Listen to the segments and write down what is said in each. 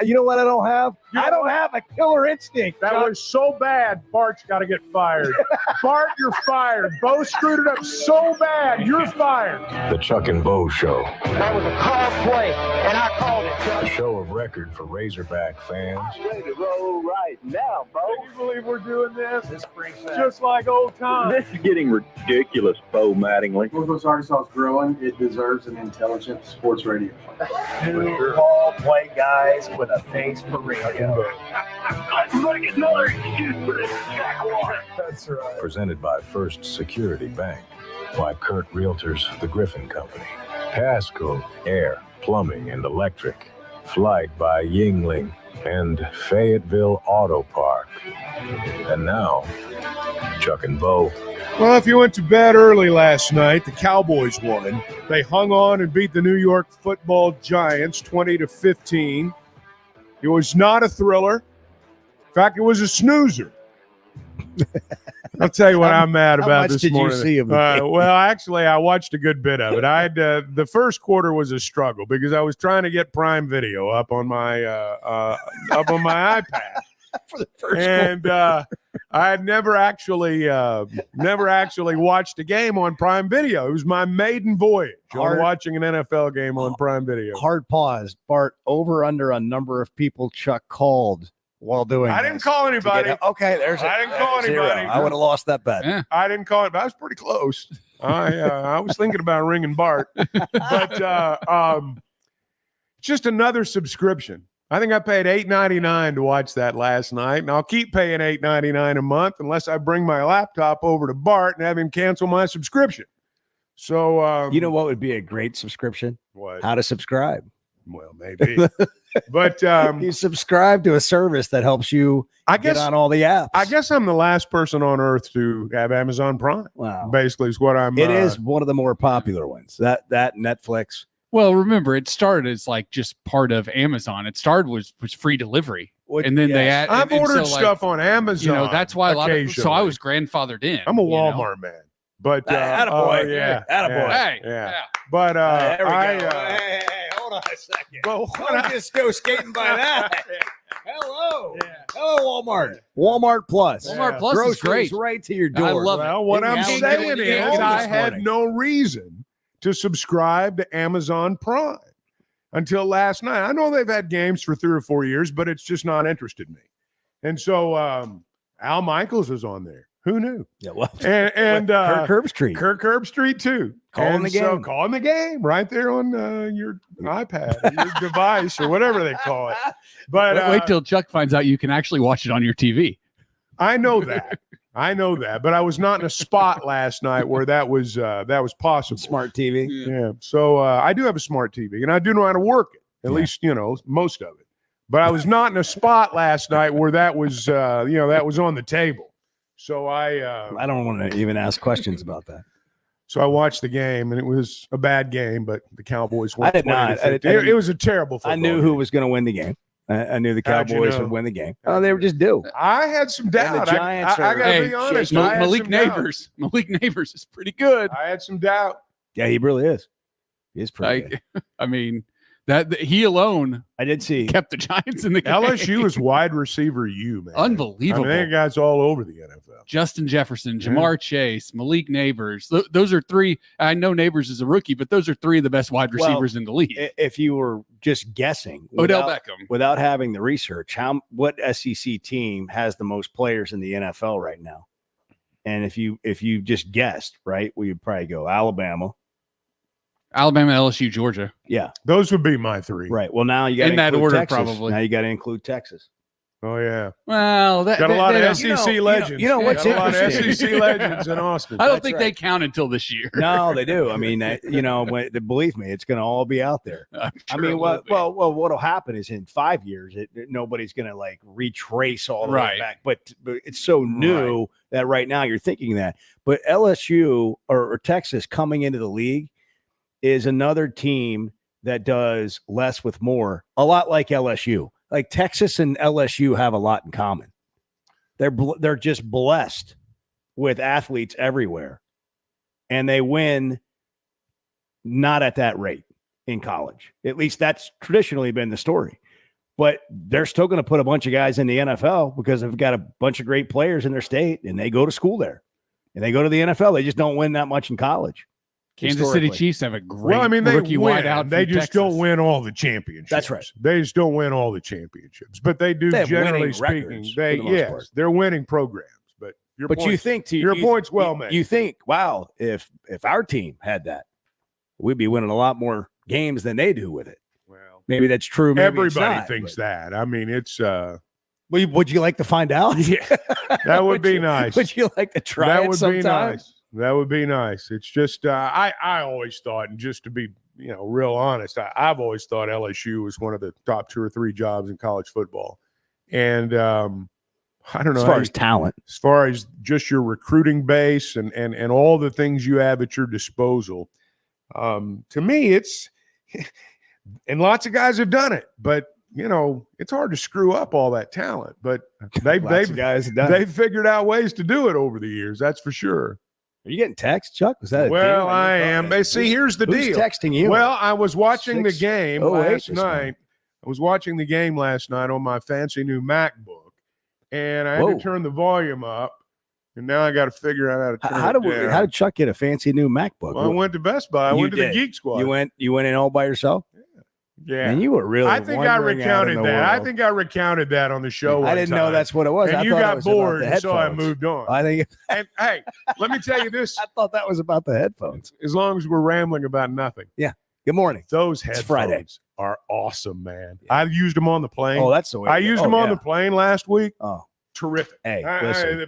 You know what I don't have? I don't have a killer instinct. That was so bad, Bart's got to get fired. Bart, you're fired. Bo screwed it up so bad, you're fired. The Chuck and Bo Show. That was a called play, and I called it. A show of record for Razorback fans. I'm ready to roll right now, Bo. Can you believe we're doing this? Just like old times. This is getting ridiculous, Bo Mattingly. Northwest Arkansas is growing. It deserves an intelligent sports radio. Two ball play guys with a face for radio. I'm going to get another excuse for this jackwater. That's right. Presented by First Security Bank. By Kirk Realtors, the Griffin Company. Paschal Air, Plumbing and Electric. Flight by Yingling and Fayetteville Auto Park. And now, Chuck and Bo. Well, if you went to bed early last night, the Cowboys won. They hung on and beat the New York Football Giants 20-15. It was not a thriller. In fact, it was a snoozer. I'll tell you what I'm mad about this morning. How much did you see of the Well, actually, I watched a good bit of it. I had the first quarter was a struggle because I was trying to get Prime Video up on my iPad for the first and I had never actually watched a game on Prime Video. It was my maiden voyage on watching an NFL game on Prime Video. Hard pause. Bart, over under a number of people Chuck called while doing I didn't call anybody. Okay, there's I didn't call zero. anybody. I would have lost that bet. Yeah. I didn't call it, but I was pretty close. I was thinking about ringing Bart, but just another subscription. I think I paid $8.99 to watch that last night, and I'll keep paying $8.99 a month unless I bring my laptop over to Bart and have him cancel my subscription. So You know what would be a great subscription? what? How to subscribe. Well, maybe, but You subscribe to a service that helps you get on all the apps. I guess I'm the last person on earth to have Amazon Prime. Wow. Basically, is what I'm. It is one of the more popular ones. That Netflix. Well, remember, it started as like just part of Amazon. It started was free delivery, and then they add. I've ordered stuff on Amazon. You know, that's why a lot of. So I occasionally. was grandfathered in. I'm a you know? Walmart man, but attaboy. yeah, Attaboy. Hey, yeah. But There we go. I, Hey, hold on a second. but Don't just go skating by that. Hello. Hello, Walmart. Walmart Plus. Walmart Plus Groceries is great. right to your door. I love it. well, what You I'm can't saying get it is, home I this had morning. no reason to subscribe to Amazon Prime until last night. I know they've had games for 3 or 4 years, but it's just not interested me. And so Al Michaels is on there. Who knew? Yeah, well, And Kirk Herbstreit. Kirk Herbstreit too. Calling the So game. calling the game right there on your iPad, or your device, or whatever they call it. But Wait till Chuck finds out you can actually watch it on your TV. I know that. But I was not in a spot last night where that was possible. Smart TV. Yeah. So I do have a smart TV, and I do know how to work it. At least most of it. But I was not in a spot last night where that was that was on the table. So I don't want to even ask questions about that. So I watched the game, and it was a bad game, but the Cowboys won. I did not. It was a terrible football I knew game. who was going to win the game. I knew the How'd you Cowboys know? would win the game. Oh, they were just due. I had some doubt. the Giants I are- got to Hey, be honest. I had Malik some doubt. Neighbors is pretty good. I had some doubt. Yeah, he really is. He is pretty good. Like, I mean, that he alone I did see. kept the Giants in the game. LSU is wide receiver U, man. Unbelievable. I mean, they got guys all over the NFL. Justin Jefferson, Jamar Chase, Malik Neighbors. Those are three. I know Neighbors is a rookie, but those are three of the best wide receivers in the league. If you were just guessing, Odell Beckham. without having the research, what SEC team has the most players in the NFL right now? And if you just guessed, right, well, you'd probably go Alabama, LSU, Georgia. Yeah, those would be my three. right. Well, now you got In that order, probably. Now you got to include Texas. Oh yeah, Well, got a lot of don't- SEC legends. you know what's got a lot of interesting? SEC legends in Austin. I don't That's think right. they count until this year. No, they do. I mean, believe me, it's going to all be out there. I'm I sure mean, it will be. what'll happen is in 5 years, nobody's going to like retrace all the way Right. back. But it's so new that right now you're thinking that. But LSU or Texas coming into the league is another team that does less with more, a lot like LSU. Like Texas and LSU have a lot in common. They're just blessed with athletes everywhere, and they win not at that rate. in college. At least that's traditionally been the story. But they're still going to put a bunch of guys in the NFL because they've got a bunch of great players in their state, and they go to school there. And they go to the NFL. They just don't win that much in college. Kansas City Chiefs have a great Well, I mean, they rookie win. wideout. They from just Texas. don't win all the championships. That's right. They just don't win all the championships, but they do. They have Generally winning speaking, records they for the most part. they're winning programs. But your But you point's- think your point's well made. You think, wow, if our team had that, we'd be winning a lot more games than they do with it. Well, Maybe that's true. Maybe it's everybody not, thinks but- that. I mean, it's Would you like to find out? yeah, that would be nice. Would you like to try that it would sometime? be nice. That would be nice. It's just I always thought, and just to be real honest, I've always thought LSU was one of the top 2 or 3 jobs in college football, and I don't know As far as talent, as far as just your recruiting base and all the things you have at your disposal. To me, it's and lots of guys have done it, but it's hard to screw up all that talent. But they've guys have done they've figured out ways to do it over the years. That's for sure. Are you getting text, Chuck? Was that? Well, I am. But see, here's the Who's deal. texting you? Well, I was watching the game 6:08 last this night. morning. I was watching the game last night on my fancy new MacBook, and I had Whoa. to turn the volume up. And now I got to figure out how to turn How it did down. how did Chuck get a fancy new MacBook? Well, I went to Best Buy. I You went to the did. Geek Squad. You went in all by yourself? Yeah. And you were really. I think I wandering out in recounted the that. I world. think I recounted that on the show. I one didn't know time. that's what it was. And I you thought it got was about bored, the and so I headphones. moved on. I think And hey, let me tell you this: I thought that was about the headphones. as long as we're rambling about nothing, Good morning. those It's Friday. headphones are awesome, man. I used them on the plane. Oh, that's the way. I used them on the plane last week. Oh, Terrific. hey, I- listen.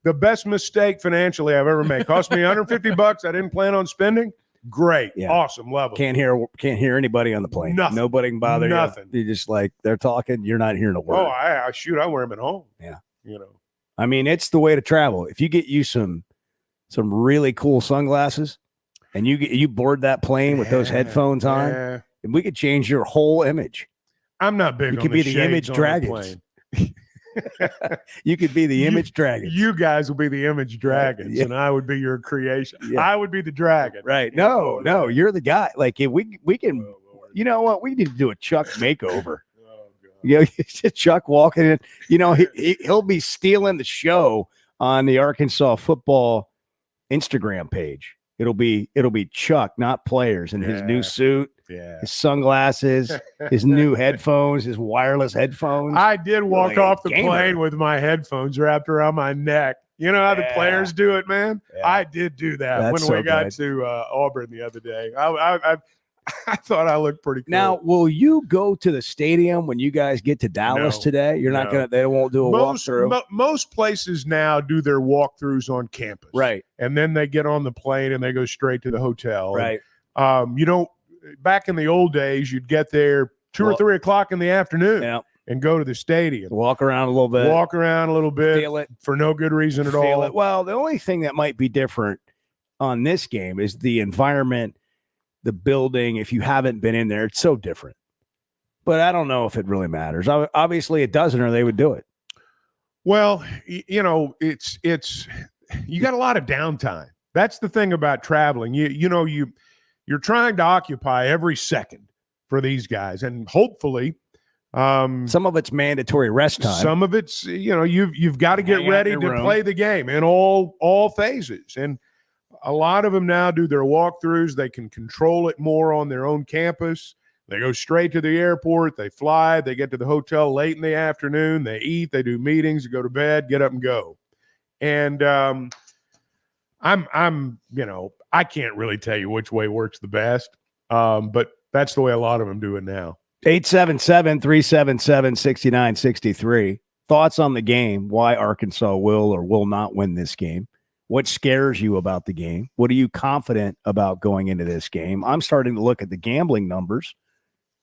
the best mistake financially I've ever made. Cost me $150. I didn't plan on spending. Great. Yeah. Awesome. Love it. Can't hear anybody on the plane. Nothing. Nobody can bother Nothing. you. You just like they're talking. You're not hearing a word. Oh, I shoot. I wear them at home. Yeah. I I mean, it's the way to travel. If you get you some really cool sunglasses, and you board that plane with those headphones on, yeah. and we could change your whole image. I'm not big You on could be the shades image on dragons. plane. You could be the You- image dragon. You guys will be the image dragons, Yeah. and I would be your creation. Yeah. I would be the dragon. Right. No, you're the guy. Like if we can, you know what? We need to do a Chuck makeover. You know, Chuck walking in, he'll be stealing the show on the Arkansas football Instagram page. It'll be Chuck, not players, in his new Yeah. suit, Yeah. his sunglasses, his new headphones, his wireless headphones. I did walk Like a off the gamer. plane with my headphones wrapped around my neck. You know how the Yeah. players do it, man? Yeah. I did do that That's when so we got good. to Auburn the other day. I thought I looked pretty cool. Now, will you go to the stadium when you guys get to Dallas No. today? You're not No. gonna. They won't do a walkthrough, most places now do their walkthroughs on campus. right? And then they get on the plane and they go straight to the hotel. Right. And, back in the old days, you'd get there 2 or Well- 3 o'clock in the afternoon Yeah. and go to the stadium. Walk around a little bit. Walk around a little bit Feel it. for no good reason at Feel all. it. Well, the only thing that might be different on this game is the environment, the building. If you haven't been in there, it's so different. But I don't know if it really matters. Obviously, it doesn't, or they would do it. Well, it's you got a lot of downtime. That's the thing about traveling. You're trying to occupy every second for these guys, and hopefully, Some of it's mandatory rest time. some of it's you've got to get Hang out ready in to your room. play the game in all phases, and a lot of them now do their walkthroughs. They can control it more on their own campus. They go straight to the airport. They fly. They get to the hotel late in the afternoon. They eat. They do meetings. Go to bed. Get up and go. And I can't really tell you which way works the best, but that's the way a lot of them do it now. 877-377-6963. Thoughts on the game? Why Arkansas will or will not win this game? What scares you about the game? What are you confident about going into this game? I'm starting to look at the gambling numbers,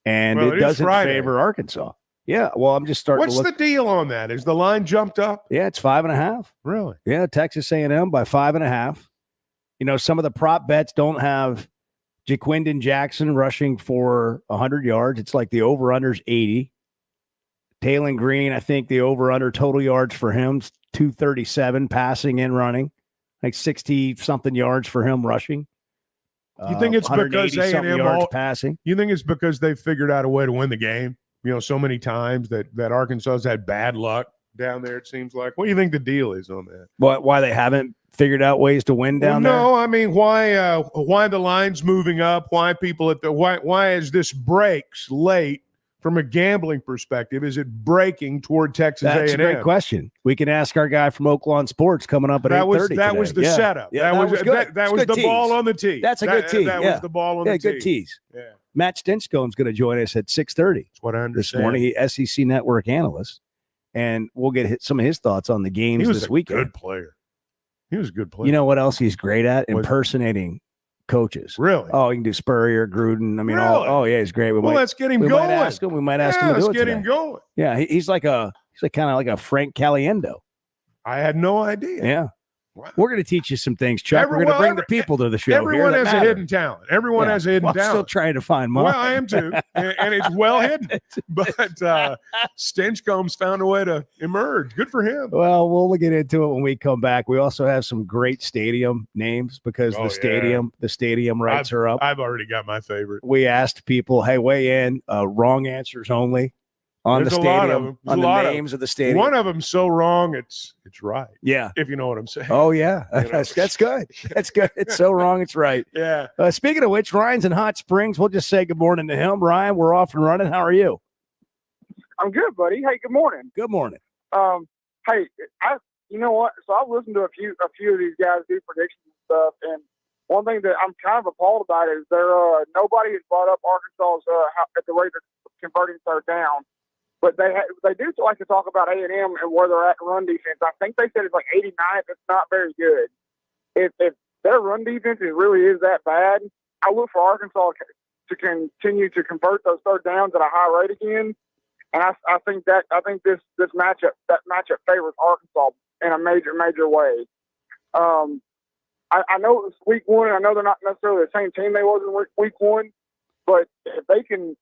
and Well, it it is doesn't Friday. favor Arkansas. Yeah, well, I'm just starting What's to look. the deal on that? Is the line jumped up? Yeah, it's 5.5. Really? Yeah, Texas A&M by 5.5. Some of the prop bets don't have Jaquindon Jackson rushing for 100 yards. It's like the over-under's 80. Taylon Green, I think the over-under total yards for him is 237, passing and running, like 60-something yards for him rushing. You think it's because 180-something A&M yards passing? You think it's because they figured out a way to win the game? So many times that Arkansas's had bad luck down there, it seems like. What do you think the deal is on that? Why they haven't figured out ways to win down there? No, I mean, why the line's moving up? Why people why is this breaks late from a gambling perspective? Is it breaking toward Texas A&M? That's a great question. We can ask our guy from Oaklawn Sports coming up at 8:30. That was the setup. Yeah, that was good. That was the tease. Ball on the tee. That's a good tease. That was the ball on the tee. Good tease. Yeah. Matt Stinchcomb's going to join us at 6:30. That's what I understand. This morning. He's SEC Network analyst, and we'll get some of his thoughts on the games this weekend. Good player. He was a good player. You know what else he's great at? Impersonating coaches. Really? Oh, he can do Spurrier, Gruden. I mean, really? Yeah, he's great. Let's get him going. We might ask him to do it let's get today. him going. Yeah, he's kind of like a Frank Caliendo. I had no idea. Yeah. Wow. We're going to teach you some things, Chuck. We're going to bring the people to the show. Everyone has a hidden talent. Everyone has a hidden talent. I'm still trying to find mine. Well, I am too, and it's well hidden. But Stinchcomb's found a way to emerge. Good for him. Well, we'll get into it when we come back. We also have some great stadium names because the stadium rights are up. I've already got my favorite. We asked people, hey, weigh in. Wrong answers only. On There's the stadium, on the names of the stadium. One of them so wrong, it's right. Yeah, if you know what I'm saying. Oh yeah, that's good. That's good. It's so wrong, it's right. Yeah. Speaking of which, Ryan's in Hot Springs. We'll just say good morning to him. Ryan, we're off and running. How are you? I'm good, buddy. Hey, good morning. Good morning. Hey, you know what? So I've listened to a few of these guys do predictions and stuff, and one thing that I'm kind of appalled about is nobody has brought up Arkansas's at the rate of converting third down. But they do like to talk about A&M and where they're at run defense. I think they said it's like 89th. It's not very good. If their run defense really is that bad, I look for Arkansas to continue to convert those third downs at a high rate again. And I think this matchup favors Arkansas in a major way. I know it's week one. And I know they're not necessarily the same team they was in week one. But if they can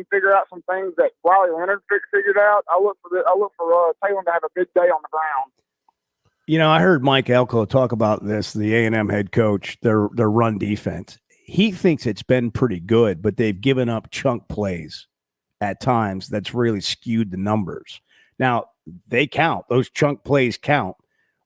figure out some things that Riley Leonard figured out, I look for Taylor to have a big day on the ground. I heard Mike Elko talk about this, the A&M head coach, their run defense. He thinks it's been pretty good, but they've given up chunk plays at times that's really skewed the numbers. Now, they count. Those chunk plays count.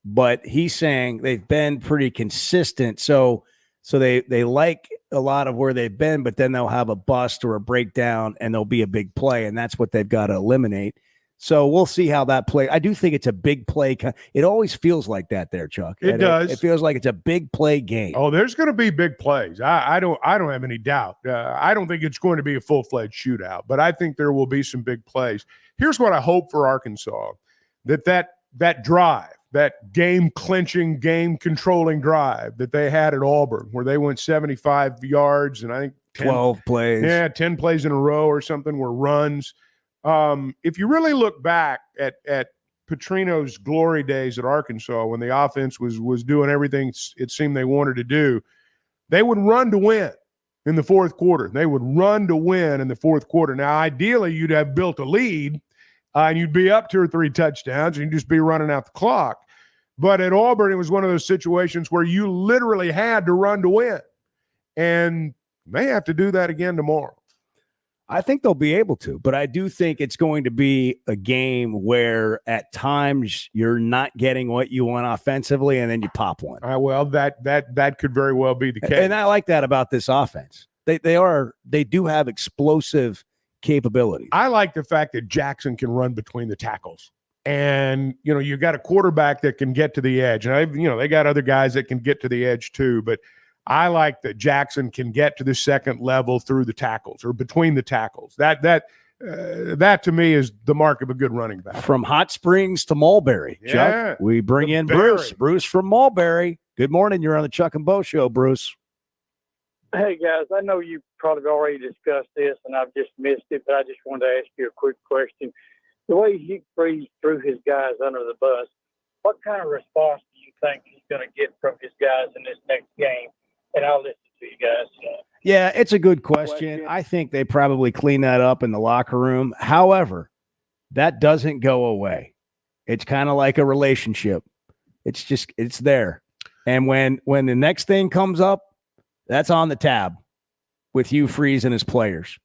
But he's saying they've been pretty consistent. So they like a lot of where they've been, but then they'll have a bust or a breakdown and there'll be a big play, and that's what they've got to eliminate. So we'll see how that plays. I do think it's a big play. It always feels like that there, Chuck. It does. It feels like it's a big play game. Oh, there's going to be big plays. I don't have any doubt. I don't think it's going to be a full-fledged shootout, but I think there will be some big plays. Here's what I hope for Arkansas, that drive, that game-clinching, game-controlling drive that they had at Auburn, where they went 75 yards and I think 12 plays. Yeah, 10 plays in a row or something were runs. If you really look back at Petrino's glory days at Arkansas, when the offense was doing everything it seemed they wanted to do, they would run to win in the fourth quarter. They would run to win in the fourth quarter. Now, ideally, you'd have built a lead, and you'd be up 2 or 3 touchdowns, and you'd just be running out the clock. But at Auburn, it was one of those situations where you literally had to run to win. And they have to do that again tomorrow. I think they'll be able to, but I do think it's going to be a game where at times you're not getting what you want offensively, and then you pop one. Well, that could very well be the case. And I like that about this offense. They do have explosive capabilities. I like the fact that Jackson can run between the tackles. And, you got a quarterback that can get to the edge. And, they got other guys that can get to the edge too. But I like that Jackson can get to the second level through the tackles or between the tackles. That to me is the mark of a good running back. From Hot Springs to Mulberry, yeah. Chuck, we bring in Bruce. Bruce from Mulberry. Good morning. You're on the Chuck and Bo Show, Bruce. Hey, guys, I know you probably already discussed this, and I've just missed it, but I just wanted to ask you a quick question. The way Hugh Freeze threw his guys under the bus, what kind of response do you think he's going to get from his guys in this next game? And I'll listen to you guys. Yeah, it's a good question. I think they probably clean that up in the locker room. However, that doesn't go away. It's kind of like a relationship. It's there. And when the next thing comes up, That's on the tab with Hugh Freeze and his players.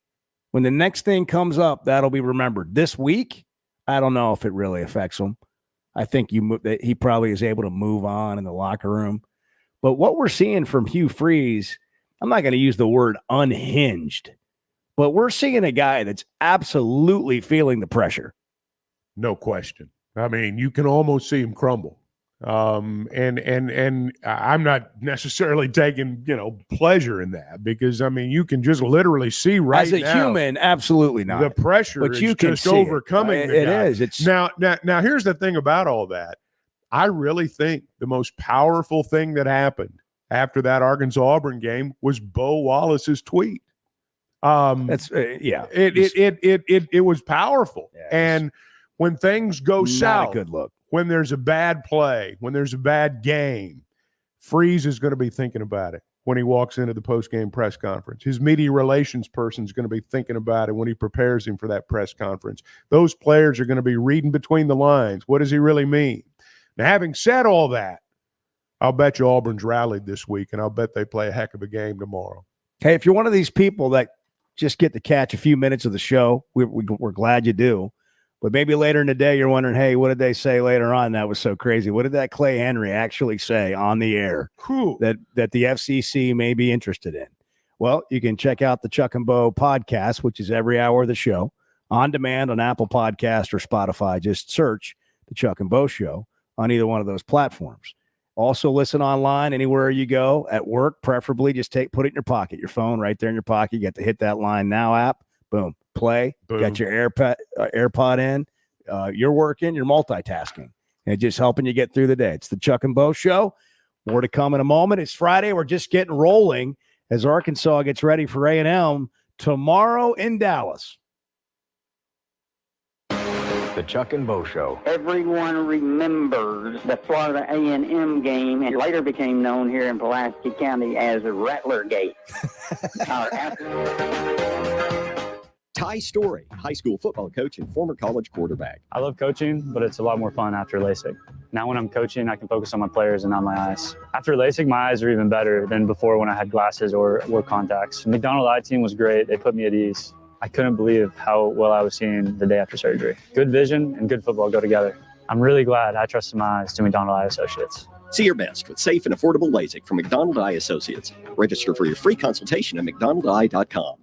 When the next thing comes up, that'll be remembered. This week, I don't know if it really affects him. I think he probably is able to move on in the locker room. But what we're seeing from Hugh Freeze, I'm not going to use the word unhinged, but we're seeing a guy that's absolutely feeling the pressure. No question. I mean, you can almost see him crumble. And I'm not necessarily taking, pleasure in that because, I mean, you can just literally see right as a now, human, absolutely not. The pressure but is you can just overcoming the guy. It is. It's now, here's the thing about all that. I really think the most powerful thing that happened after that Arkansas-Auburn game was Bo Wallace's tweet. That's It was powerful. Yeah, and when things go south, a good look. When there's a bad play, when there's a bad game, Freeze is going to be thinking about it when he walks into the post-game press conference. His media relations person is going to be thinking about it when he prepares him for that press conference. Those players are going to be reading between the lines. What does he really mean? Now, having said all that, I'll bet you Auburn's rallied this week, and I'll bet they play a heck of a game tomorrow. Hey, if you're one of these people that just get to catch a few minutes of the show, we're glad you do. But maybe later in the day, you're wondering, hey, what did they say later on? That was so crazy. What did that Clay Henry actually say on the air that the FCC may be interested in? Well, you can check out the Chuck and Bo podcast, which is every hour of the show, on demand on Apple Podcast or Spotify. Just search the Chuck and Bo Show on either one of those platforms. Also listen online anywhere you go, at work, preferably. Just put it in your pocket, your phone right there in your pocket. You get to hit that Line Now app. Boom. Play. Boom. Got your AirPod in. You're working. You're multitasking. And just helping you get through the day. It's the Chuck and Bo Show. More to come in a moment. It's Friday. We're just getting rolling as Arkansas gets ready for A&M tomorrow in Dallas. The Chuck and Bo Show. Everyone remembers the Florida A&M game, and later became known here in Pulaski County as Rattlergate. Ty Story, high school football coach and former college quarterback. I love coaching, but it's a lot more fun after LASIK. Now when I'm coaching, I can focus on my players and not my eyes. After LASIK, my eyes are even better than before when I had glasses or wore contacts. The McDonald Eye Team was great. They put me at ease. I couldn't believe how well I was seeing the day after surgery. Good vision and good football go together. I'm really glad I trusted my eyes to McDonald Eye Associates. See your best with safe and affordable LASIK from McDonald Eye Associates. Register for your free consultation at mcdonaldeye.com.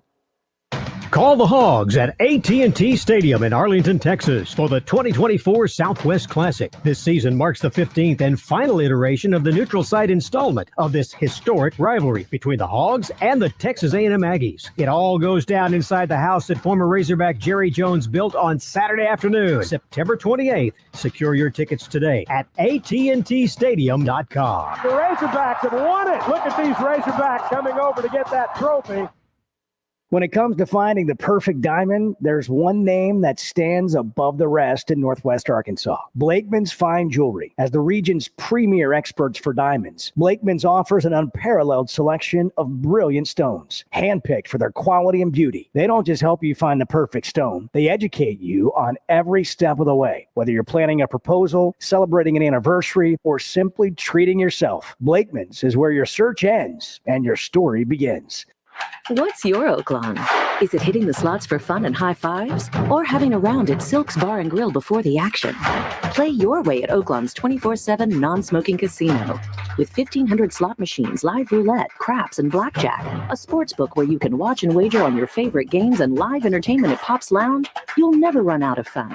Call the Hogs at AT&T Stadium in Arlington, Texas for the 2024 Southwest Classic. This season marks the 15th and final iteration of the neutral site installment of this historic rivalry between the Hogs and the Texas A&M Aggies. It all goes down inside the house that former Razorback Jerry Jones built on Saturday afternoon, September 28th. Secure your tickets today at AT&TStadium.com. The Razorbacks have won it. Look at these Razorbacks coming over to get that trophy. When it comes to finding the perfect diamond, there's one name that stands above the rest in Northwest Arkansas. Blakeman's Fine Jewelry. As the region's premier experts for diamonds, Blakeman's offers an unparalleled selection of brilliant stones, handpicked for their quality and beauty. They don't just help you find the perfect stone, they educate you on every step of the way. Whether you're planning a proposal, celebrating an anniversary, or simply treating yourself, Blakeman's is where your search ends and your story begins. What's your Oaklawn? Is it hitting the slots for fun and high fives? Or having a round at Silk's Bar and Grill before the action? Play your way at Oaklawn's 24/7 non-smoking casino. With 1,500 slot machines, live roulette, craps, and blackjack, a sports book where you can watch and wager on your favorite games, and live entertainment at Pop's Lounge, you'll never run out of fun.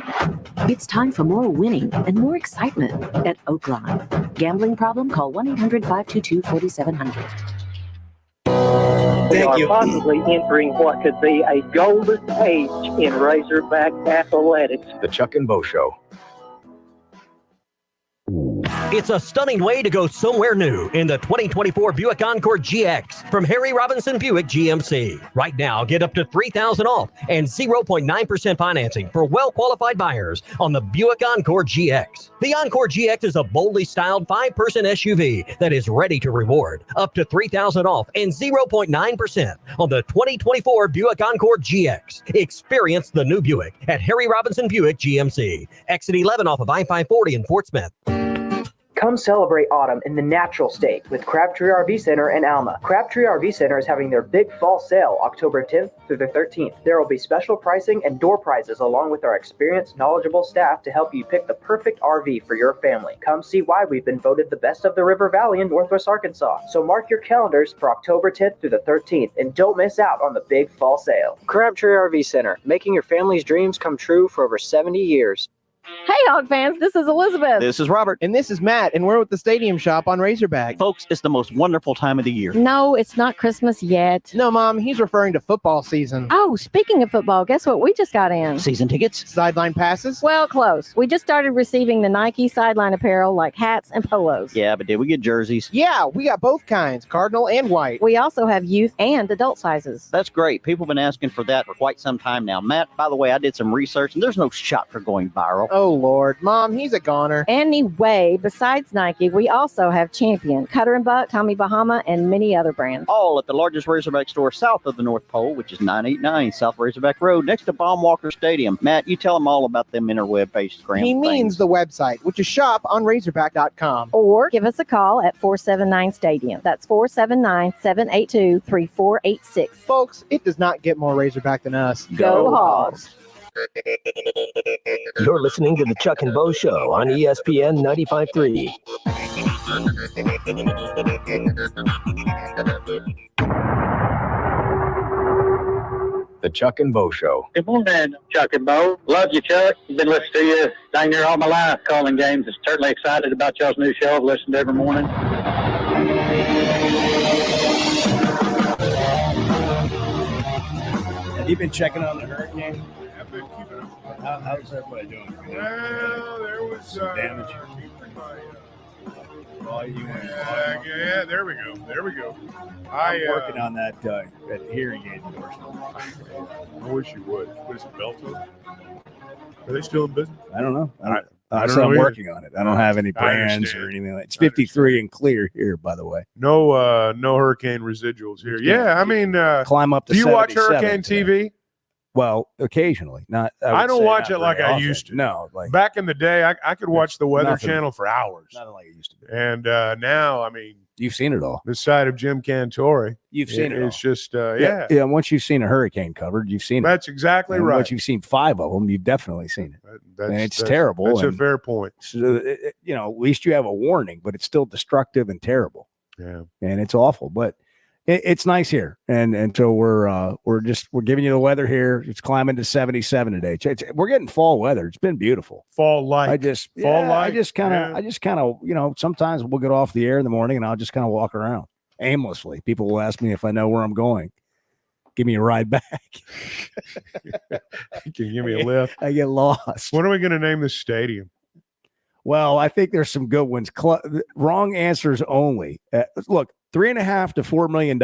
It's time for more winning and more excitement at Oaklawn. Gambling problem? Call 1-800-522-4700. We are possibly entering what could be a golden age in Razorback athletics. The Chuck and Bo Show. It's a stunning way to go somewhere new in the 2024 Buick Encore GX from Harry Robinson Buick GMC. Right now, get up to $3,000 off and 0.9% financing for well-qualified buyers on the Buick Encore GX. The Encore GX is a boldly styled 5-person SUV that is ready to reward. Up to $3,000 off and 0.9% on the 2024 Buick Encore GX. Experience the new Buick at Harry Robinson Buick GMC. Exit 11 off of I-540 in Fort Smith. Come celebrate autumn in the natural state with Crabtree RV Center in Alma. Crabtree RV Center is having their big fall sale October 10th through the 13th. There will be special pricing and door prizes along with our experienced, knowledgeable staff to help you pick the perfect RV for your family. Come see why we've been voted the best of the River Valley in Northwest Arkansas. So mark your calendars for October 10th through the 13th and don't miss out on the big fall sale. Crabtree RV Center, making your family's dreams come true for over 70 years. Hey, Hog fans, this is Elizabeth. This is Robert. And this is Matt, and we're with the Stadium Shop on Razorback. Folks, it's the most wonderful time of the year. No, it's not Christmas yet. No, Mom, he's referring to football season. Oh, speaking of football, guess what we just got in? Season tickets? Sideline passes? Well, close. We just started receiving the Nike sideline apparel like hats and polos. Yeah, but did we get jerseys? Yeah, we got both kinds, cardinal and white. We also have youth and adult sizes. That's great. People have been asking for that for quite some time now. Matt, by the way, I did some research, and there's no shot for going viral. Oh, Lord. Mom, he's a goner. Anyway, besides Nike, we also have Champion, Cutter and Buck, Tommy Bahama, and many other brands. All at the largest Razorback store south of the North Pole, which is 989 South Razorback Road, next to Baumwalker Stadium. Matt, you tell them all about them interweb-based grams. He means the website, which is shoponrazorback.com. Or give us a call at 479-STADIUM. That's 479-782-3486. Folks, it does not get more Razorback than us. Go Hogs! You're listening to the Chuck and Bo Show on ESPN 95.3. The Chuck and Bo Show. Good morning, Chuck and Bo. Love you, Chuck. Been listening to you dang near all my life calling games. Certainly excited about y'all's new show. I've listened every morning. Have you been checking on the hurricane? I've been keeping up. How's everybody doing? Well, there was some damage. Yeah, there we go. I'm working on that hearing aid endorsement. I wish you would. What is it, Belto? Are they still in business? I don't know. I don't I'm know either. working on it. I don't have any brands or anything. It's 53 and clear here, by the way. No hurricane residuals here. Yeah, I mean, climb up to do you watch 77 Hurricane TV? Well, occasionally. Not. I don't watch it like I used to. No, like back in the day, I could watch the Weather nothing. Channel for hours. Not like it used to be. And now, I mean, you've seen it all. This side of Jim Cantore, You've seen it all. It's just, Yeah. Once you've seen a hurricane covered, you've seen it. That's exactly And right. Once you've seen 5 of them, you've definitely seen it. And it's terrible. That's a and, fair point. So, at least you have a warning, but it's still destructive and terrible. Yeah. And it's awful, but it's nice here. And so we're giving you the weather here. It's climbing to 77 today. We're getting fall weather. It's been beautiful. Fall light. I just kind of, sometimes we'll get off the air in the morning and I'll just kind of walk around aimlessly. People will ask me if I know where I'm going. Give me a ride back. Can you give me a lift? I get lost. When are we going to name this stadium? Well, I think there's some good ones. Wrong answers only. Look, $3.5 to $4 million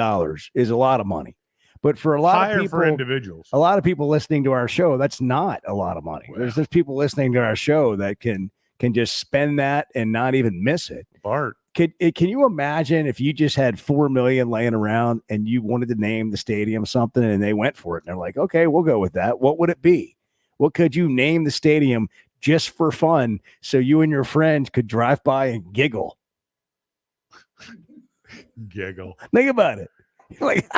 is a lot of money, but for a lot of people, for individuals, a lot of people listening to our show, that's not a lot of money. Wow. There's people listening to our show that can just spend that and not even miss it. Bart, can you imagine if you just had $4 million laying around and you wanted to name the stadium something and they went for it and they're like, okay, we'll go with that. What would it be? What could you name the stadium just for fun so you and your friends could drive by and giggle? Giggle. Think about it. Like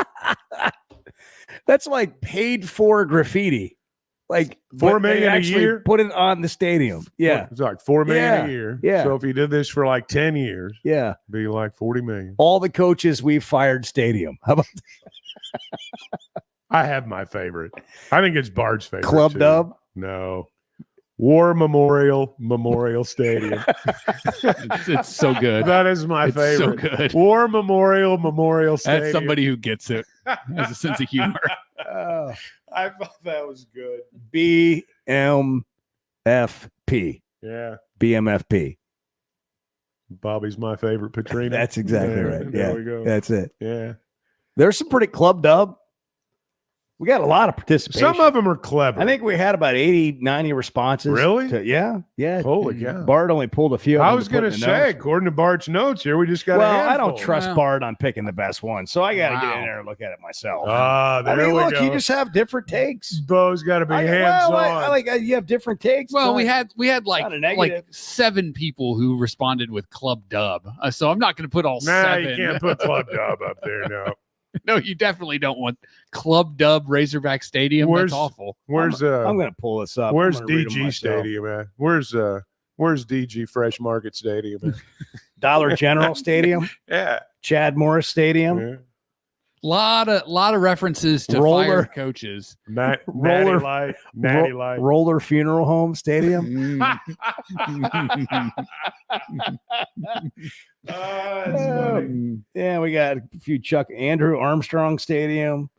that's like paid for graffiti. Like $4 million a year. Put it on the stadium. Yeah, it's like $4 million a year. Yeah. So if you did this for like 10 years, yeah, it'd be like $40 million. All the coaches we've fired stadium. How about? I have my favorite. I think it's Bart's favorite. Club too. Dub. No. War Memorial Stadium. It's so good. That is my favorite. So good. War Memorial Stadium. That's somebody who gets it. Has a sense of humor. I thought that was good. BMFP. Yeah. BMFP. Bobby's my favorite Petrino. That's exactly right. Yeah. There we go. That's it. Yeah. There's some pretty Club Dub. We got a lot of participation. Some of them are clever. I think we had about 80, 90 responses. Really? Yeah. Holy cow. Bart only pulled a few of them. I was going to say, according to Bart's notes here, we just got a handful. I don't trust Bart on picking the best one, so I got to get in there and look at it myself. There we go. You just have different takes. Bo's got to be hands-on. You have different takes. Well, we had like 7 people who responded with Club Dub, so I'm not going to put all 7. You can't put Club Dub up there, no. No, you definitely don't want Club Dub Razorback Stadium. That's awful. I'm going to pull this up. Where's DG Stadium at? Where's DG Fresh Market Stadium at? Dollar General Stadium? Yeah. Chad Morris Stadium? Yeah. Lot of references to fired coaches. Natty Light. Roller Funeral Home Stadium. Yeah, we got a few Andrew Armstrong Stadium,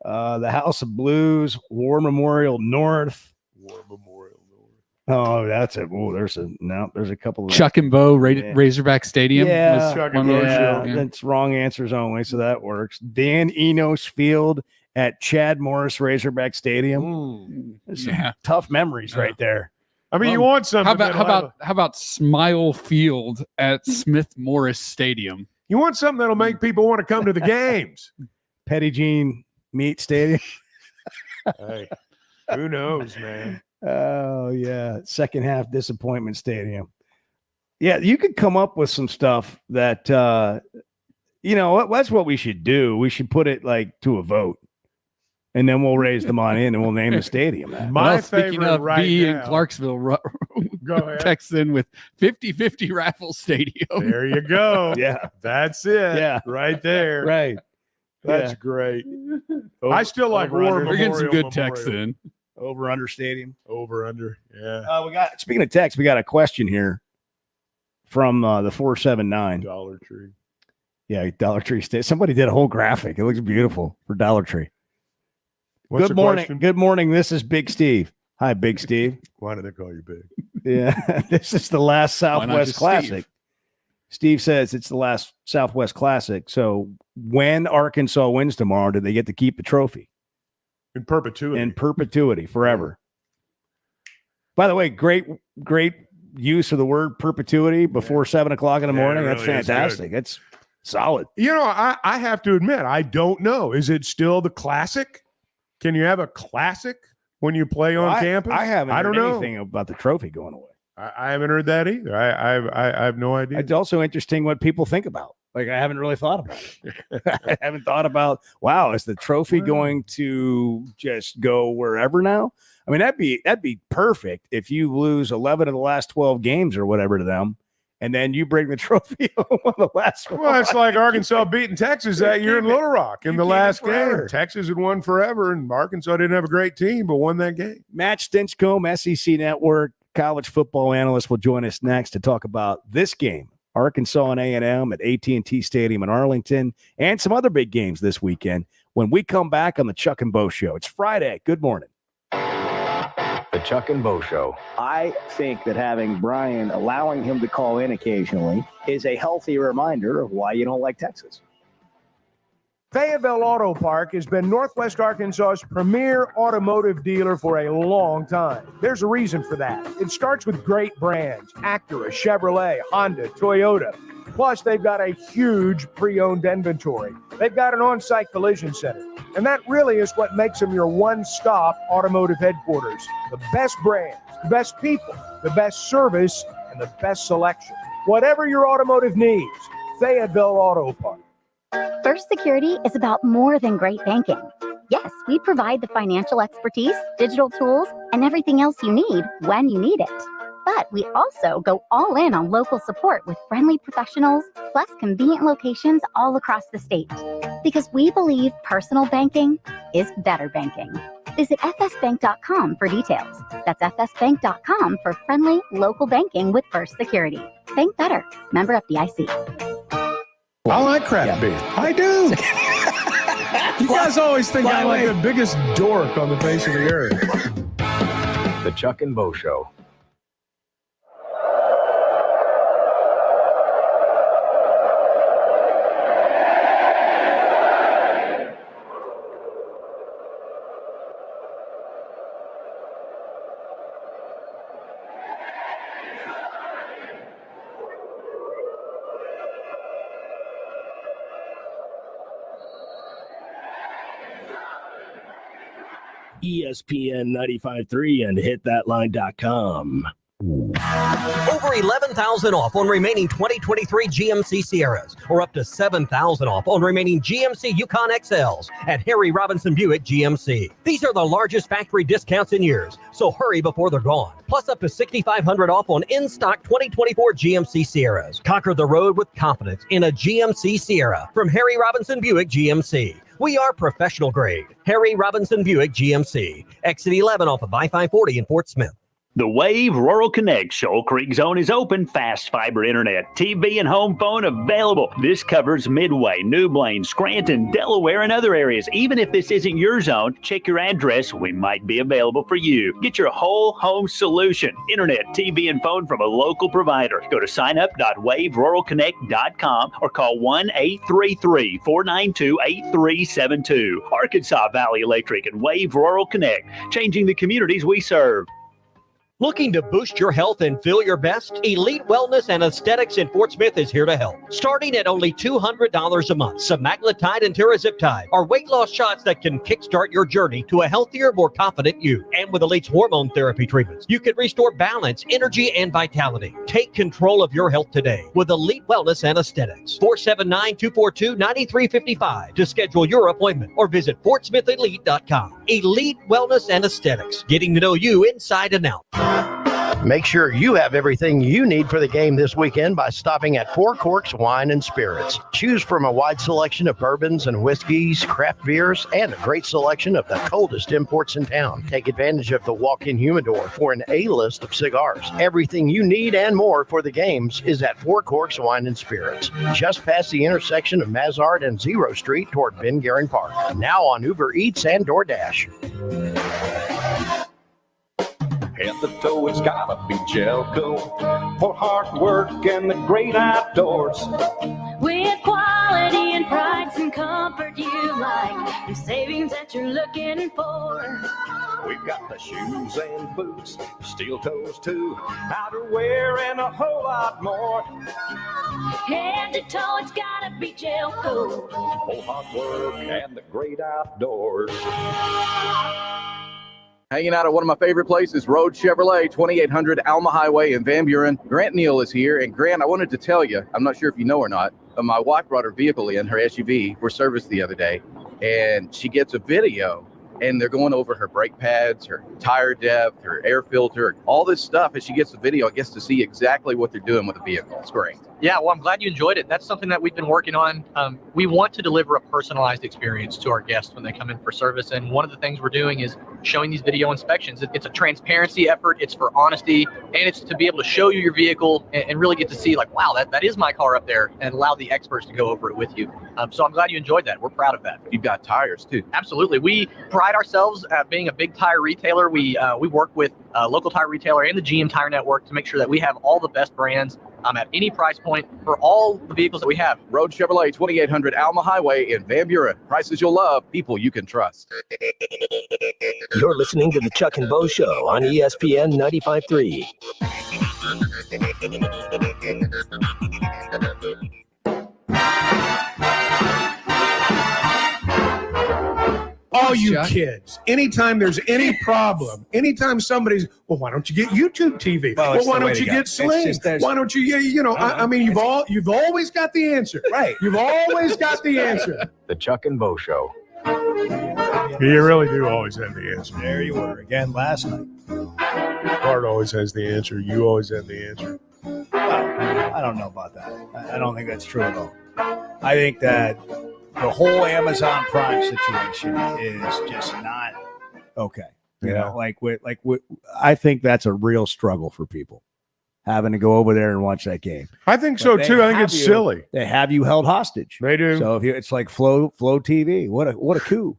the House of Blues, War Memorial North. Oh, that's it. Oh, there's a couple of Chuck and Bo Razorback Stadium. Yeah, Chuck and Bo show. That's wrong answers only, so that works. Dan Enos Field at Chad Morris Razorback Stadium. Some tough memories right there. I mean, you want something. How about Smile Field at Smith Morris Stadium? You want something that'll make people want to come to the games. Petty Jean Meat Stadium. Hey, who knows, man? Oh, yeah. Second half disappointment stadium. Yeah, you could come up with some stuff that, that's what we should do. We should put it to a vote. And then we'll raise the money and we'll name the stadium. Speaking of B in Clarksville, go ahead. Text in with 50-50 Raffles Stadium. There you go. Yeah. That's it. Yeah. Right there. Right. That's great. I still like War Memorial. We're getting some good texts in. Over under stadium. Over under. Yeah. Speaking of text, we got a question here from the 479. Dollar Tree. Yeah, Dollar Tree State. Somebody did a whole graphic. It looks beautiful for Dollar Tree. What's Good morning. Question? Good morning. This is Big Steve. Hi, Big Steve. Why do they call you Big? Yeah. This is the last Southwest Classic. Steve says it's the last Southwest Classic. So when Arkansas wins tomorrow, do they get to keep the trophy? In perpetuity. In perpetuity, forever. By the way, great use of the word perpetuity before 7 o'clock in the morning. Really, that's fantastic. That's solid. I have to admit, I don't know. Is it still the classic? Can you have a classic when you play on campus? I haven't heard anything about the trophy going away. I haven't heard that either. I have no idea. It's also interesting what people think about. I haven't really thought about it. I haven't thought about, wow, is the trophy going to just go wherever now? I mean, that'd be perfect if you lose 11 of the last 12 games or whatever to them, and then you bring the trophy on the last one. Well, it's like Arkansas beating Texas that year in Little Rock in the last game. Texas had won forever, and Arkansas didn't have a great team, but won that game. Matt Stinchcomb, SEC Network college football analyst, will join us next to talk about this game. Arkansas and A&M at AT&T Stadium in Arlington, and some other big games this weekend when we come back on the Chuck and Bo Show. It's Friday. Good morning. The Chuck and Bo Show. I think that allowing him to call in occasionally is a healthy reminder of why you don't like Texas. Fayetteville Auto Park has been Northwest Arkansas's premier automotive dealer for a long time. There's a reason for that. It starts with great brands: Acura, Chevrolet, Honda, Toyota. Plus, they've got a huge pre-owned inventory. They've got an on-site collision center. And that really is what makes them your one-stop automotive headquarters. The best brands, the best people, the best service, and the best selection. Whatever your automotive needs, Fayetteville Auto Park. First Security is about more than great banking. Yes, we provide the financial expertise, digital tools, and everything else you need when you need it. But we also go all in on local support with friendly professionals, plus convenient locations all across the state. Because we believe personal banking is better banking. Visit fsbank.com for details. That's fsbank.com for friendly local banking with First Security. Bank better. Member FDIC. I like craft beer. I do. You guys always think I'm like the biggest dork on the face of the earth. The Chuck and Bo Show. ESPN 95.3 and hitthatline.com. Over 11,000 off on remaining 2023 GMC Sierras, or up to 7,000 off on remaining GMC Yukon XLs at Harry Robinson Buick GMC. These are the largest factory discounts in years, so hurry before they're gone. Plus up to 6,500 off on in-stock 2024 GMC Sierras. Conquer the road with confidence in a GMC Sierra from Harry Robinson Buick GMC. We are professional grade. Harry Robinson Buick GMC. Exit 11 off of I-540 in Fort Smith. The Wave Rural Connect Shoal Creek Zone is open. Fast fiber internet, TV, and home phone available. This covers Midway, New Blaine, Scranton, Delaware, and other areas. Even if this isn't your zone, check your address. We might be available for you. Get your whole home solution. Internet, TV, and phone from a local provider. Go to signup.waveruralconnect.com or call 1-833-492-8372. Arkansas Valley Electric and Wave Rural Connect, changing the communities we serve. Looking to boost your health and feel your best? Elite Wellness and Aesthetics in Fort Smith is here to help. Starting at only $200 a month, semaglutide and tirzepatide are weight loss shots that can kickstart your journey to a healthier, more confident you. And with Elite's hormone therapy treatments, you can restore balance, energy, and vitality. Take control of your health today with Elite Wellness and Aesthetics. 479-242-9355 to schedule your appointment or visit FortSmithElite.com. Elite Wellness and Aesthetics, getting to know you inside and out. Make sure you have everything you need for the game this weekend by stopping at Four Corks Wine and Spirits. Choose from a wide selection of bourbons and whiskeys, craft beers, and a great selection of the coldest imports in town. Take advantage of the walk-in humidor for an A-list of cigars. Everything you need and more for the games is at Four Corks Wine and Spirits, just past the intersection of Mazard and Zero Street toward Ben Guerin Park. Now on Uber Eats and DoorDash. Head to toe, it's gotta be Jelco for hard work and the great outdoors. With quality and price and comfort you like, the savings that you're looking for. We've got the shoes and boots, steel toes too, outerwear and a whole lot more. Head to toe, it's gotta be Jelco For hard work and the great outdoors. Hanging out at one of my favorite places, Road Chevrolet, 2800 Alma Highway in Van Buren. Grant Neal is here. And Grant, I wanted to tell you, I'm not sure if you know or not, but my wife brought her vehicle in, her SUV, for service the other day. And she gets a video, and they're going over her brake pads, her tire depth, her air filter, all this stuff. As she gets the video, I gets to see exactly what they're doing with the vehicle. It's great. Yeah, well, I'm glad you enjoyed it. That's something that we've been working on. We want to deliver a personalized experience to our guests when they come in for service. And one of the things we're doing is showing these video inspections. It's a transparency effort. It's for honesty. And it's to be able to show you your vehicle and really get to see, like, wow, that is my car up there, and allow the experts to go over it with you. So I'm glad you enjoyed that. We're proud of that. You've got tires, too. Absolutely. We pride ourselves at being a big tire retailer. We work with a local tire retailer and the GM Tire Network to make sure that we have all the best brands at any price point for all the vehicles that we have. Road Chevrolet, 2800 Alma Highway in Van Buren. Prices you'll love, people you can trust. You're listening to the Chuck and Bo Show on ESPN 95.3. All you kids, anytime there's any problem, anytime somebody's, well, why don't you get YouTube TV? Well, why don't you get Sling? Why don't you, I mean, you've always got the answer. Right. You've always got the answer. The Chuck and Bo Show. You really do always have the answer. There you were again last night. Bart always has the answer. You always have the answer. I don't know about that. I don't think that's true at all. I think that the whole Amazon Prime situation is just not okay. You know, I think that's a real struggle for people having to go over there and watch that game. I think so too. I think it's silly. They have you held hostage. They do. So it's like Flow TV. What a coup!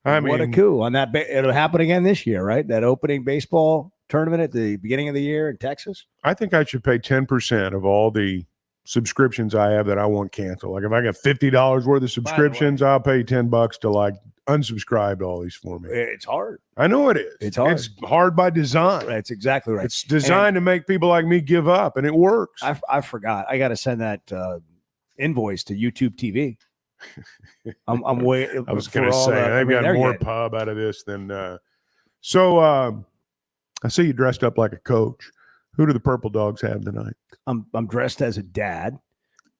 I mean, what a coup on that. It'll happen again this year, right? That opening baseball tournament at the beginning of the year in Texas. I think I should pay 10% of all the subscriptions I have that I want canceled. Like if I got $50 worth of subscriptions, I'll pay $10 to like unsubscribe to all these for me. It's hard. I know it is. It's hard. It's hard by design. That's exactly right. It's designed to make people like me give up, and it works. I forgot. I got to send that invoice to YouTube TV. I'm way. I was going to say they've got more pub out of this than So I see you dressed up like a coach. Who do the Purple Dogs have tonight? I'm dressed as a dad,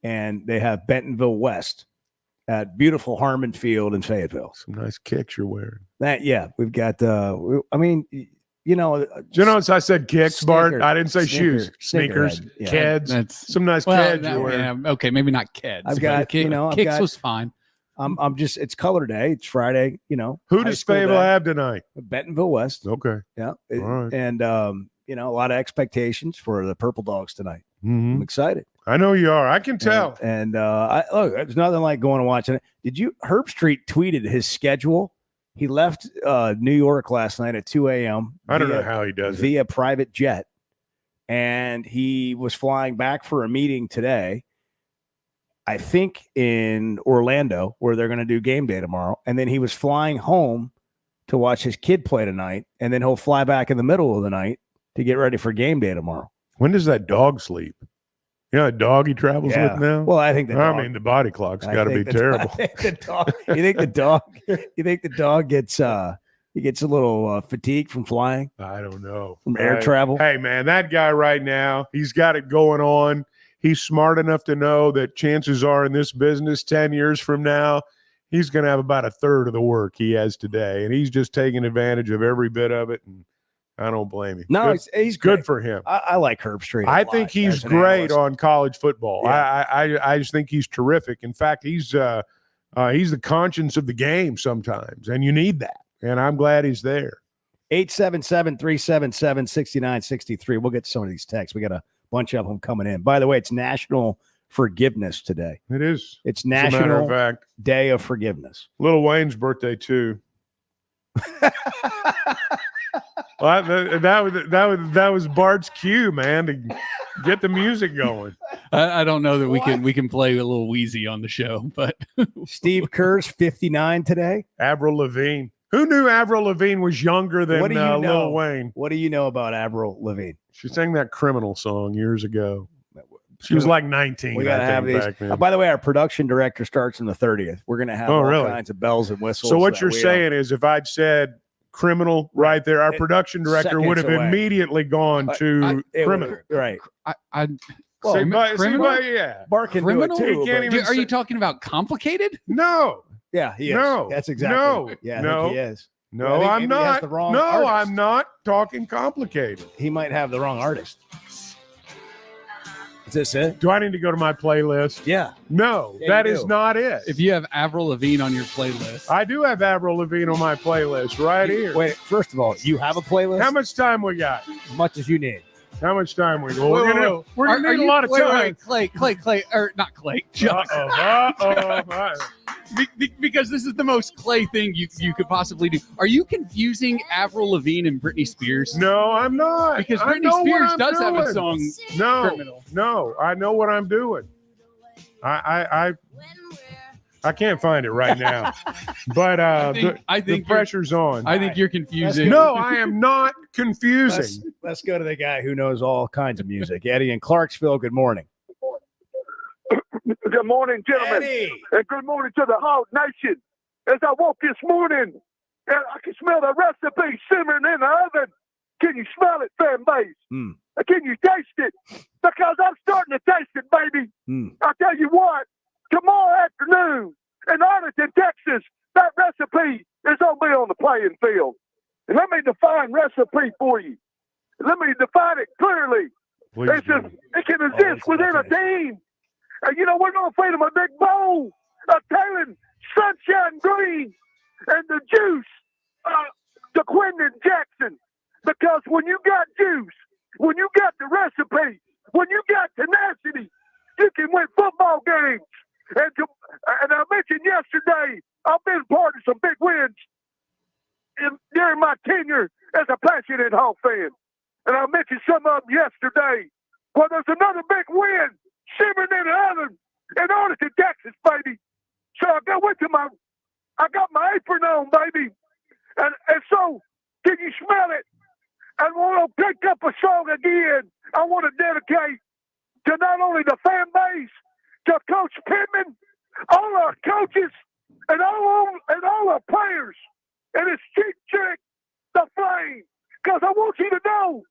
and they have Bentonville West at beautiful Harmon Field in Fayetteville. Some nice kicks you're wearing. We've got. I mean, So I said kicks, Bart. I didn't say shoes. Sneakers, keds. Some nice keds you're wearing. Yeah, okay, maybe not keds. I've got, kicks was fine. I'm just. It's color day. It's Friday. Who does Fayetteville have tonight? Bentonville West. Okay. Yeah. All right. And a lot of expectations for the Purple Dogs tonight. Mm-hmm. I'm excited. I know you are. I can tell. And look, there's nothing like going and watching it. Did you? Herbstreit tweeted his schedule. He left New York last night at 2 a.m. I don't know how he does it. Via private jet. And he was flying back for a meeting today, I think in Orlando, where they're going to do game day tomorrow. And then he was flying home to watch his kid play tonight. And then he'll fly back in the middle of the night to get ready for game day tomorrow. When does that dog sleep? You know, a dog he travels with now? Well, I think the body clock's got to be terrible. You think the dog gets he gets a little fatigued from flying? I don't know. From air travel? Hey, man, that guy right now, he's got it going on. He's smart enough to know that chances are in this business 10 years from now, he's going to have about a third of the work he has today. And he's just taking advantage of every bit of it. And I don't blame him. No, he's good great. for him. I like Herbstreit. I think he's great on college football. Yeah. I just think he's terrific. In fact, he's the conscience of the game sometimes, and you need that. And I'm glad he's there. 877-377-6963. We'll get to some of these texts. We got a bunch of them coming in. By the way, it's National Forgiveness today. It is. It's As a matter of National fact, Day of Forgiveness. Lil Wayne's birthday too. Well, that was Bart's cue, man, to get the music going. I don't know that we can play a little Wheezy on the show, but Steve Kerr's 59 today. Avril Lavigne. Who knew Avril Lavigne was younger than Lil Wayne? What do you know about Avril Lavigne? She sang that Criminal song years ago. She was like 19. We got to have these. Back then. By the way, our production director starts on the 30th. We're going to have all kinds of bells and whistles. So what you're saying is if I'd said Criminal right there, our production director would have immediately gone to Criminal. Right. Yeah. Bart can do it too. Are you talking about Complicated? No. Yeah, he is. No. That's exactly. No. Yeah, no. I think he is. No, I'm not. No, I'm not talking Complicated. He might have the wrong artist. Is this it? Do I need to go to my playlist? Yeah. No, that is not it. If you have Avril Lavigne on your playlist. I do have Avril Lavigne on my playlist right here. Wait, first of all, you have a playlist? How much time we got? As much as you need. How much time we got? We're going to need a lot of time. Clay, or not Clay. Chuck. Because this is the most Clay thing you could possibly do. Are you confusing Avril Lavigne and Britney Spears? No, I'm not. Because Britney Spears does have a song. Criminal. No, I know what I'm doing. I can't find it right now, but I think the pressure's on. I think you're confusing. No, I am not confusing. Let's go to the guy who knows all kinds of music. Eddie in Clarksville, good morning. Good morning, gentlemen. Eddie. And good morning to the whole nation. As I woke this morning, I can smell the recipe simmering in the oven. Can you smell it, fan base? Can you taste it? Because I'm starting to taste it, baby. I tell you what, tomorrow afternoon in Arlington, Texas, that recipe is going to be on the playing field. And let me define recipe for you. Let me define it clearly. It can exist within a team. And you know, we're going to feed them a big bowl of Talon Sunshine Green and the juice to Quentin Jackson. Because when you got juice, when you got the recipe, when you got tenacity, you can win football games. And I mentioned yesterday, I've been part of some big wins during my tenure as a passionate Hawk fan. And I mentioned some of them yesterday. Well, there's another big win simmering in the oven in Arlington, Texas, baby. So I got my apron on, baby. And so, can you smell it? And want to pick up a song again. I want to dedicate to not only the fan base, to Coach Pitman, all our coaches, and all our players. And it's Cheap Trick the flame. Because I want you to know,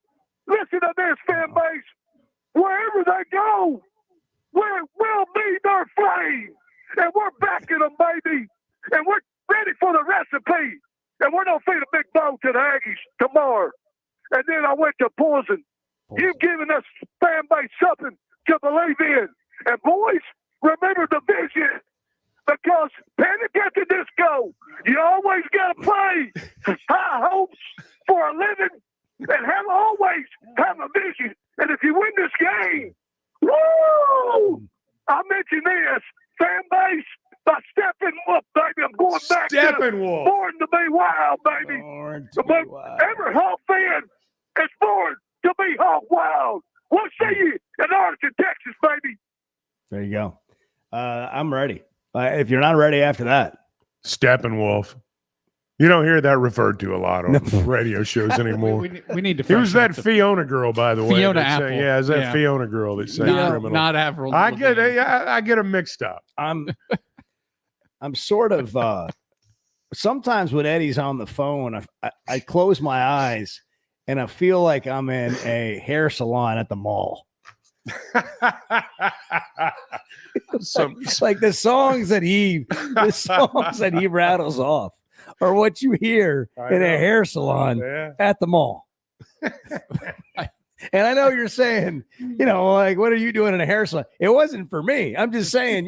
listen to this, fan base. Wherever they go, we'll be their flame. And we're backing them, baby. And we're ready for the recipe. And we're going to feed a big bowl to the Aggies tomorrow. And then I went to Poison. You've given us, fan base, something to believe in. And boys, remember the vision. Because Panic at the Disco, you always got to play high hopes for a living and always have a vision. And if you win this game, woo! I mentioned this, fan base, by Steppenwolf, baby. I'm going back to Born to be Wild, baby. Every Hawk fan is born to be Hawk Wild. We'll see you in Arlington, Texas, baby. There you go. I'm ready. If you're not ready after that. Steppenwolf. You don't hear that referred to a lot on radio shows anymore. We need to. Who's that Fiona girl, by the way? Fiona that's Apple. saying- is that Fiona girl that's saying criminal? Not Avril. I get them mixed up. I'm sort of sometimes when Eddie's on the phone, I close my eyes and I feel like I'm in a hair salon at the mall. Like the songs that he rattles off are what you hear in a hair salon at the mall. And I know you're saying, like, what are you doing in a hair salon? It wasn't for me. I'm just saying,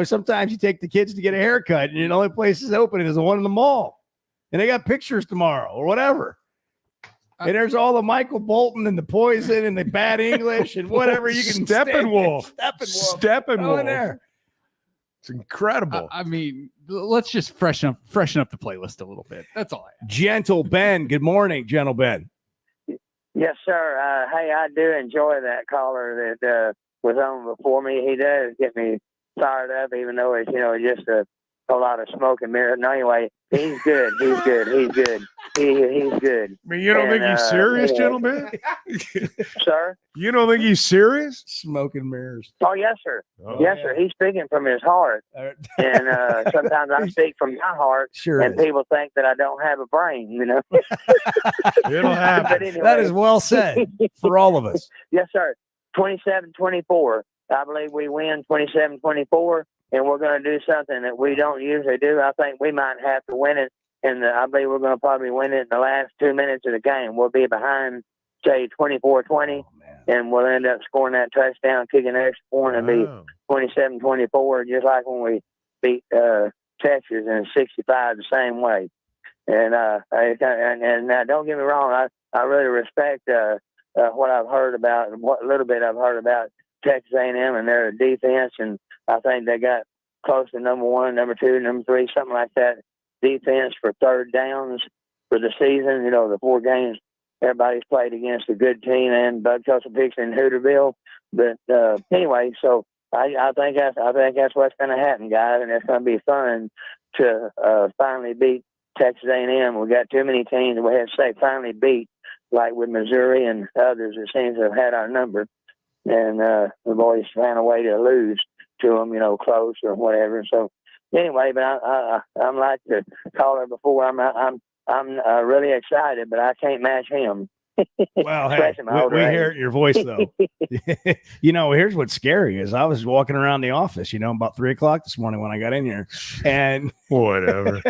sometimes you take the kids to get a haircut and the only place is open is the one in the mall. And they got pictures tomorrow or whatever. And there's all the Michael Bolton and the Poison and the Bad English and whatever you can Steppenwolf. Go in there. It's incredible. I mean, let's just freshen up the playlist a little bit. That's all I have. Gentle Ben. Good morning, Gentle Ben. Yes, sir. Hey, I do enjoy that caller that was on before me. He does get me fired up, even though it's just a lot of smoke and mirrors. No, anyway, he's good. He's good. He's good. He's good. I mean, you don't think he's serious, gentlemen? Sir? You don't think he's serious? Smoke and mirrors. Oh, yes, sir. Yes, sir. He's speaking from his heart. And sometimes I speak from my heart, and people think that I don't have a brain, It'll happen. But anyway. That is well said for all of us. Yes, sir. 27-24. I believe we win 27-24. And we're going to do something that we don't usually do. I think we might have to win it. And I believe we're going to probably win it in the last 2 minutes of the game. We'll be behind, say, 24-20, and we'll end up scoring that touchdown, kicking an extra point, and be 27-24, just like when we beat Texas in 65 the same way. And don't get me wrong, I really respect what I've heard about, what little bit I've heard about Texas A&M and their defense, and I think they got close to number 1, number 2, number 3, something like that, defense for third downs for the season. The 4 games everybody's played against a good team and Bud Costa-Picks in Hooterville. But anyway, so I think that's what's going to happen, guys, and it's going to be fun to finally beat Texas A&M. We got too many teams that we have to say finally beat, like with Missouri and others. It seems to have had our number, and we've always found a way to lose to them, close or whatever. So anyway, but I'm like the caller before. I'm really excited, but I can't match him. Well, hey, we hear it in your voice though. Here's what's scary is I was walking around the office, about 3:00 this morning when I got in here, and whatever.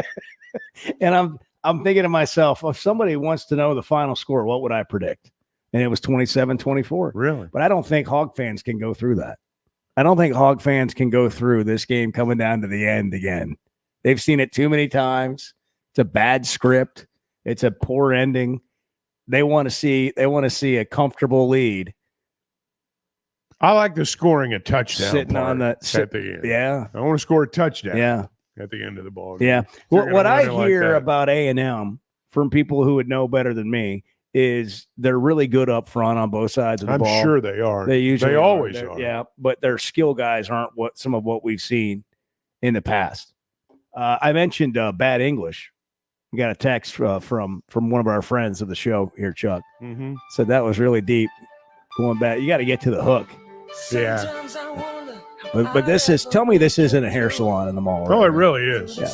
And I'm thinking to myself, if somebody wants to know the final score, what would I predict? And it was 27-24. Really? But I don't think Hog fans can go through that. I don't think Hog fans can go through this game coming down to the end again. They've seen it too many times. It's a bad script. It's a poor ending. They want to see a comfortable lead. I like the scoring a touchdown Sitting part on the at the end. Yeah. I want to score a touchdown. Yeah. At the end of the ball game. Yeah. They're What I gonna win it hear like that. about A&M from people who would know better than me is they're really good up front on both sides of the I'm ball. sure they are. They usually always They're- are. Yeah, but their skill guys aren't some of what we've seen in the past. I mentioned bad English. We got a text from one of our friends of the show here, Chuck. Mm-hmm. Said that was really deep. Going back, you got to get to the hook. Yeah. But this is. Tell me this isn't a hair salon in the mall. Oh, right? it really is. Yeah.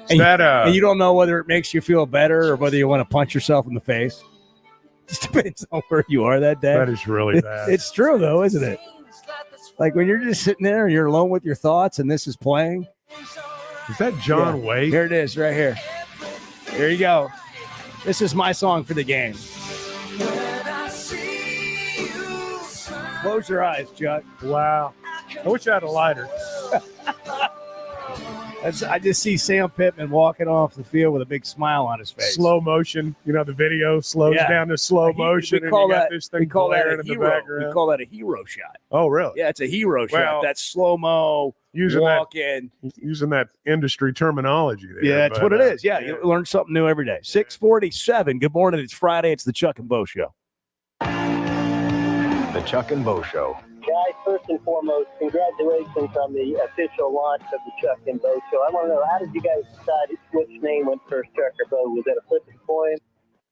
And you don't know whether it makes you feel better or whether you want to punch yourself in the face. Just depends on where you are that day. That is really bad. It's true, though, isn't it? Like when you're just sitting there and you're alone with your thoughts and this is playing. Is that John Wayne? Here it is, right here. Here you go. This is my song for the game. Close your eyes, Chuck. Wow. I wish I had a lighter. I just see Sam Pitman walking off the field with a big smile on his face. Slow motion. You know, the video slows down to slow motion, and you got this thing blaring in the background. We call that a hero shot. Oh, really? Yeah, it's a hero shot. That's slow-mo, using that industry terminology there. Yeah, that's what it is. Yeah, you learn something new every day. 6:47. Good morning. It's Friday. It's the Chuck and Bo Show. The Chuck and Bo Show. Guys, first and foremost, congratulations on the official launch of the Chuck and Bo Show. I want to know, how did you guys decide which name went first, Chuck or Bo? Was that a flip of a coin?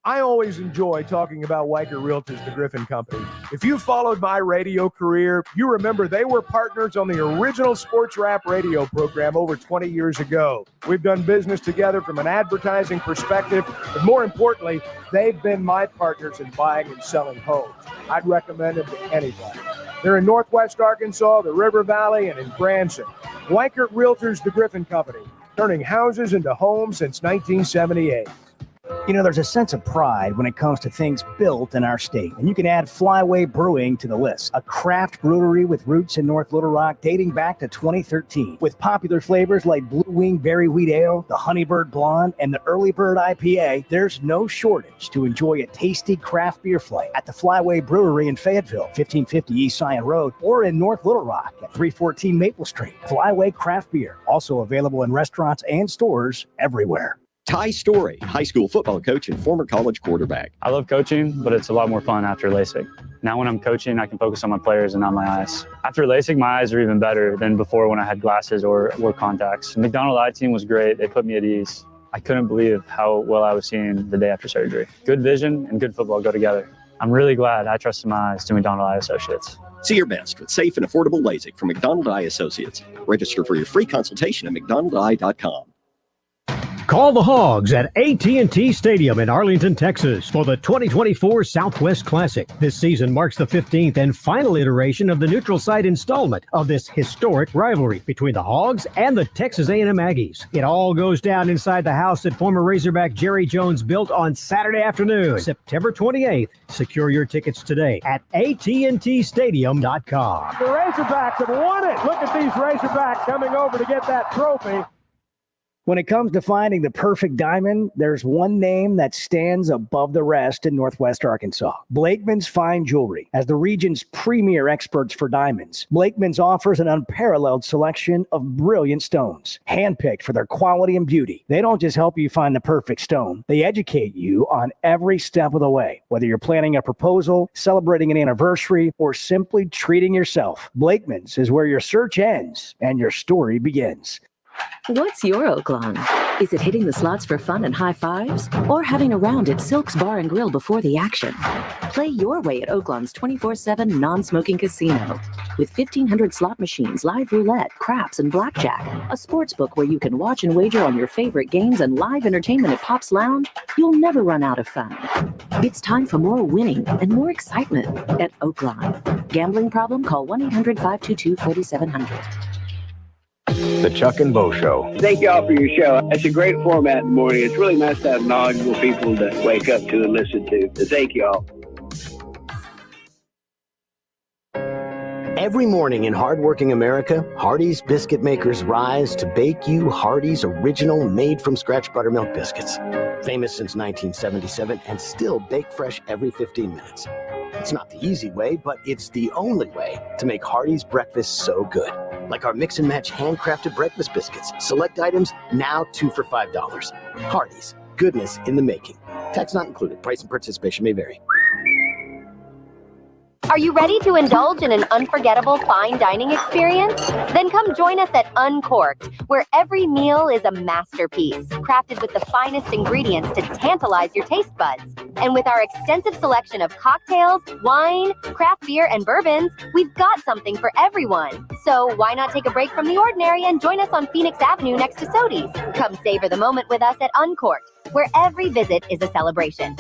I always enjoy talking about Weicker Realtors, the Griffin Company. If you followed my radio career, you remember they were partners on the original sports rap radio program over 20 years ago. We've done business together from an advertising perspective, but more importantly, they've been my partners in buying and selling homes. I'd recommend them to anybody. They're in Northwest Arkansas, the River Valley, and in Branson. Weicker Realtors, the Griffin Company, turning houses into homes since 1978. You know, there's a sense of pride when it comes to things built in our state, and you can add Flyway Brewing to the list, a craft brewery with roots in North Little Rock dating back to 2013, with popular flavors like Blue Wing Berry Wheat Ale, the Honeybird Blonde, and the Early Bird IPA. There's no shortage to enjoy a tasty craft beer flight at the Flyway Brewery in Fayetteville, 1550 East Zion Road, or in North Little Rock at 314 Maple Street. Flyway Craft Beer, also available in restaurants and stores everywhere. Ty Story, high school football coach and former college quarterback. I love coaching, but it's a lot more fun after LASIK. Now when I'm coaching, I can focus on my players and not my eyes. After LASIK, my eyes are even better than before when I had glasses or wore contacts. The McDonald Eye Team was great. They put me at ease. I couldn't believe how well I was seeing the day after surgery. Good vision and good football go together. I'm really glad I trusted my eyes to McDonald Eye Associates. See your best with safe and affordable LASIK from McDonald Eye Associates. Register for your free consultation at mcdonaldeye.com. Call the Hogs at AT&T Stadium in Arlington, Texas for the 2024 Southwest Classic. This season marks the 15th and final iteration of the neutral site installment of this historic rivalry between the Hogs and the Texas A&M Aggies. It all goes down inside the house that former Razorback Jerry Jones built on Saturday afternoon, September 28th. Secure your tickets today at AT&TStadium.com. The Razorbacks have won it. Look at these Razorbacks coming over to get that trophy. When it comes to finding the perfect diamond, there's one name that stands above the rest in Northwest Arkansas. Blakeman's Fine Jewelry. As the region's premier experts for diamonds, Blakeman's offers an unparalleled selection of brilliant stones, handpicked for their quality and beauty. They don't just help you find the perfect stone, they educate you on every step of the way. Whether you're planning a proposal, celebrating an anniversary, or simply treating yourself, Blakeman's is where your search ends and your story begins. What's your Oaklawn? Is it hitting the slots for fun and high fives? Or having a round at Silk's Bar and Grill before the action? Play your way at Oaklawn's 24/7 non-smoking casino. With 1,500 slot machines, live roulette, craps, and blackjack, a sports book where you can watch and wager on your favorite games, and live entertainment at Pop's Lounge, you'll never run out of fun. It's time for more winning and more excitement at Oaklawn. Gambling problem? Call 1-800-522-4700. The Chuck and Bo Show. Thank you all for your show. It's a great format in the morning. It's really nice to have knowledgeable people to wake up to and listen to. So thank you all. Every morning in hardworking America, Hardees biscuit makers rise to bake you Hardees original made-from-scratch buttermilk biscuits. Famous since 1977 and still baked fresh every 15 minutes. It's not the easy way, but it's the only way to make Hardees breakfast so good. Like our mix and match handcrafted breakfast biscuits. Select items now 2 for $5. Hardees, goodness in the making. Tax not included. Price and participation may vary. Are you ready to indulge in an unforgettable fine dining experience? Then come join us at Uncorked, where every meal is a masterpiece, crafted with the finest ingredients to tantalize your taste buds. And with our extensive selection of cocktails, wine, craft beer, and bourbons, we've got something for everyone. So why not take a break from the ordinary and join us on Phoenix Avenue next to Sodi's? Come savor the moment with us at Uncorked, where every visit is a celebration.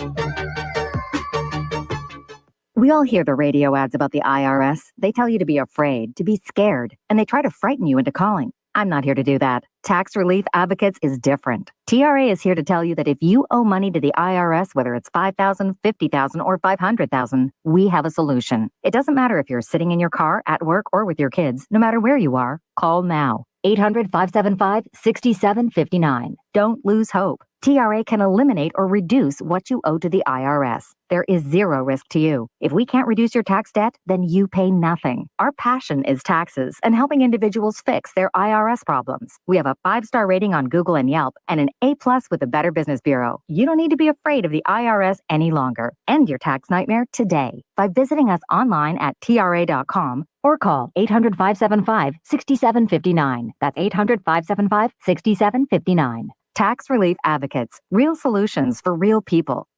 We all hear the radio ads about the IRS. They tell you to be afraid, to be scared, and they try to frighten you into calling. I'm not here to do that. Tax Relief Advocates is different. TRA is here to tell you that if you owe money to the IRS, whether it's $5,000, $50,000, or $500,000, we have a solution. It doesn't matter if you're sitting in your car, at work, or with your kids. No matter where you are, call now. 800-575-6759. Don't lose hope. TRA can eliminate or reduce what you owe to the IRS. There is zero risk to you. If we can't reduce your tax debt, then you pay nothing. Our passion is taxes and helping individuals fix their IRS problems. We have a 5-star rating on Google and Yelp and an A+ with the Better Business Bureau. You don't need to be afraid of the IRS any longer. End your tax nightmare today by visiting us online at TRA.com or call 800-575-6759. That's 800-575-6759. Tax Relief Advocates. Real solutions for real people.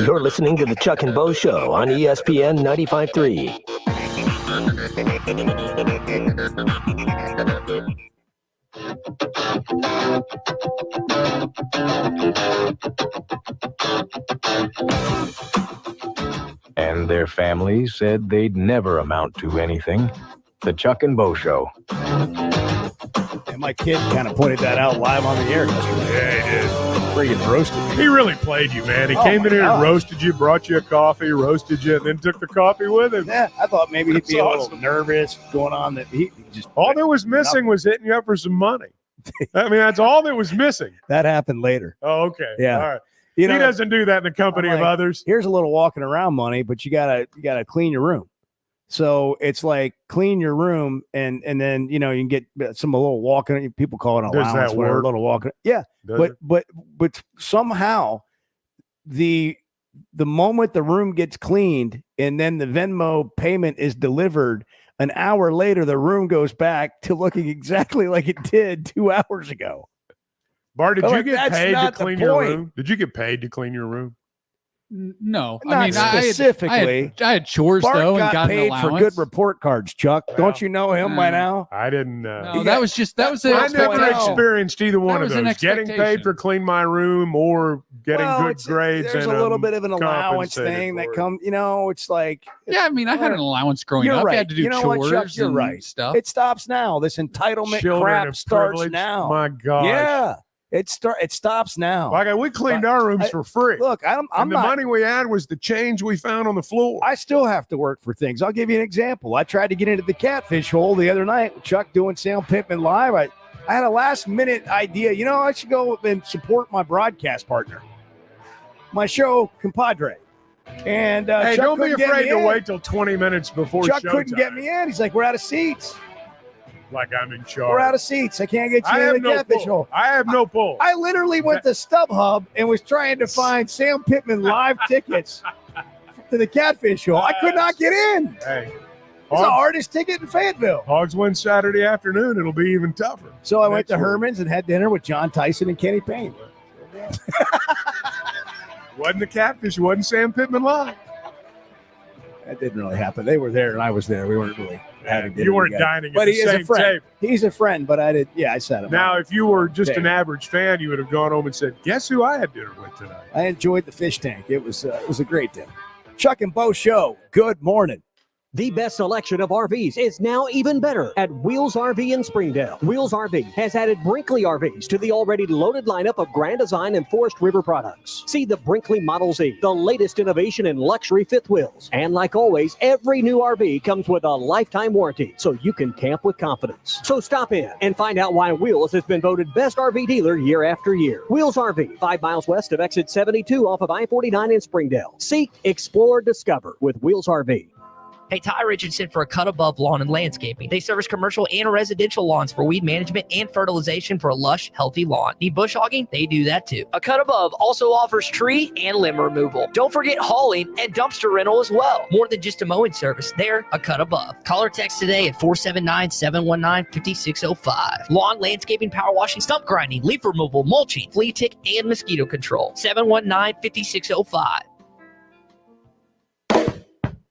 You're listening to the Chuck and Bo Show on ESPN 95.3. And their families said they'd never amount to anything. The Chuck and Bo Show. And my kid kind of pointed that out live on the air yesterday. Yeah, he did. Friggin' roasted me. He really played you, man. He came in here and roasted you, brought you a coffee, roasted you, and then took the coffee with him. Yeah, I thought maybe he'd be That's a little nervous going on. That he just all that was missing was hitting you up for some money. I mean, that's all that was missing. That happened later. Oh, okay. Yeah. All right. You know, he doesn't do that in the company of others. Here's a little walking around money, but you gotta clean your room. So it's like clean your room and then, you can get some a little walking. People call it allowance. Does that whatever, work? a little walking. Yeah. Does But somehow the moment the room gets cleaned and then the Venmo payment is delivered, an hour later, the room goes back to looking exactly like it did 2 hours ago. Bart, did you Like, get that's paid to not the clean your point. room? Did you get paid to clean your room? No, Not I mean, specifically. I had chores Bart though, and got got an paid for allowance. good report cards, Chuck. Don't you know him by now? I didn't. No, that was an I never experienced either one of was an those. Getting paid expectation. for clean my room or getting Well, good grades. There's and a little bit of an allowance compensated thing that for it. comes, it's like. Yeah, I mean, I had an allowance growing You're up. right. I had to do you know chores what, Chuck? You're and right. stuff. It stops now. This entitlement Children crap of starts privilege. now. My gosh. Yeah. It stops now. Like we cleaned our rooms for free. Look, I'm and the not. money we had was the change we found on the floor. I still have to work for things. I'll give you an example. I tried to get into the catfish hole the other night with Chuck doing Sam Pitman live. I had a last minute idea. I should go and support my broadcast partner, my show compadre. And hey, Chuck don't be couldn't get afraid me to in. wait till 20 minutes before Chuck showtime. couldn't get me in. He's like, "We're out of seats. Like I'm in charge. We're out of seats. I can't get I you have in the no catfish pull. hole." I have no pull. I literally went to StubHub and was trying to find Sam Pitman live tickets to the catfish hole. I could not get in. Hey, It's the hardest ticket in Fayetteville. Hogs win Saturday afternoon. It'll be even tougher. So I went to Next week. Herman's and had dinner with John Tyson and Kenny Payne. Wasn't the catfish? Wasn't Sam Pitman live? That didn't really happen. They were there and I was there. We weren't really having dinner. You weren't together. dining at but the he is same a friend. table. He's a friend, but I did. Yeah, I sat him. Now, if you were just Yeah. an average fan, you would have gone home and said, "Guess who I had dinner with tonight?" I enjoyed the fish tank. It was a great dinner. Chuck and Bo Show. Good morning. The best selection of RVs is now even better at Wheels RV in Springdale. Wheels RV has added Brinkley RVs to the already loaded lineup of Grand Design and Forest River products. See the Brinkley Model Z, the latest innovation in luxury fifth wheels. And like always, every new RV comes with a lifetime warranty, so you can camp with confidence. So stop in and find out why Wheels has been voted best RV dealer year after year. Wheels RV, 5 miles west of exit 72 off of I-49 in Springdale. Seek, explore, discover with Wheels RV. Hey, Ty Richardson for A Cut Above Lawn and Landscaping. They service commercial and residential lawns for weed management and fertilization for a lush, healthy lawn. Need bush hogging? They do that too. A Cut Above also offers tree and limb removal. Don't forget hauling and dumpster rental as well. More than just a mowing service, they're A Cut Above. Call or text today at 479-719-5605. Lawn, landscaping, power washing, stump grinding, leaf removal, mulching, flea tick, and mosquito control. 719-5605.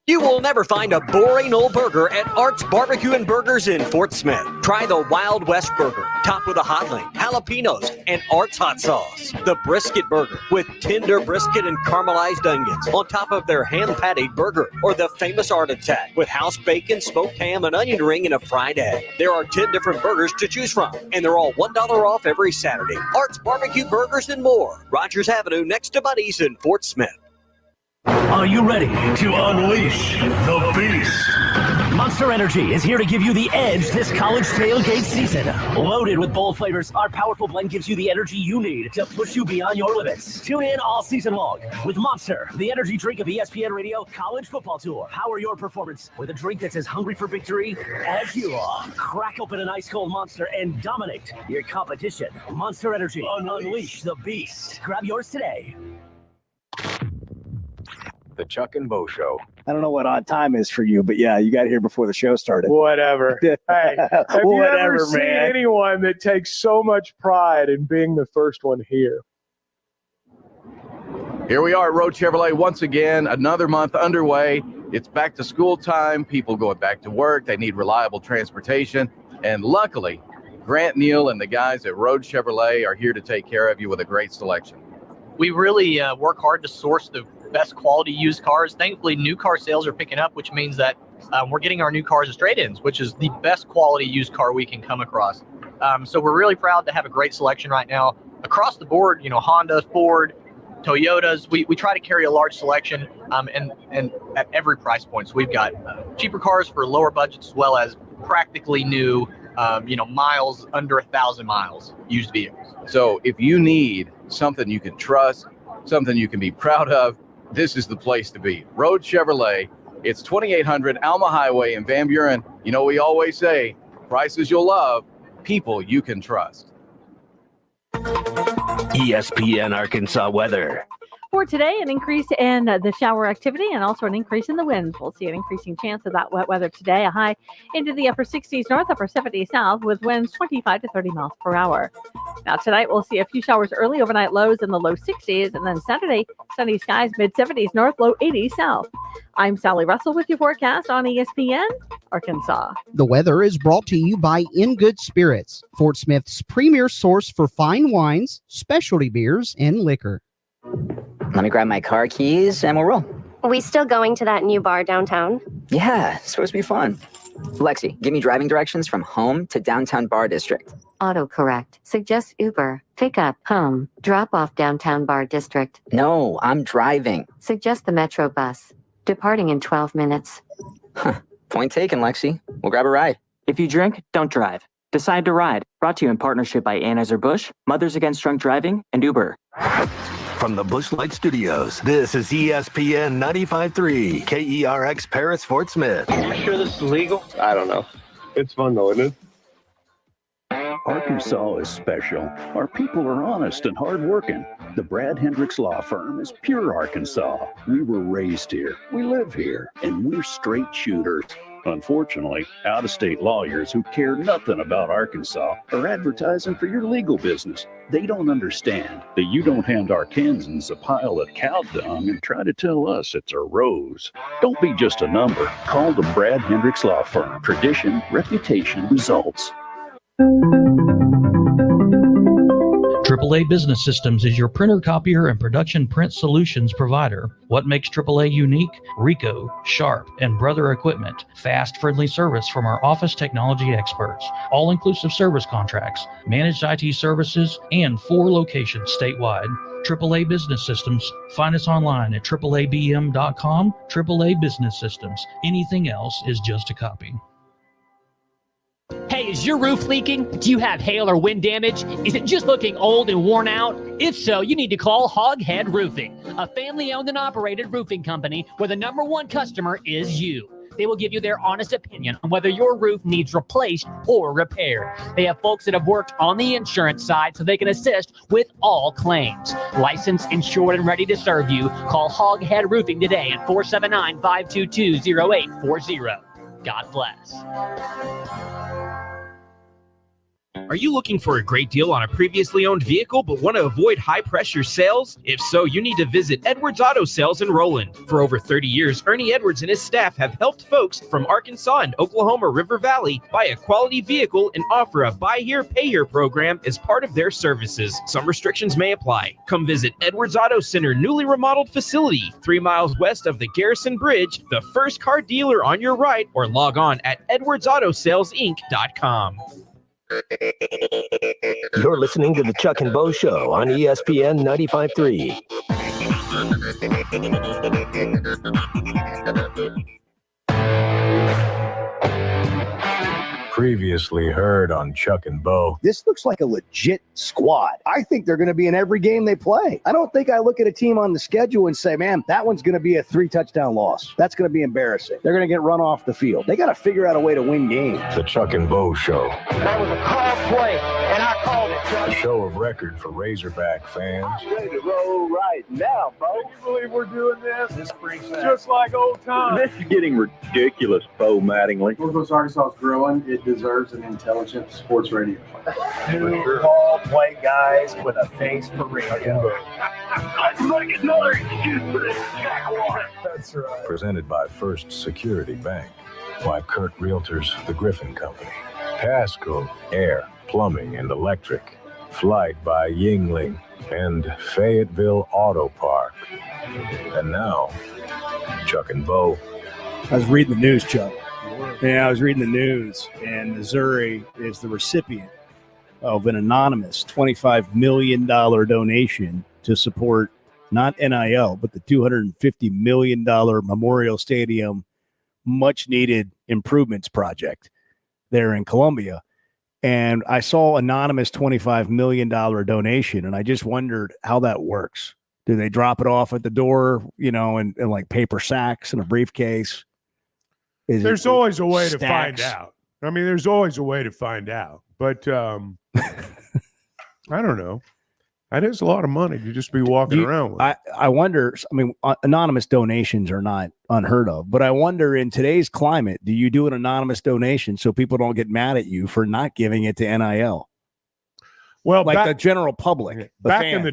You will never find a boring old burger at Art's Barbecue and Burgers in Fort Smith. Try the Wild West Burger, topped with a hot link, jalapenos, and Art's hot sauce. The Brisket Burger, with tender brisket and caramelized onions on top of their hand-patted burger. Or the famous Art Attack, with house bacon, smoked ham, an onion ring, and a fried egg. There are 10 different burgers to choose from, and they're all $1 off every Saturday. Art's Barbecue Burgers and more. Rogers Avenue, next to Buddy's in Fort Smith. Are you ready to unleash the beast? Monster Energy is here to give you the edge this college tailgate season. Loaded with bold flavors, our powerful blend gives you the energy you need to push you beyond your limits. Tune in all season long with Monster, the energy drink of ESPN Radio College Football Tour. Power your performance with a drink that's as hungry for victory as you are. Crack open an ice-cold Monster and dominate your competition. Monster Energy, unleash the beast. Grab yours today. The Chuck and Bo Show. I don't know what odd time is for you, but yeah, you got here before the show started. Whatever. Hey, have you ever seen man. anyone that takes so much pride in being the first one here? Here we are at Road Chevrolet once again, another month underway. It's back to school time. People going back to work. They need reliable transportation. And luckily, Grant Neal and the guys at Road Chevrolet are here to take care of you with a great selection. We really work hard to source the best quality used cars. Thankfully, new car sales are picking up, which means that we're getting our new cars as trade-ins, which is the best quality used car we can come across. So we're really proud to have a great selection right now across the board. You know, Honda, Ford, Toyotas. We try to carry a large selection and at every price point. So we've got cheaper cars for lower budgets as well as practically new, miles under 1,000 miles used vehicles. So if you need something you can trust, something you can be proud of, this is the place to be. Road Chevrolet. It's 2800 Alma Highway in Van Buren. You know, we always say, prices you'll love, people you can trust. ESPN Arkansas weather. For today, an increase in the shower activity and also an increase in the winds. We'll see an increasing chance of that wet weather today. A high into the upper 60s north, upper 70s south with winds 25 to 30 miles per hour. Now tonight, we'll see a few showers early, overnight lows in the low 60s. And then Saturday, sunny skies, mid 70s north, low 80s south. I'm Sally Russell with your forecast on ESPN Arkansas. The weather is brought to you by In Good Spirits, Fort Smith's premier source for fine wines, specialty beers, and liquor. Let me grab my car keys and we'll roll. Are we still going to that new bar downtown? Yeah, it's supposed to be fun. Lexi, give me driving directions from home to downtown bar district. Autocorrect. Suggest Uber. Pick up, home. Drop off downtown bar district. No, I'm driving. Suggest the Metro bus. Departing in 12 minutes. Point taken, Lexi. We'll grab a ride. If you drink, don't drive. Decide to ride. Brought to you in partnership by Anheuser-Busch, Mothers Against Drunk Driving, and Uber. From the Bushlight Studios, this is ESPN 95.3, KERX Paris, Fort Smith. Are you sure this is legal? I don't know. It's fun though, isn't it? Arkansas is special. Our people are honest and hardworking. The Brad Hendricks Law Firm is pure Arkansas. We were raised here, we live here, and we're straight shooters. Unfortunately, out-of-state lawyers who care nothing about Arkansas are advertising for your legal business. They don't understand that you don't hand Arkansans a pile of cow dung and try to tell us it's a rose. Don't be just a number. Call the Brad Hendricks Law Firm. Tradition, reputation, results. AAA Business Systems is your printer, copier, and production print solutions provider. What makes AAA unique? Ricoh, Sharp, and Brother Equipment. Fast, friendly service from our office technology experts. All-inclusive service contracts, managed IT services, and 4 locations statewide. AAA Business Systems. Find us online at AAABM.com. AAA Business Systems. Anything else is just a copy. Hey, is your roof leaking? Do you have hail or wind damage? Is it just looking old and worn out? If so, you need to call Hoghead Roofing, a family-owned and operated roofing company where the #1 customer is you. They will give you their honest opinion on whether your roof needs replaced or repaired. They have folks that have worked on the insurance side so they can assist with all claims. Licensed, insured, and ready to serve you. Call Hoghead Roofing today at 479-522-0840. God bless. Are you looking for a great deal on a previously owned vehicle but want to avoid high-pressure sales? If so, you need to visit Edwards Auto Sales in Roland. For over 30 years, Ernie Edwards and his staff have helped folks from Arkansas and Oklahoma River Valley buy a quality vehicle and offer a buy here, pay here program as part of their services. Some restrictions may apply. Come visit Edwards Auto Center newly remodeled facility, 3 miles west of the Garrison Bridge, the first car dealer on your right, or log on at edwardsautosalesinc.com. You're listening to the Chuck and Bo Show on ESPN 95.3. Previously heard on Chuck and Bo. This looks like a legit squad. I think they're going to be in every game they play. I don't think I look at a team on the schedule and say, man, that one's going to be a 3-touchdown loss. That's going to be embarrassing. They're going to get run off the field. They got to figure out a way to win games. The Chuck and Bo Show. That was a called play, and I called it, Chuck. A show of record for Razorback fans. I'm ready to roll right now, bro. Can you believe we're doing this? This brings just like old times. This is getting ridiculous, Bo Mattingly. Northwest Arkansas is growing. It deserves an intelligent sports radio. Two ball play guys with a face for radio. I'd like another excuse for this jackwater. That's right. Presented by First Security Bank. By Kirk Realtors, the Griffin Company. Paschal Air, Plumbing and Electric. Flight by Yingling and Fayetteville Auto Park. And now, Chuck and Bo. I was reading the news, Chuck. Yeah, I was reading the news, and Missouri is the recipient of an anonymous $25 million donation to support not NIL, but the $250 million Memorial Stadium much-needed improvements project there in Columbia. And I saw anonymous $25 million donation, and I just wondered how that works. Do they drop it off at the door, in like paper sacks and a briefcase? There's always a way to stacks? find out. I mean, there's always a way to find out. But I don't know. That is a lot of money to just be walking around with. I wonder, anonymous donations are not unheard of, but I wonder in today's climate, do you do an anonymous donation so people don't get mad at you for not giving it to NIL? Well, like the general public, back in the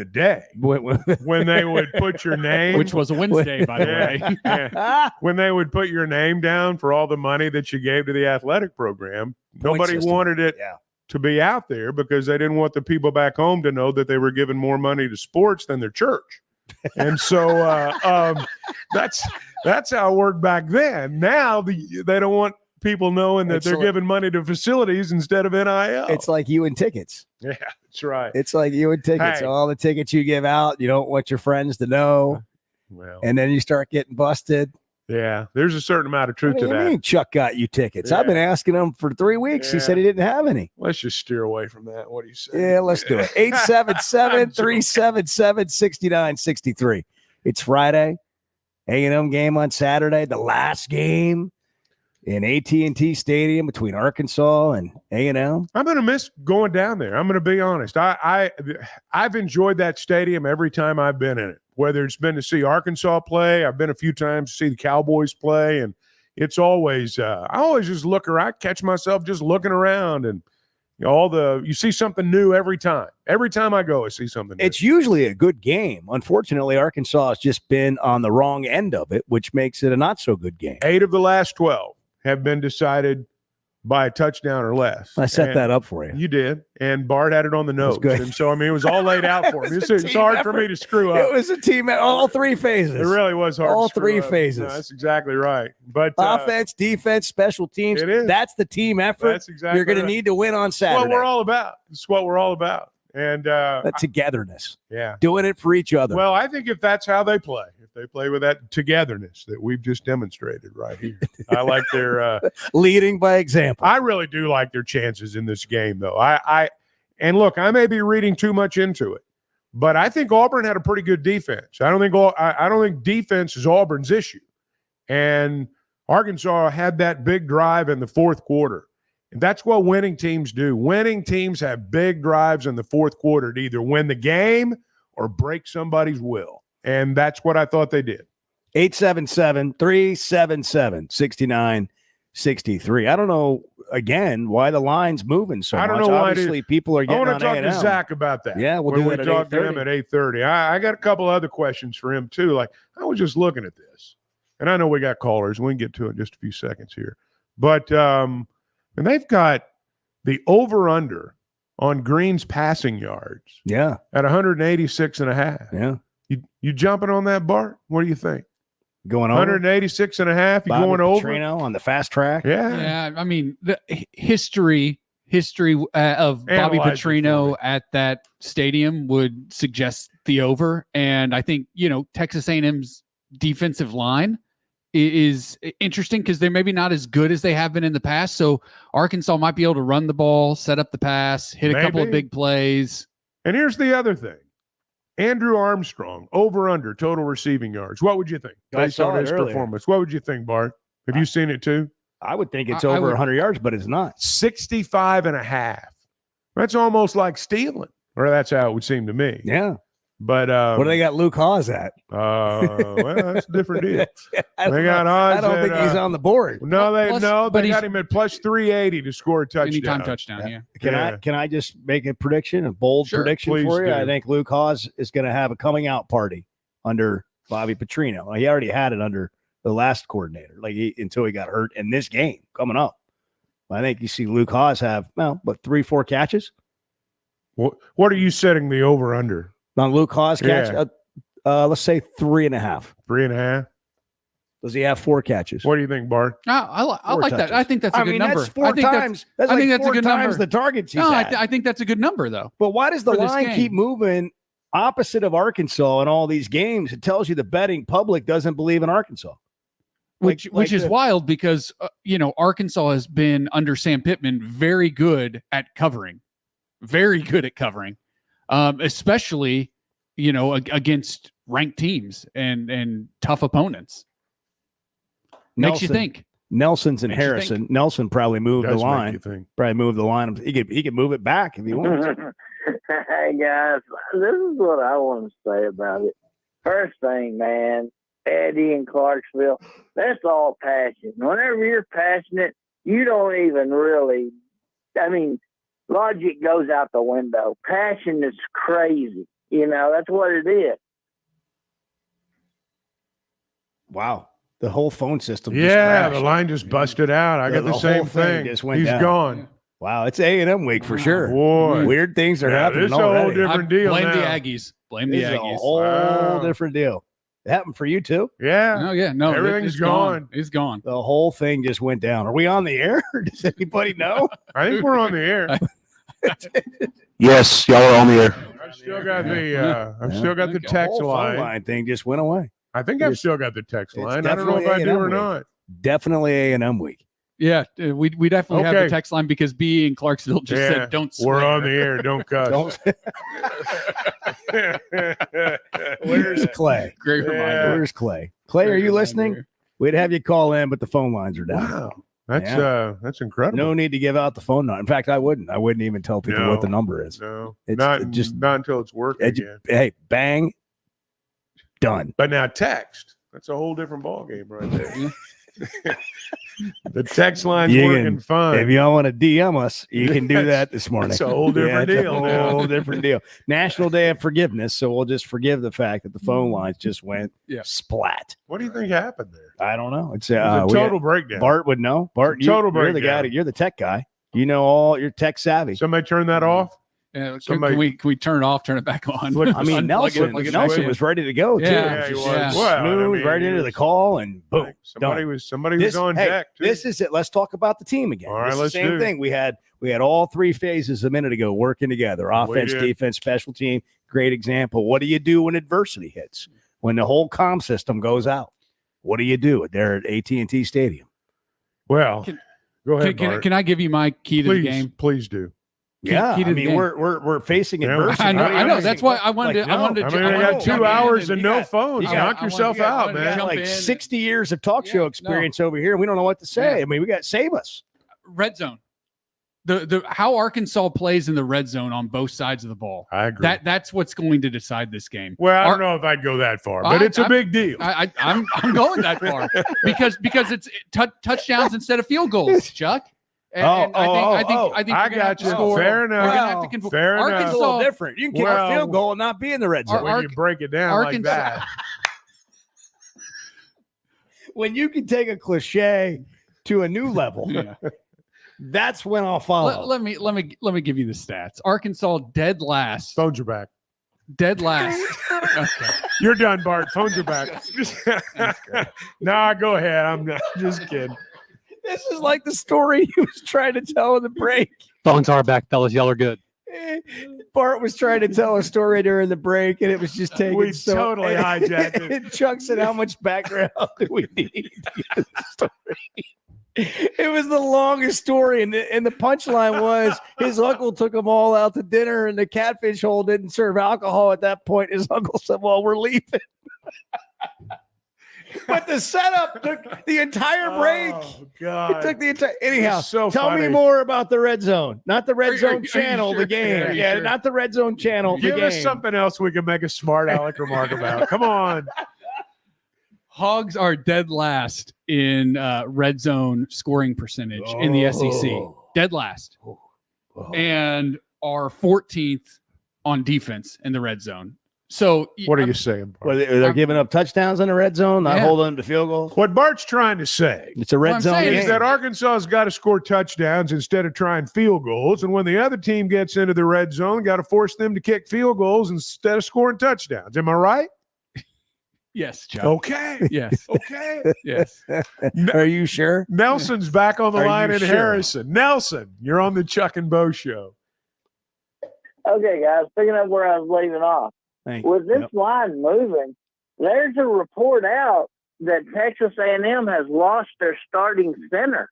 day, when they would put your name, which was a Wednesday, by the way, when they would put your name down for all the money that you gave to the athletic program, nobody wanted it to be out there because they didn't want the people back home to know that they were giving more money to sports than their church. And so that's how it worked back then. Now they don't want people knowing that they're giving money to facilities instead of NIL. It's like you and tickets. Yeah, that's right. It's like you and tickets. Hey. All the tickets you give out, you don't want your friends to know. Well, and then you start getting busted. Yeah, there's a certain amount of truth What do to you that. mean Chuck got you tickets? I've been asking him for 3 weeks. He said he didn't have any. Let's just steer away from that. What do you say? Yeah, let's do it. 877-377-6963. It's Friday. A&M game on Saturday, the last game in AT&T Stadium between Arkansas and A&M. I'm going to miss going down there. I'm going to be honest. I've enjoyed that stadium every time I've been in it, whether it's been to see Arkansas play. I've been a few times to see the Cowboys play, and it's always I always just I catch myself just looking around, and you see something new every time. Every time I go, I see something new. It's usually a good game. Unfortunately, Arkansas has just been on the wrong end of it, which makes it a not so good game. 8 of the last 12 have been decided by a touchdown or less. I set that up for you. You did. And Bart had it on the nose. Good. And so, it was all laid out for him. It's hard for me to screw up. It was a team at all 3 phases. It really was hard. All to screw 3 up. phases. No, that's exactly right. But offense, defense, special teams. It is. That's the team effort. That's exactly You're going to need to win on Saturday. It's what we're all about. It's what we're all about. And that togetherness. Yeah. Doing it for each other. Well, I think if that's how they play, if they play with that togetherness that we've just demonstrated right here, I like their leading by example. I really do like their chances in this game, though. And look, I may be reading too much into it, but I think Auburn had a pretty good defense. I don't think defense is Auburn's issue. And Arkansas had that big drive in the fourth quarter. And that's what winning teams do. Winning teams have big drives in the fourth quarter to either win the game or break somebody's will. And that's what I thought they did. 877-377-6963. I don't know, again, why the line's moving so much. I don't know why. Obviously, people are getting I on want to talk A&M. to Zach about that. Yeah, we'll when do we that talk at to him 8:30. at 8:30. I got a couple other questions for him, too. Like, I was just looking at this. And I know we got callers. We can get to it in just a few seconds here. But and they've got the over-under on Green's passing yards. Yeah. At 186.5. Yeah. You jumping on that, Bart? What do you think? Going over? 186.5. You Bobby going over? Petrino on the fast track? Yeah. I mean, the history of Bobby Analyze it for Petrino at that stadium would suggest the over. And I think, Texas A&M's defensive line is interesting because they're maybe not as good as they have been in the past. So Arkansas might be able to run the ball, set up the pass, hit a couple of big plays. And here's the other thing. Andrew Armstrong, over under total receiving yards. What would you think? I Based saw on it his earlier. performance. What would you think, Bart? Have you seen it too? I would think it's over 100 yards, but it's not. 65.5. That's almost like stealing. Or that's how it would seem to me. Yeah. But what do they got Luke Hawes at? Well, that's a different deal. I They got Hawes. I don't think he's on the board. No, they but got him at plus 380 to score a touchdown. Anytime touchdown, yeah. Can I just make a prediction, a bold prediction please for you? do. I think Luke Hawes is going to have a coming out party under Bobby Petrino. Well, he already had it under the last coordinator, until he got hurt in this game coming up. I think you see Luke Hawes have 3-4 catches. What are you setting the over under? On Luke Hawes catch, Yeah. let's say 3.5. 3.5. Does he have 4 catches? What do you think, Bart? I like that. I think that's a good number. That's 4 times. That's I think like that's a 4 good times number. the targets he's No, had. I think that's a good number, though. But why does the for this line game. keep moving opposite of Arkansas in all these games? It tells you the betting public doesn't believe in Arkansas. Which is wild because, Arkansas has been under Sam Pitman very good at covering. Very good at covering, especially, against ranked teams and tough opponents. Makes you think. Nelson's and Makes you Harrison. think. Nelson probably moved the Does make line. you think. Probably moved the line. He could move it back if he wants. Hey guys, this is what I want to say about it. First thing, man, Eddie in Clarksville, that's all passion. Whenever you're passionate, you don't even really, logic goes out the window. Passion is crazy. That's what it is. Wow. The whole phone system. just Yeah, crashed. the line just busted out. I got the whole same thing thing. just went He's down. gone. Wow, it's A&M week for sure. Boy. Weird things are Yeah, happening this is a whole already. different deal Blame now. the Aggies. Blame the This is Aggies. a whole Wow. different deal. It happened for you too? Yeah. Oh, yeah. No, Everything's it's gone. It's gone. The whole thing just went down. Are we on the air? Does anybody know? I think we're on the air. Yes, y'all are on the air. I've still got the The text whole phone line. line thing just went away. I think I've still got the text It's line. I don't know if I definitely do A&M or week. not. Definitely A&M week. Yeah, we definitely have Okay. the text line because B in Clarksville just Yeah, said, don't swear. we're on the air. Don't cuss. Where's Clay? Great reminder. Where's Clay? Clay, are you listening? We'd have you call in, but the phone lines are down. Wow. That's Yeah. that's incredible. No need to give out the phone number. In fact, I wouldn't. I wouldn't even tell people No. what the number is. No, It's not just not until it's working again. Hey, bang, done. But now text. That's a whole different ballgame right there. The text line's You working can- fine. If y'all want to DM us, you can do that this morning. That's a whole different it's deal A now. whole different deal. National Day of Forgiveness, so we'll just forgive the fact that the phone lines just went splat. What do you think happened there? I don't know. It's It was a we- total breakdown. Bart would know. Bart, Total you're the guy. breakdown. You're the tech guy. You know you're tech savvy. Somebody turn that off. Yeah, Somebody- can we turn it off, turn it back on? I mean, Nelson was ready to go too. Yeah, It was yeah. just Well, I smooth mean, right he into was- the call and boom. Somebody done. was on Hey, deck too. This is it. Let's talk about the team again. All right, This is let's the same do. thing. We had all three phases a minute ago working together. Offense, did. defense, special team. Great example. What do you do when adversity hits? When the whole comm system goes out? What do you do? They're at AT&T Stadium. Well, go ahead, Can Bart. I give you my key to please, the game? Please do. Yeah, key to I the mean, game. we're facing Yeah, adversity. I know. That's why I wanted. I wanted I to. mean, I I wanted got to 2 jump in hours and no got- phones. you Knock got- yourself I out, wanted to man. jump Like in. 60 years of talk show experience over here. We don't know what to say. Yeah. I mean, we got save us. Red zone. The how Arkansas plays in the red zone on both sides of the ball. I agree. That's what's going to decide this game. Well, I don't know if I'd go that far, but it's a big deal. I'm going that far because it's touchdowns instead of field goals, Chuck. And I think I you're gonna have got to you. score. Fair You're gonna have enough. to Fair enough. It's a little different. You can kick a field goal and not be in the red zone. When you break it down like that. When you can take a cliche to a new level, that's when I'll follow. Let me give you the stats. Arkansas dead last. Phones are back. Dead last. Okay. You're done, Bart. Phones are back. Nah, go ahead. I'm not, just kidding. This is like the story he was trying to tell in the break. Phones are back, fellas. Y'all are good. Bart was trying to tell a story during the break, and it was just taking We totally hijacked it. And Chuck said, "How much background do we need to get the story?" It was the longest story, and the punchline was his uncle took them all out to dinner, and the catfish hole didn't serve alcohol at that point. His uncle said, "Well, we're leaving." But the setup took the entire break. Oh, God. It took the entire. Anyhow, So tell me funny. more about the red zone, not the red Are zone you channel, sure? the game. Yeah, Yeah, not the red zone channel. Give the us game. something else we can make a smart aleck remark about. Come on. Hogs are dead last in red zone scoring percentage in the SEC. Dead last. And are 14th on defense in the red zone. So What are you saying, Bart? Well, they're giving up touchdowns in the red zone, not Yeah. holding them to field goals. What Bart's trying to say It's a red I'm zone saying game. is that Arkansas's got to score touchdowns instead of trying field goals. And when the other team gets into the red zone, got to force them to kick field goals instead of scoring touchdowns. Am I right? Yes, Chuck. Okay. Yes. Okay. Yes. Are you sure? Nelson's back on the Are line you in sure? Harrison. Nelson, you're on the Chuck and Bo show. Okay, guys, picking up where I was leaving off. With this line moving, there's a report out that Texas A&M has lost their starting center.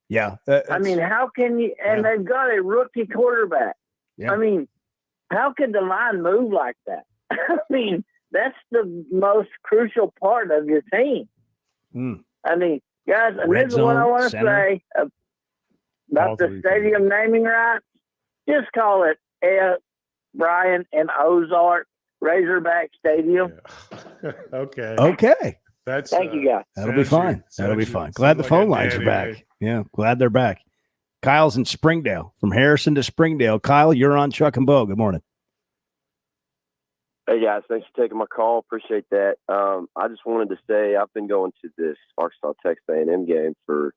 Yeah. I mean, how can you? And they've got a rookie quarterback. Yeah. I mean, how could the line move like that? I mean, that's the most crucial part of your team. I mean, guys, and Red this is what I zone, want to center. say about the stadium naming rights. Just call it Brian and Ozark Razorback Stadium. Okay. Okay. That's Thank you, guys. That'll be fine. That'll be fine. Glad the phone lines are back. Yeah, glad they're back. Kyle's in Springdale, from Harrison to Springdale. Kyle, you're on Chuck and Bo. Good morning. Hey guys, thanks for taking my call. Appreciate that. I just wanted to say I've been going to this Arkansas Texas A&M game for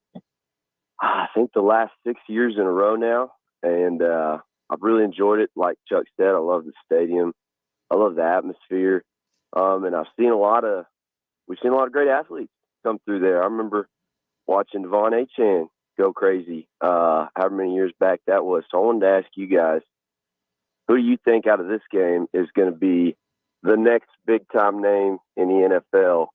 I think the last 6 years in a row now, and I've really enjoyed it. Like Chuck said, I love the stadium, I love the atmosphere, and we've seen a lot of great athletes come through there. I remember watching Devon Achane go crazy, however many years back that was. So I wanted to ask you guys, who do you think out of this game is going to be the next big time name in the NFL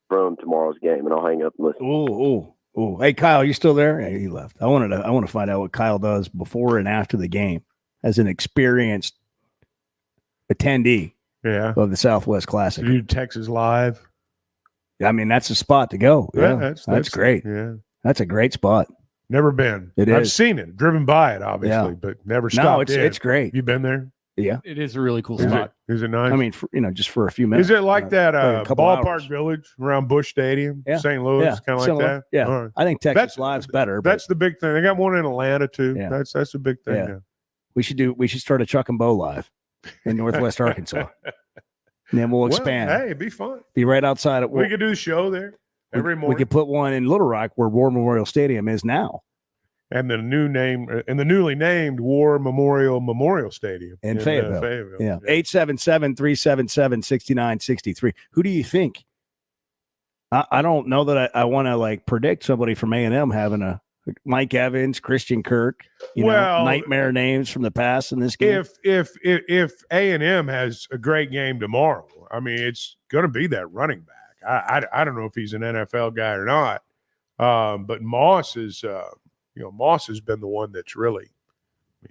from tomorrow's game? And I'll hang up and listen. Ooh. Hey, Kyle, you still there? Yeah, he left. I want to find out what Kyle does before and after the game as an experienced attendee of the Southwest Classic. Do Texas Live. I mean, that's a spot to go. Yeah, that's great. Yeah. That's a great spot. Never been. It I've is. seen it, driven by it, obviously, Yeah. but never No, stopped. it's great. You been there? Yeah. It is a really cool Is spot. Is it nice? I mean, just for a few minutes. Is it like that a couple ballpark hours. village around Busch Stadium, Yeah. St. Louis, Yeah. kind of like Similar. that? Yeah. All right. I think Texas Live's better. But That's the big thing. They got one in Atlanta too. Yeah. That's a big thing. Yeah. Yeah. we should start a Chuck and Bo live in Northwest Arkansas. And then we'll expand. Well, hey, it'd be fun. Be right outside of We could do the show there every We morning. could put one in Little Rock where War Memorial Stadium is now. And the new name and the newly named War Memorial Stadium In Fayetteville. Yeah. 877-377-6963. Who do you think? I don't know that I want to like predict somebody from A&M having a Mike Evans, Christian Kirk, Well, nightmare names from the past in this game. If A&M has a great game tomorrow, I mean, it's going to be that running back. I don't know if he's an NFL guy or not, but Moss is Moss has been the one that's really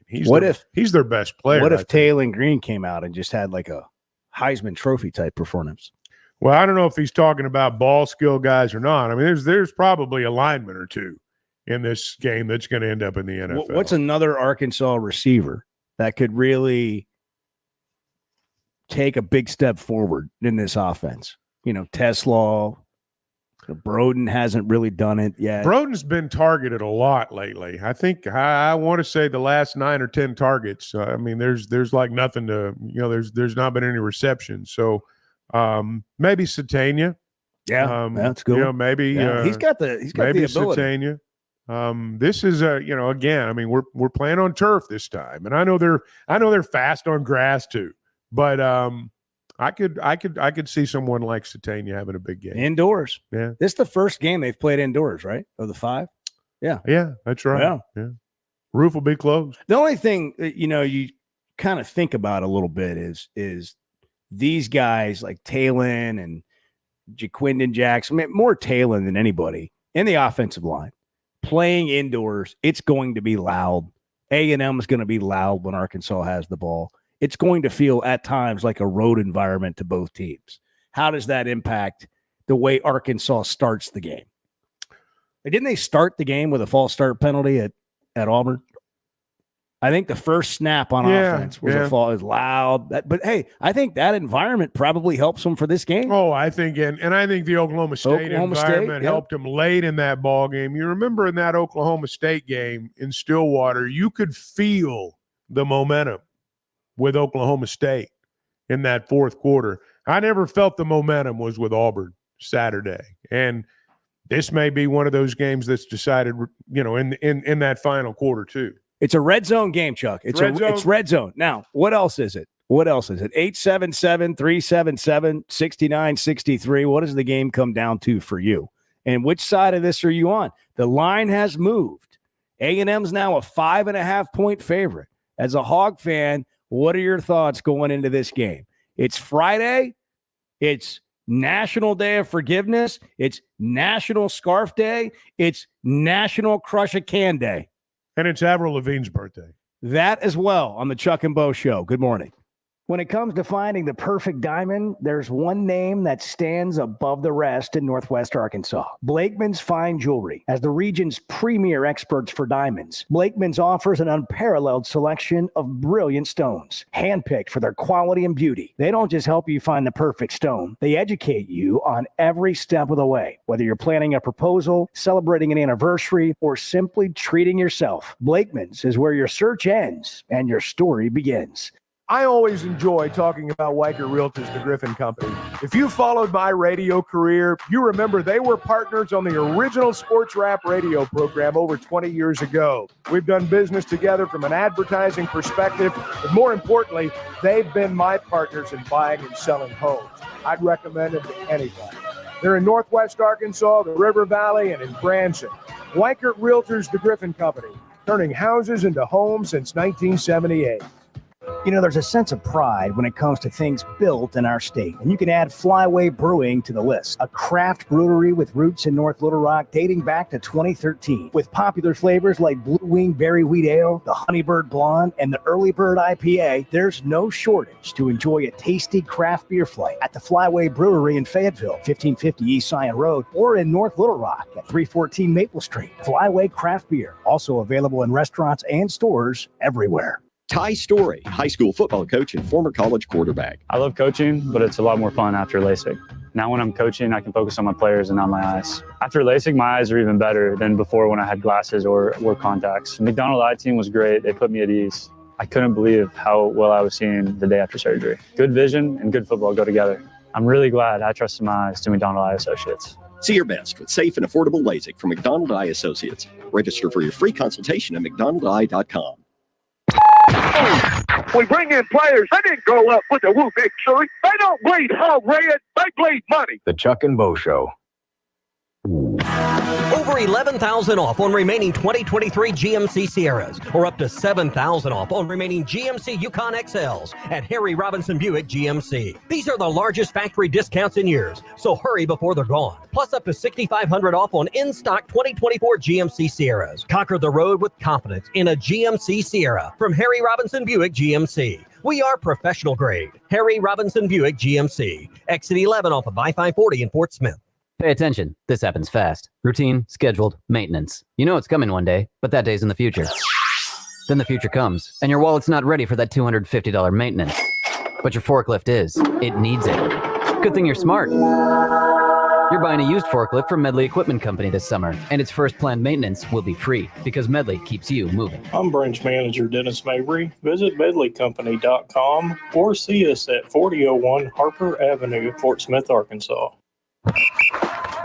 He's their best player. What if Taylor Green came out and just had like a Heisman Trophy type performance? Well, I don't know if he's talking about ball skill guys or not. I mean, there's probably a lineman or two in this game that's going to end up in the NFL. What's another Arkansas receiver that could really take a big step forward in this offense? Teslaw. Broden hasn't really done it yet. Broden's been targeted a lot lately. I think I want to say the last 9 or 10 targets. I mean, there's like nothing to, there's not been any reception. So maybe Satania. Yeah, that's good. Maybe he's got the ability. Satania. This is again, I mean, we're playing on turf this time, and I know they're fast on grass too, but I could see someone like Satania having a big game indoors. Yeah, this is the first game they've played indoors, right? Of the 5. Yeah, that's right. Yeah. Roof will be closed. The only thing you kind of think about a little bit is these guys like Talon and Jaquindon Jackson, more Talon than anybody in the offensive line. Playing indoors, it's going to be loud. A&M is going to be loud when Arkansas has the ball. It's going to feel at times like a road environment to both teams. How does that impact the way Arkansas starts the game? Didn't they start the game with a false start penalty at Auburn? I think the first snap on offense was a fall. It was loud. But hey, I think that environment probably helps them for this game. Oh, I think, and I think the Oklahoma State environment helped them late in that ball game. You remember in that Oklahoma State game in Stillwater, you could feel the momentum with Oklahoma State in that fourth quarter. I never felt the momentum was with Auburn Saturday. And this may be one of those games that's decided, in that final quarter too. It's a red zone game, Chuck. It's red zone. Now, what else is it? 877-377-6963. What does the game come down to for you? And which side of this are you on? The line has moved. A&M's now a 5.5-point favorite. As a Hog fan, what are your thoughts going into this game? It's Friday. It's National Day of Forgiveness. It's National Scarf Day. It's National Crush a Can Day. And it's Avril Lavigne's birthday. That as well on the Chuck and Bo Show. Good morning. When it comes to finding the perfect diamond, there's one name that stands above the rest in Northwest Arkansas. Blakeman's Fine Jewelry. As the region's premier experts for diamonds, Blakeman's offers an unparalleled selection of brilliant stones, handpicked for their quality and beauty. They don't just help you find the perfect stone, they educate you on every step of the way. Whether you're planning a proposal, celebrating an anniversary, or simply treating yourself, Blakeman's is where your search ends and your story begins. I always enjoy talking about Weichert Realtors, the Griffin Company. If you followed my radio career, you remember they were partners on the original sports rap radio program over 20 years ago. We've done business together from an advertising perspective, but more importantly, they've been my partners in buying and selling homes. I'd recommend them to anybody. They're in Northwest Arkansas, the River Valley, and in Branson. Weichert Realtors, the Griffin Company, turning houses into homes since 1978. There's a sense of pride when it comes to things built in our state, and you can add Flyway Brewing to the list, a craft brewery with roots in North Little Rock dating back to 2013, with popular flavors like Blue Wing Berry Wheat Ale, the Honeybird Blonde, and the Early Bird IPA. There's no shortage to enjoy a tasty craft beer flight at the Flyway Brewery in Fayetteville, 1550 East Zion Road, or in North Little Rock at 314 Maple Street. Flyway Craft Beer, also available in restaurants and stores everywhere. Ty Story, high school football coach and former college quarterback. I love coaching, but it's a lot more fun after LASIK. Now when I'm coaching, I can focus on my players and not my eyes. After LASIK, my eyes are even better than before when I had glasses or wore contacts. The McDonald Eye Team was great. They put me at ease. I couldn't believe how well I was seeing the day after surgery. Good vision and good football go together. I'm really glad I trusted my eyes to McDonald Eye Associates. See your best with safe and affordable LASIK from McDonald Eye Associates. Register for your free consultation at mcdonaldeye.com. We bring in players. They didn't grow up with a woo victory. They don't bleed hog red. They bleed money. The Chuck and Bo Show. Over 11,000 off on remaining 2023 GMC Sierras, or up to 7,000 off on remaining GMC Yukon XLs at Harry Robinson Buick GMC. These are the largest factory discounts in years, so hurry before they're gone. Plus up to $6,500 off on in-stock 2024 GMC Sierras. Conquer the road with confidence in a GMC Sierra from Harry Robinson Buick GMC. We are professional grade. Harry Robinson Buick GMC. Exit 11 off of I-540 in Fort Smith. Pay attention. This happens fast. Routine, scheduled, maintenance. You know it's coming one day, but that day's in the future. Then the future comes, and your wallet's not ready for that $250 maintenance. But your forklift is. It needs it. Good thing you're smart. You're buying a used forklift from Medley Equipment Company this summer, and its first planned maintenance will be free because Medley keeps you moving. I'm branch manager Dennis Mabry. Visit medleycompany.com or see us at 4001 Harper Avenue, Fort Smith, Arkansas.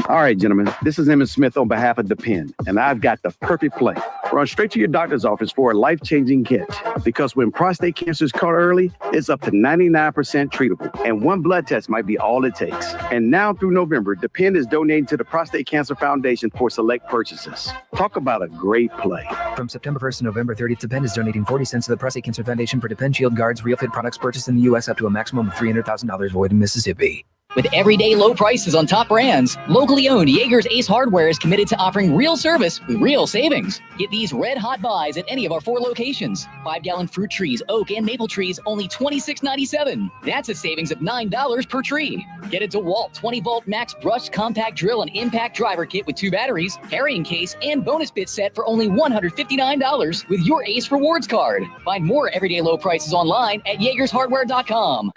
All right, gentlemen, this is Emmett Smith on behalf of Depend, and I've got the perfect play. Run straight to your doctor's office for a life-changing catch, because when prostate cancer is caught early, it's up to 99% treatable, and one blood test might be all it takes. And now through November, Depend is donating to the Prostate Cancer Foundation for select purchases. Talk about a great play. From September 1st to November 30th, Depend is donating 40 cents to the Prostate Cancer Foundation for Depend Shield Guards Real Fit products purchased in the U.S. up to a maximum of $300,000 void in Mississippi. With everyday low prices on top brands, locally owned Jaeger's Ace Hardware is committed to offering real service with real savings. Get these red hot buys at any of our 4 locations. 5-gallon fruit trees, oak and maple trees, only $26.97. That's a savings of $9 per tree. Get a DeWalt 20-volt max brushed compact drill and impact driver kit with 2 batteries, carrying case, and bonus bit set for only $159 with your Ace Rewards card. Find more everyday low prices online at JaegersHardware.com.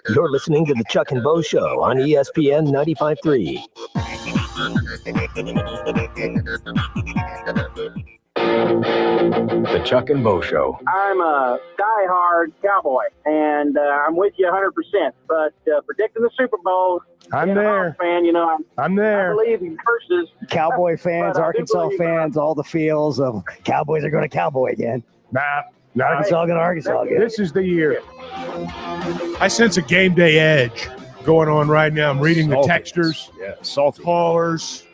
You're listening to the Chuck and Bo Show on ESPN 95.3. The Chuck and Bo Show. I'm a diehard Cowboy, and I'm with you 100%. But predicting the Super Bowl, I'm there. Fan, you know, I'm there. I believe in curses. Cowboy fans, Arkansas fans, all the feels of Cowboys are going to Cowboy again. Nah. Arkansas going to Arkansas again. This is the year. I sense a game day edge going on right now. I'm reading the textures, callers,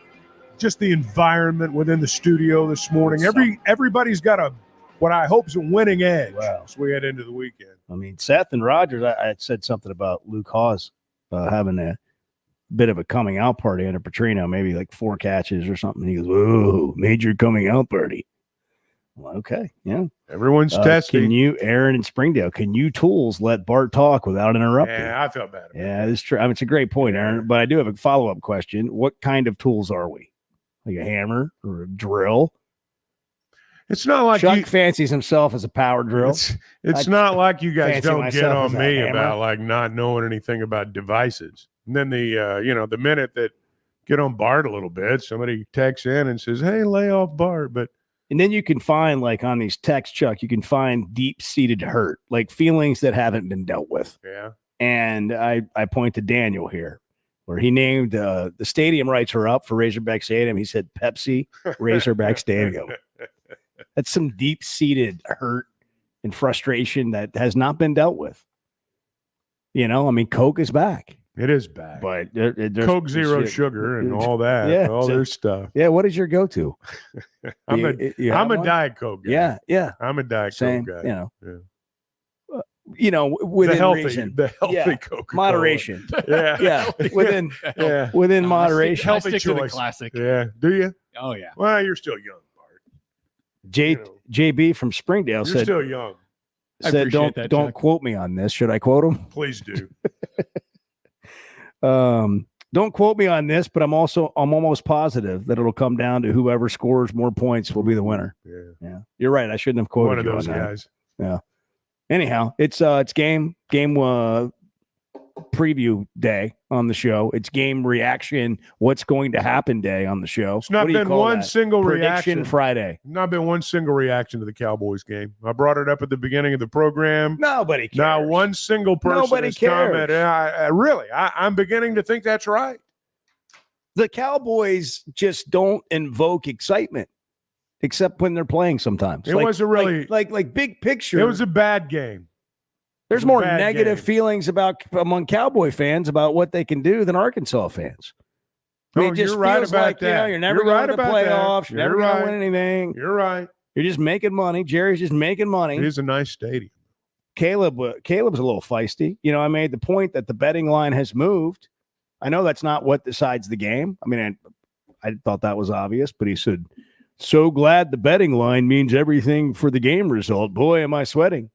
just the environment within the studio this morning. Everybody's got what I hope is a winning edge as we head into the weekend. I mean, Seth and Rogers, I had said something about Luke Hawes having a bit of a coming out party under Petrino, maybe like 4 catches or something. He goes, "Whoa, major coming out party." Well, okay, yeah. Everyone's testing. Can you, Aaron and Springdale, can you tools let Bart talk without interrupting? Yeah, I felt bad. Yeah, it's true. I mean, it's a great point, Aaron. But I do have a follow-up question. What kind of tools are we? Like a hammer or a drill? It's not like Chuck fancies himself as a power drill. It's not like you guys fancy don't get myself on as a me hammer. about like not knowing anything about devices. And then the minute that get on Bart a little bit, somebody texts in and says, "Hey, lay off Bart." And then you can find, like on these texts, Chuck, you can find deep-seated hurt, like feelings that haven't been dealt with. Yeah. And I point to Daniel here, where he named the stadium rights are up for Razorback Stadium. He said Pepsi Razorback Stadium. That's some deep-seated hurt and frustration that has not been dealt with. You know, I mean, Coke is back. It is back. But Coke Zero Sugar and all that, all their stuff. Yeah, what is your go-to? I'm a Diet Coke guy. Yeah. I'm a Diet Coke guy. You know, within the healthy, reason. the healthy Coke. Moderation. Yeah. Within moderation. Healthy stick to the choice. classic. Yeah. Do you? Oh, yeah. Well, you're still young, Bart. JB from Springdale You're said, still young. said don't quote me on this. Should I quote him? Please do. Don't quote me on this, but I'm almost positive that it'll come down to whoever scores more points will be the winner. Yeah. You're right. I shouldn't have quoted One of you those on that. guys. Yeah. Anyhow, it's game preview day on the show. It's game reaction. What's going to happen day on the show. It's not been one single Prediction reaction. Friday. Not been one single reaction to the Cowboys game. I brought it up at the beginning of the program. Nobody cares. Not one single person Nobody has cares. commented. I'm beginning to think that's right. The Cowboys just don't invoke excitement, except when they're playing sometimes. It was a really like big picture. It was a bad game. There's a more bad negative game. feelings among Cowboy fans about what they can do than Arkansas fans. I mean, No, it just you're right feels about like, that. you're never You're going right to the about that. playoffs. You're never You're going to right. win anything. You're right. You're just making money. Jerry's just making money. It is a nice stadium. Caleb's a little feisty. I made the point that the betting line has moved. I know that's not what decides the game. I mean, I thought that was obvious, but he said, so glad the betting line means everything for the game result. Boy, am I sweating.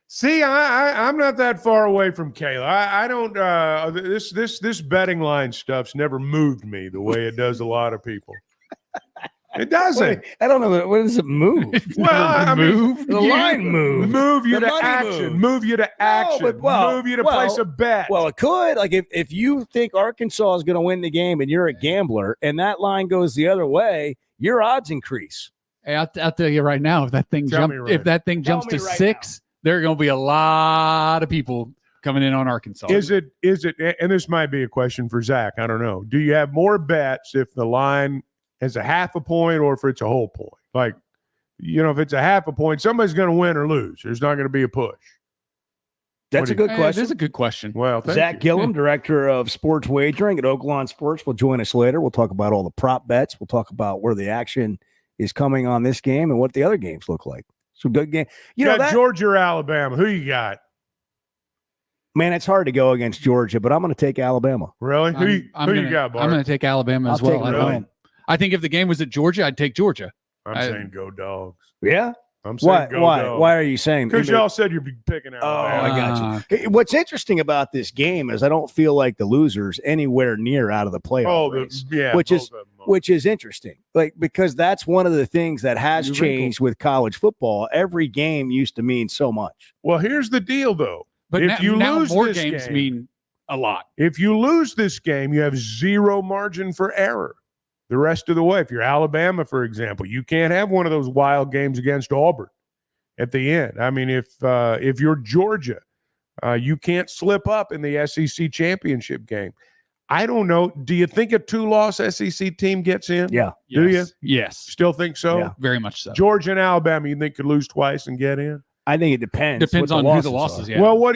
See, I'm not that far away from Kayla. I don't. This betting line stuff's never moved me the way it does a lot of people. It doesn't. Wait, I don't know. What does it move? Well, I mean, the line moves. Move you The to money action. moves. Move you to action. Move you to place a bet. Well, it could. Like if you think Arkansas is going to win the game and you're a gambler and that line goes the other way, your odds increase. Hey, I'll tell you right now, if that thing jumps to 6, there are going to be a lot of people coming in on Arkansas. Is it? And this might be a question for Zach. I don't know. Do you have more bets if the line is a half a point or if it's a whole point? Like, if it's a half a point, somebody's going to win or lose. There's not going to be a push. That's a good question. That's a good question. Well, Zach Gillum, director of sports wagering at Oaklawn Sports, will join us later. We'll talk about all the prop bets. We'll talk about where the action is coming on this game and what the other games look like. So good game. You got Georgia or Alabama. Who you got? Man, it's hard to go against Georgia, but I'm going to take Alabama. Really? Who you got, Bart? I'm going to take Alabama as well. Really? I think if the game was at Georgia, I'd take Georgia. I'm saying go Dogs. Yeah? I'm saying go Why? Dogs. Why are you saying? Because y'all said you'd be picking Alabama. Oh, I got you. What's interesting about this game is I don't feel like the loser's anywhere near out of the playoff race, which is interesting. Like, because that's one of the things that has changed with college football. Every game used to mean so much. Well, here's the deal, though. But if you now lose more this games game, mean a lot. If you lose this game, you have zero margin for error the rest of the way. If you're Alabama, for example, you can't have one of those wild games against Auburn at the end. I mean, if you're Georgia, you can't slip up in the SEC championship game. I don't know. Do you think a 2-loss SEC team gets in? Yeah. Do you? Yes. Still think so? Yeah. Very much so. Georgia and Alabama, you think could lose twice and get in? I think it depends. Depends on who the losses. Yeah. Well,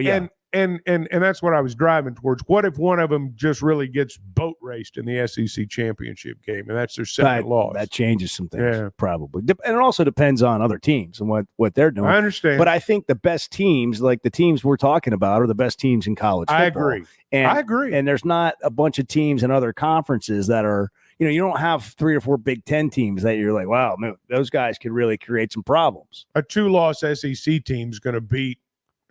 yeah. And that's what I was driving towards. What if one of them just really gets boat raced in the SEC championship game, and that's their second loss? That changes some things, probably. And it also depends on other teams and what they're doing. I understand. But I think the best teams, like the teams we're talking about, are the best teams in college football. I agree. I agree. And there's not a bunch of teams in other conferences that are, you don't have 3 or 4 Big Ten teams that you're like, wow, man, those guys could really create some problems. A 2-loss SEC team is going to beat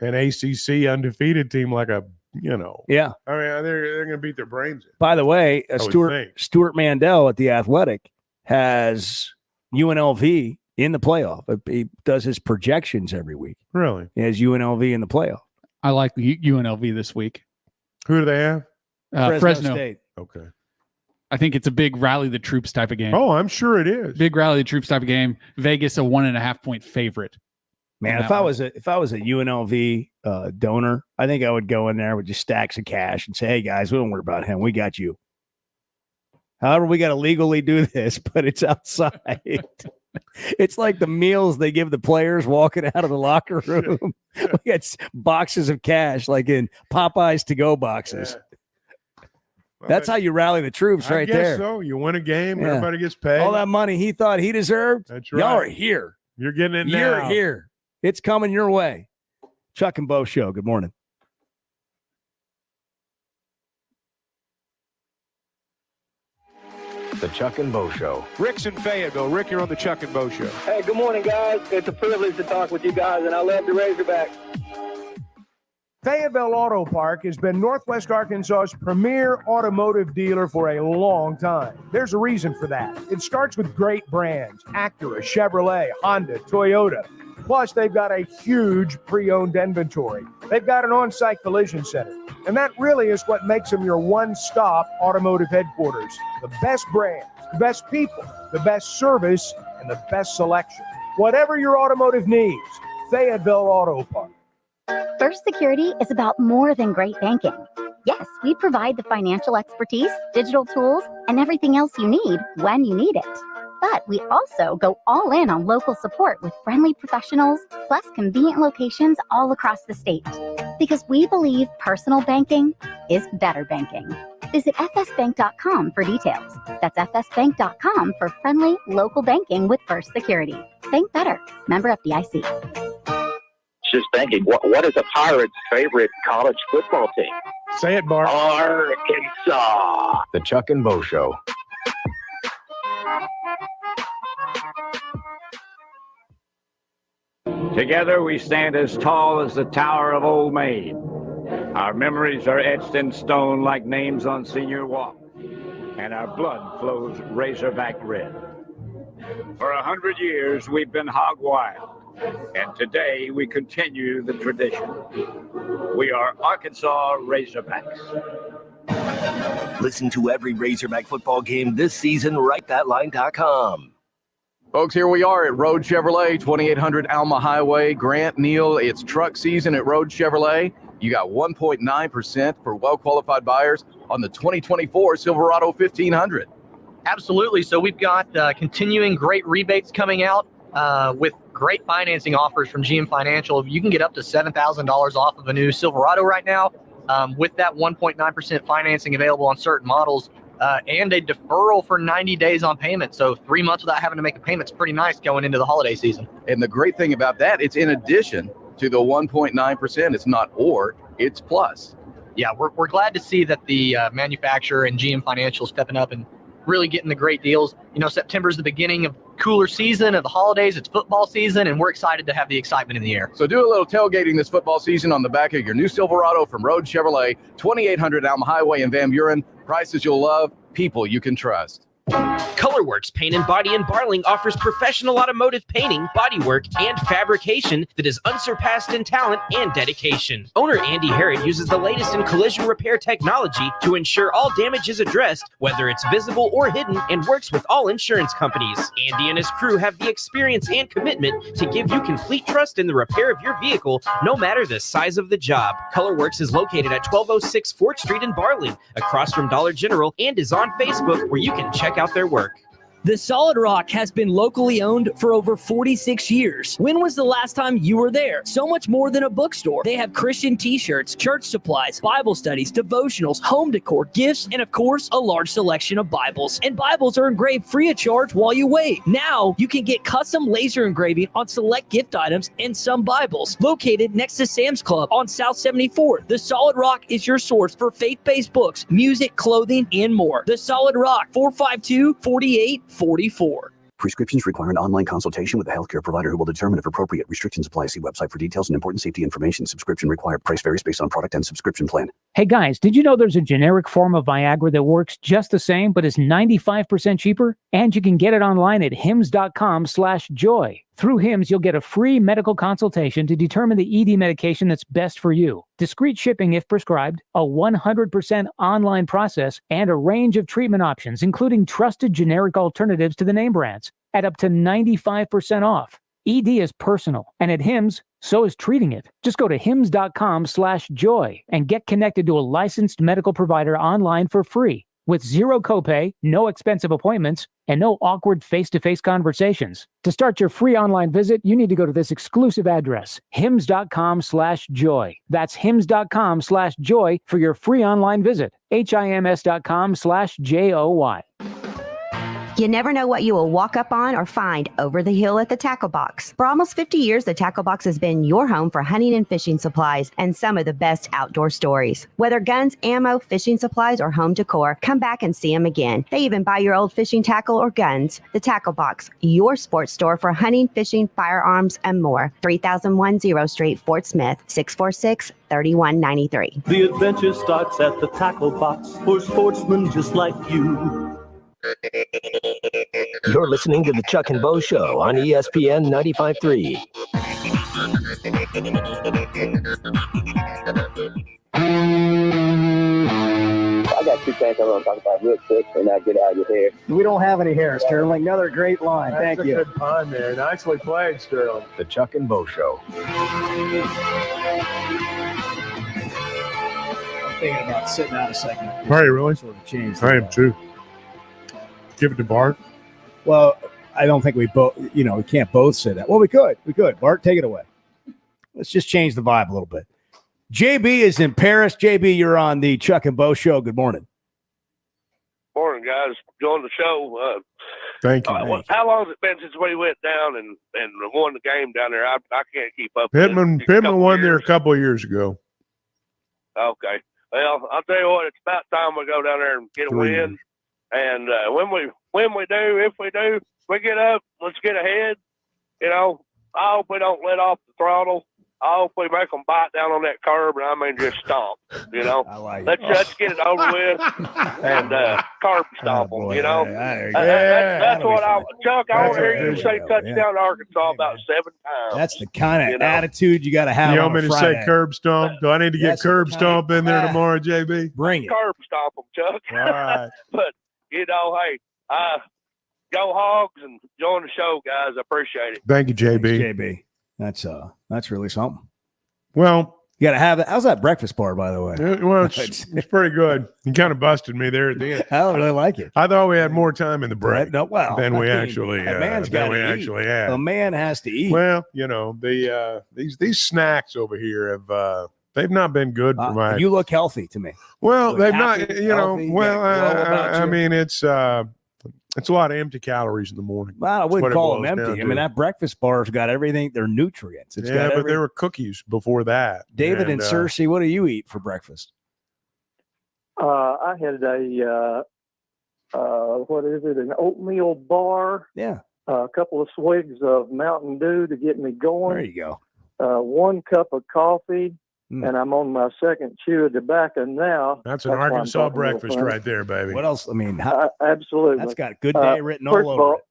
an ACC undefeated team like a, Yeah. I mean, they're going to beat their brains in. By the way, I would Stuart Mandel at The Athletic has UNLV in the playoff. He does his projections every week. Really? He has UNLV in the playoff. I like the UNLV this week. Who do they have? Fresno State. Okay. I think it's a big rally the troops type of game. Oh, I'm sure it is. Big rally the troops type of game. Vegas, a 1.5 point favorite. Man, if I was a UNLV donor, I think I would go in there with just stacks of cash and say, "Hey guys, we don't worry about him. We got you." However, we got to legally do this, but it's outside. It's like the meals they give the players walking out of the locker room. We got boxes of cash, like in Popeyes to-go boxes. Yeah. Well, that's how you rally the troops, right there. So you win a game, everybody gets paid. All that money he thought he deserved. That's right. Y'all are here. You're getting it now. You're here. It's coming your way. Chuck and Bo Show. Good morning. The Chuck and Bo Show. Rick's in Fayetteville. Rick, you're on the Chuck and Bo Show. Hey, good morning, guys. It's a privilege to talk with you guys, and I love the Razorbacks. Fayetteville Auto Park has been Northwest Arkansas's premier automotive dealer for a long time. There's a reason for that. It starts with great brands: Acura, Chevrolet, Honda, Toyota. Plus, they've got a huge pre-owned inventory. They've got an on-site collision center. And that really is what makes them your one-stop automotive headquarters. The best brands, the best people, the best service, and the best selection. Whatever your automotive needs, Fayetteville Auto Park. First Security is about more than great banking. Yes, we provide the financial expertise, digital tools, and everything else you need when you need it. But we also go all in on local support with friendly professionals, plus convenient locations all across the state. Because we believe personal banking is better banking. Visit fsbank.com for details. That's fsbank.com for friendly, local banking with First Security. Think better. Member FDIC. Just thinking, what is a Pirates' favorite college football team? Say it, Bart. Arkansas. The Chuck and Bo Show. Together we stand as tall as the Tower of Old Maid. Our memories are etched in stone like names on Senior Walk, and our blood flows razorback red. For 100 years we've been hog wild, and today we continue the tradition. We are Arkansas Razorbacks. Listen to every Razorback football game this season, WriteThatLine.com. Folks, here we are at Road Chevrolet, 2800 Alma Highway. Grant, Neal, it's truck season at Road Chevrolet. You got 1.9% for well-qualified buyers on the 2024 Silverado 1500. Absolutely. So we've got continuing great rebates coming out with great financing offers from GM Financial. You can get up to $7,000 off of a new Silverado right now with that 1.9% financing available on certain models. And a deferral for 90 days on payment. So 3 months without having to make a payment is pretty nice going into the holiday season. And the great thing about that, it's in addition to the 1.9%. It's not or, it's plus. Yeah, we're glad to see that the manufacturer and GM Financial stepping up and really getting the great deals. You know, September's the beginning of cooler season of the holidays. It's football season, and we're excited to have the excitement in the air. So do a little tailgating this football season on the back of your new Silverado from Road Chevrolet, 2800 Alma Highway in Van Buren. Prices you'll love, people you can trust. Colorworks Paint and Body in Barling offers professional automotive painting, bodywork, and fabrication that is unsurpassed in talent and dedication. Owner Andy Harrod uses the latest in collision repair technology to ensure all damage is addressed, whether it's visible or hidden, and works with all insurance companies. Andy and his crew have the experience and commitment to give you complete trust in the repair of your vehicle, no matter the size of the job. Colorworks is located at 1206 4th Street in Barling, across from Dollar General, and is on Facebook, where you can check out their work. The Solid Rock has been locally owned for over 46 years. When was the last time you were there? So much more than a bookstore. They have Christian t-shirts, church supplies, Bible studies, devotionals, home decor, gifts, and of course, a large selection of Bibles. And Bibles are engraved free of charge while you wait. Now, you can get custom laser engraving on select gift items and some Bibles. Located next to Sam's Club on South 74th, The Solid Rock is your source for faith-based books, music, clothing, and more. The Solid Rock, 452-4844. Prescriptions require an online consultation with a healthcare provider who will determine if appropriate. Restrictions apply. See website for details and important safety information. Subscription required. Price varies based on product and subscription plan. Hey guys, did you know there's a generic form of Viagra that works just the same but is 95% cheaper? And you can get it online at hims.com/joy. Through Hims, you'll get a free medical consultation to determine the ED medication that's best for you. Discreet shipping if prescribed, a 100% online process, and a range of treatment options, including trusted generic alternatives to the name brands, at up to 95% off. ED is personal, and at Hims, so is treating it. Just go to hims.com/joy and get connected to a licensed medical provider online for free, with zero copay, no expensive appointments, and no awkward face-to-face conversations. To start your free online visit, you need to go to this exclusive address, hims.com/joy. That's hims.com/joy for your free online visit, hims.com/joy. You never know what you will walk up on or find over the hill at the Tackle Box. For almost 50 years, the Tackle Box has been your home for hunting and fishing supplies and some of the best outdoor stories. Whether guns, ammo, fishing supplies, or home decor, come back and see them again. They even buy your old fishing tackle or guns. The Tackle Box, your sports store for hunting, fishing, firearms, and more. 3010 Street, Fort Smith, 646-3193. The adventure starts at the Tackle Box for sportsmen just like you. You're listening to the Chuck and Bo Show on ESPN 95.3. I got two things I want to talk about real quick, and I'll get out of your hair. We don't have any hair, Sterling. Another great line. That's Thank you. Good pun there. Nicely played, Sterling. The Chuck and Bo Show. I'm thinking about sitting out a second. Are you really? Sort of change. I am too. Give it to Bart. Well, I don't think we both, we can't both say that. Well, we could. Bart, take it away. Let's just change the vibe a little bit. JB is in Paris. JB, you're on the Chuck and Bo Show. Good morning. morning, guys. Enjoying the show. Thank you. How long has it been since we went down and won the game down there? I can't keep up. Pitman won there a couple of years ago. Okay. Well, I'll tell you what. It's about time we go down there and get a 3 win. years. And when we do, if we do, we get up. Let's get ahead. You know, I hope we don't let off the throttle. I hope we make them bite down on that curb, and I mean just stomp. You know, let's get it over with and curb stomp them. You know, that's what Chuck. I want to hear you say touchdown to Arkansas about 7 times. That's the kind of attitude you got to have. You on want me to Friday. say curb stomp? Do I need to get curb stomp in there tomorrow, JB? Bring it. Curb stomp them, Chuck. All right. But you know, hey, go Hogs and join the show, guys. I appreciate it. Thank you, JB. Thanks, JB. That's really something. Well, you got to have it. How's that breakfast bar, by the way? Well, it's pretty good. You kind of busted me there at the end. I don't really like it. I thought we had more time in the break No, well, than we I mean, actually a man's gotta eat. actually had. A man has to eat. Well, you know, these snacks over here have they've not been good for my. You look healthy to me. Well, they've happy, not. You know, healthy, well, I you. mean, it's a lot of empty calories in the morning. Well, I wouldn't That's what call it them boils empty. down I mean, to. that breakfast bar's got everything. They're nutrients. It's got but there were cookies before that. David and Searcy, what do you eat for breakfast? I had what is it? An oatmeal bar. Yeah. A couple of swigs of Mountain Dew to get me going. There you go. 1 cup of coffee, and I'm on my second chew of tobacco now. That's an why I'm Arkansas talking real breakfast funny. right there, baby. What else? I mean, absolutely. That's got good day written all first of over all, it.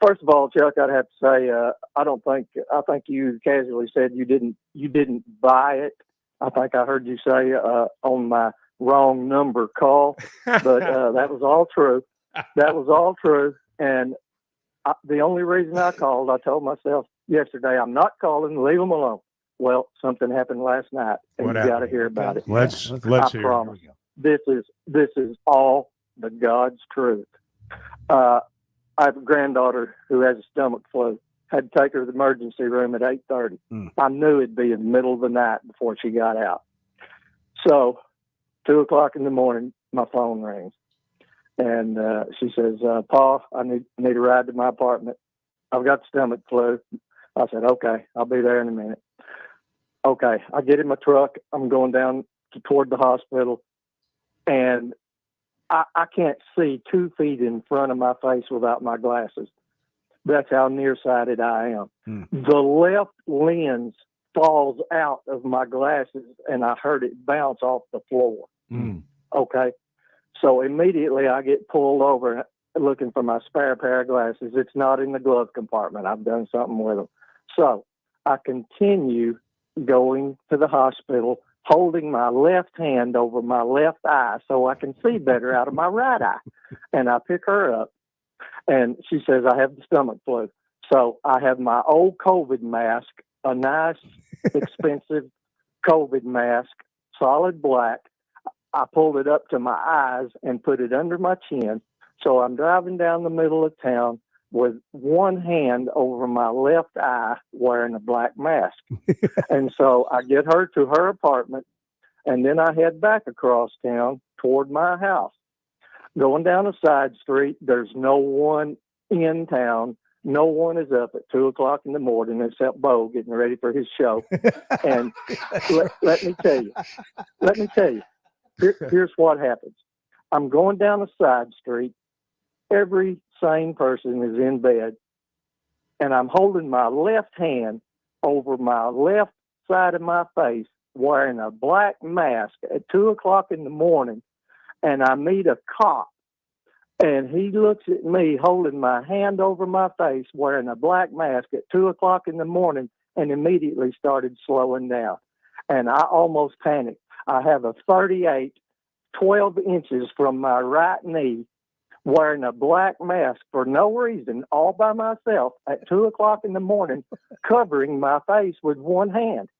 First of all, Chuck, I'd have to say I think you casually said you didn't buy it. I think I heard you say on my wrong number call, but that was all true. That was all true. And the only reason I called, I told myself yesterday, I'm not calling. Leave them alone. Well, something happened last night, and What you got to happened? hear about it. Let's I hear. promise. This is all the God's truth. I have a granddaughter who has a stomach flu. Had to take her to the emergency room at 8:30. I knew it'd be in the middle of the night before she got out. So, 2 o'clock in the morning, my phone rings, and she says, "Pa, I need a ride to my apartment. I've got the stomach flu." I said, "Okay, I'll be there in a minute." Okay, I get in my truck. I'm going down toward the hospital, and I can't see 2 feet in front of my face without my glasses. That's how nearsighted I am. The left lens falls out of my glasses, and I heard it bounce off the floor. Okay, so immediately I get pulled over looking for my spare pair of glasses. It's not in the glove compartment. I've done something with them. So I continue going to the hospital, holding my left hand over my left eye so I can see better out of my right eye. And I pick her up, and she says, "I have the stomach flu." So I have my old COVID mask, a nice, expensive COVID mask, solid black. I pulled it up to my eyes and put it under my chin. So I'm driving down the middle of town with one hand over my left eye wearing a black mask. And so I get her to her apartment, and then I head back across town toward my house. Going down a side street, there's no one in town. No one is up at 2 o'clock in the morning except Bo getting ready for his show. And let me tell you, here's what happens. I'm going down a side street. Every sane person is in bed, and I'm holding my left hand over my left side of my face wearing a black mask at 2 o'clock in the morning, and I meet a cop, and he looks at me holding my hand over my face wearing a black mask at 2 o'clock in the morning, and immediately started slowing down. And I almost panicked. I have a 38, 12 inches from my right knee, wearing a black mask for no reason, all by myself at 2 o'clock in the morning, covering my face with one hand.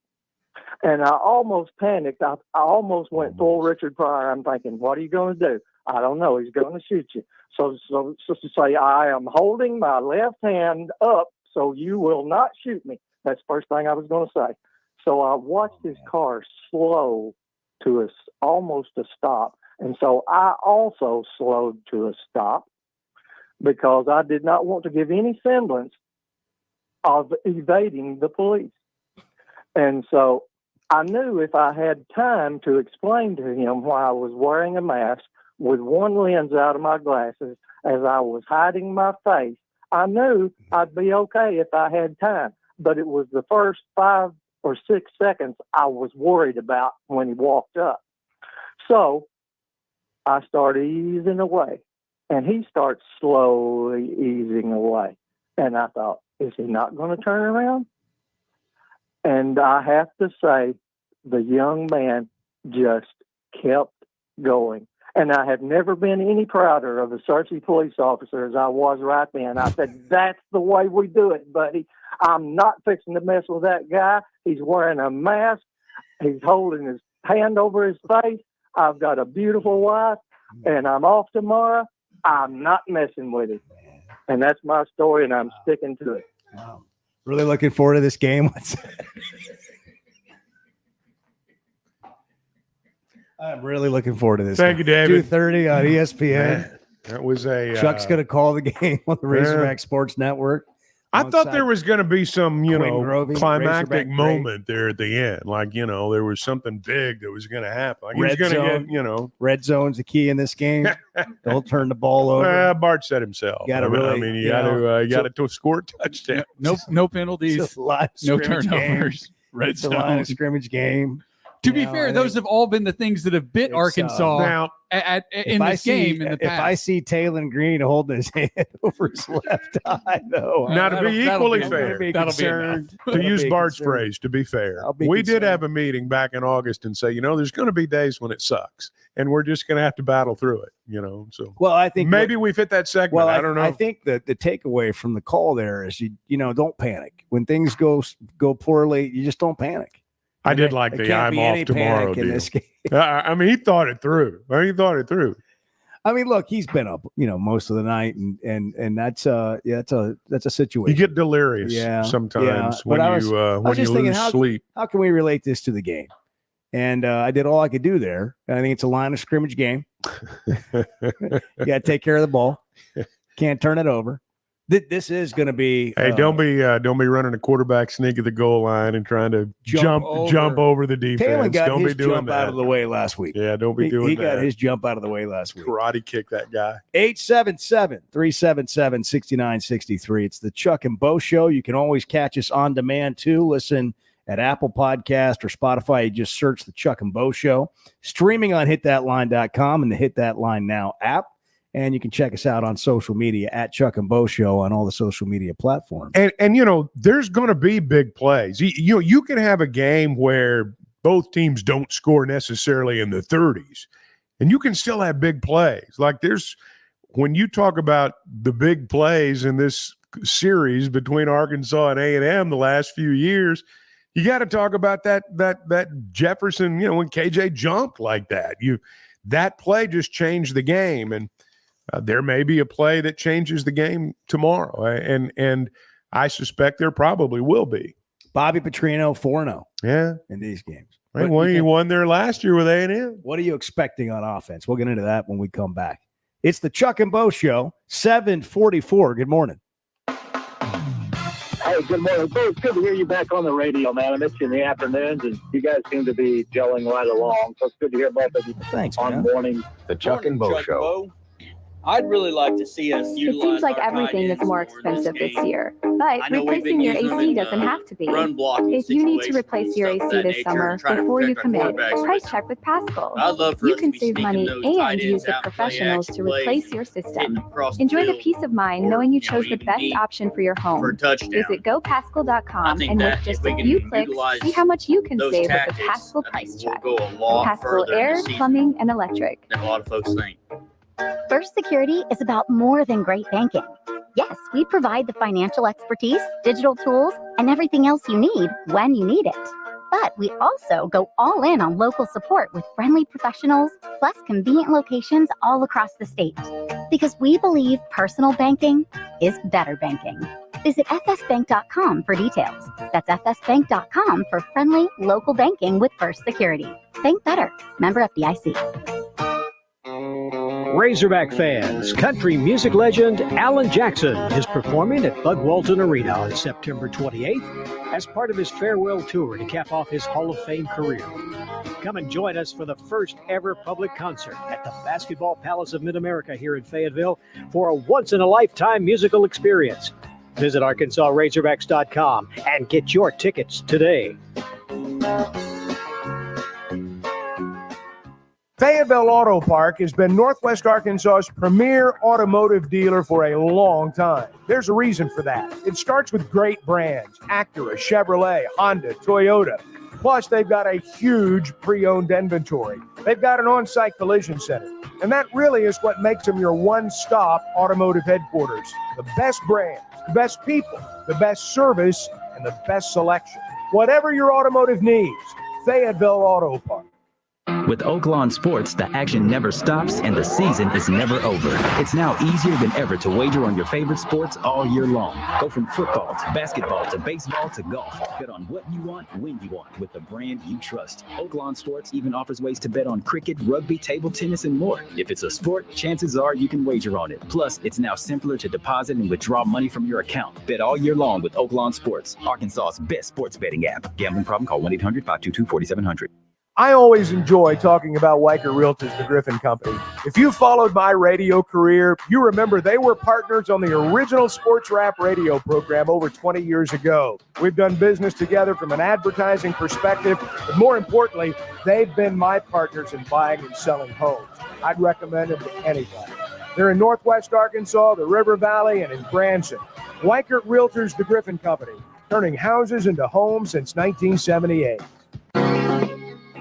And I almost panicked. I almost went full Richard Pryor. I'm thinking, what are you going to do? I don't know. He's going to shoot you. So to say, I am holding my left hand up so you will not shoot me. That's the first thing I was going to say. So I watched his car slow to almost a stop. And so I also slowed to a stop because I did not want to give any semblance of evading the police. And so I knew if I had time to explain to him why I was wearing a mask with one lens out of my glasses as I was hiding my face, I knew I'd be okay if I had time. But it was the first 5 or 6 seconds I was worried about when he walked up. So I started easing away, and he starts slowly easing away. And I thought, is he not going to turn around? And I have to say, the young man just kept going. And I have never been any prouder of a Searcy police officer as I was right then. I said, that's the way we do it, buddy. I'm not fixing to mess with that guy. He's wearing a mask. He's holding his hand over his face. I've got a beautiful wife, and I'm off tomorrow. I'm not messing with it. And that's my story, and I'm sticking to it. Wow. Really looking forward to this game. I'm really looking forward to this. Thank you, David. 2:30 on ESPN. Man, that was a Chuck's going to call the game on the Razorback Sports Network. I thought there was going to be some, Grovey, climactic Razorback moment there at the end. Like, there was something big that was going to happen. Like, he was Red going zone. to get, Red zone's the key in this game. Don't turn the ball over. Bart said himself. You got to score a touchdown. No penalties. It's a lot of No scrimmage turnovers. game. Red It's a line of zone. scrimmage game. To be fair, those have all been the things that have bit Arkansas now, in this game in the past. If I see Talon Green holding his hand over his left eye, though. Now, to be equally fair, concerned. to use Bart's phrase, to be fair, we did have a meeting back in August and say, there's going to be days when it sucks, and we're just going to have to battle through it, So, well, I think maybe we fit that segment. Well, I don't know. I think that the takeaway from the call there is you don't panic when things go poorly. You just don't panic. I did like the I'm off tomorrow deal. I mean, he thought it through. I mean, look, he's been up, most of the night, and that's that's a situation. You get delirious sometimes when you lose sleep. How can we relate this to the game? And I did all I could do there. I think it's a line of scrimmage game. You got to take care of the ball. Can't turn it over. This is going to be. Hey, don't be running a quarterback sneak at the goal line and trying to jump over the defense. Talon got don't his be doing jump that. out of the way last week. Yeah, don't be doing that. He got his jump out of the way last week. Karate kick that guy. 877-377-6963. It's the Chuck and Bo Show. You can always catch us on demand too. Listen at Apple Podcast or Spotify. You just search the Chuck and Bo Show. Streaming on hitthatline.com and the Hit That Line Now app. And you can check us out on social media at Chuck and Bo Show on all the social media platforms. And there's going to be big plays. You can have a game where both teams don't score necessarily in the 30s, and you can still have big plays. Like when you talk about the big plays in this series between Arkansas and A&M the last few years, you got to talk about that Jefferson. When KJ jumped like that, that play just changed the game. And there may be a play that changes the game tomorrow, and I suspect there probably will be. Bobby Petrino 4-0, in these games. Right, he won there last year with A&M. What are you expecting on offense? We'll get into that when we come back. It's the Chuck and Bo Show, 7:44. Good morning. Hey, good morning. Bo, it's good to hear you back on the radio, man. I missed you in the afternoons, and you guys seem to be gelling right along. So it's good to hear both of you on morning. The Chuck and Bo Show. I'd really like to see us utilize. It seems like everything is more expensive this year, but replacing your AC doesn't have to be. If you need to replace your AC this summer, before you commit, price check with Paschal. You can save money and use the professionals to replace your system. Enjoy the peace of mind knowing you chose the best option for your home. Visit gopaschal.com and with just a few clicks, see how much you can save with the Paschal price check. Paschal Air, Plumbing, and Electric. Than a lot of folks think. First Security is about more than great banking. Yes, we provide the financial expertise, digital tools, and everything else you need when you need it. But we also go all in on local support with friendly professionals, plus convenient locations all across the state. Because we believe personal banking is better banking. Visit fsbank.com for details. That's fsbank.com for friendly local banking with First Security. Bank better. Member FDIC. Razorback fans, country music legend Alan Jackson is performing at Bud Walton Arena on September 28th as part of his farewell tour to cap off his Hall of Fame career. Come and join us for the first ever public concert at the Basketball Palace of Mid-America here in Fayetteville for a once-in-a-lifetime musical experience. Visit ArkansasRazorbacks.com and get your tickets today. Fayetteville Auto Park has been Northwest Arkansas's premier automotive dealer for a long time. There's a reason for that. It starts with great brands: Acura, Chevrolet, Honda, Toyota. Plus, they've got a huge pre-owned inventory. They've got an on-site collision center. And that really is what makes them your one-stop automotive headquarters. The best brands, the best people, the best service, and the best selection. Whatever your automotive needs, Fayetteville Auto Park. With Oaklawn Sports, the action never stops and the season is never over. It's now easier than ever to wager on your favorite sports all year long. Go from football to basketball to baseball to golf. Bet on what you want, when you want, with the brand you trust. Oaklawn Sports even offers ways to bet on cricket, rugby, table tennis, and more. If it's a sport, chances are you can wager on it. Plus, it's now simpler to deposit and withdraw money from your account. Bet all year long with Oaklawn Sports, Arkansas's best sports betting app. Gambling problem? Call 1-800-522-4700. I always enjoy talking about Weicker Realtors, the Griffin Company. If you followed my radio career, you remember they were partners on the original sports rap radio program over 20 years ago. We've done business together from an advertising perspective, but more importantly, they've been my partners in buying and selling homes. I'd recommend them to anybody. They're in Northwest Arkansas, the River Valley, and in Branson. Weicker Realtors, the Griffin Company, turning houses into homes since 1978.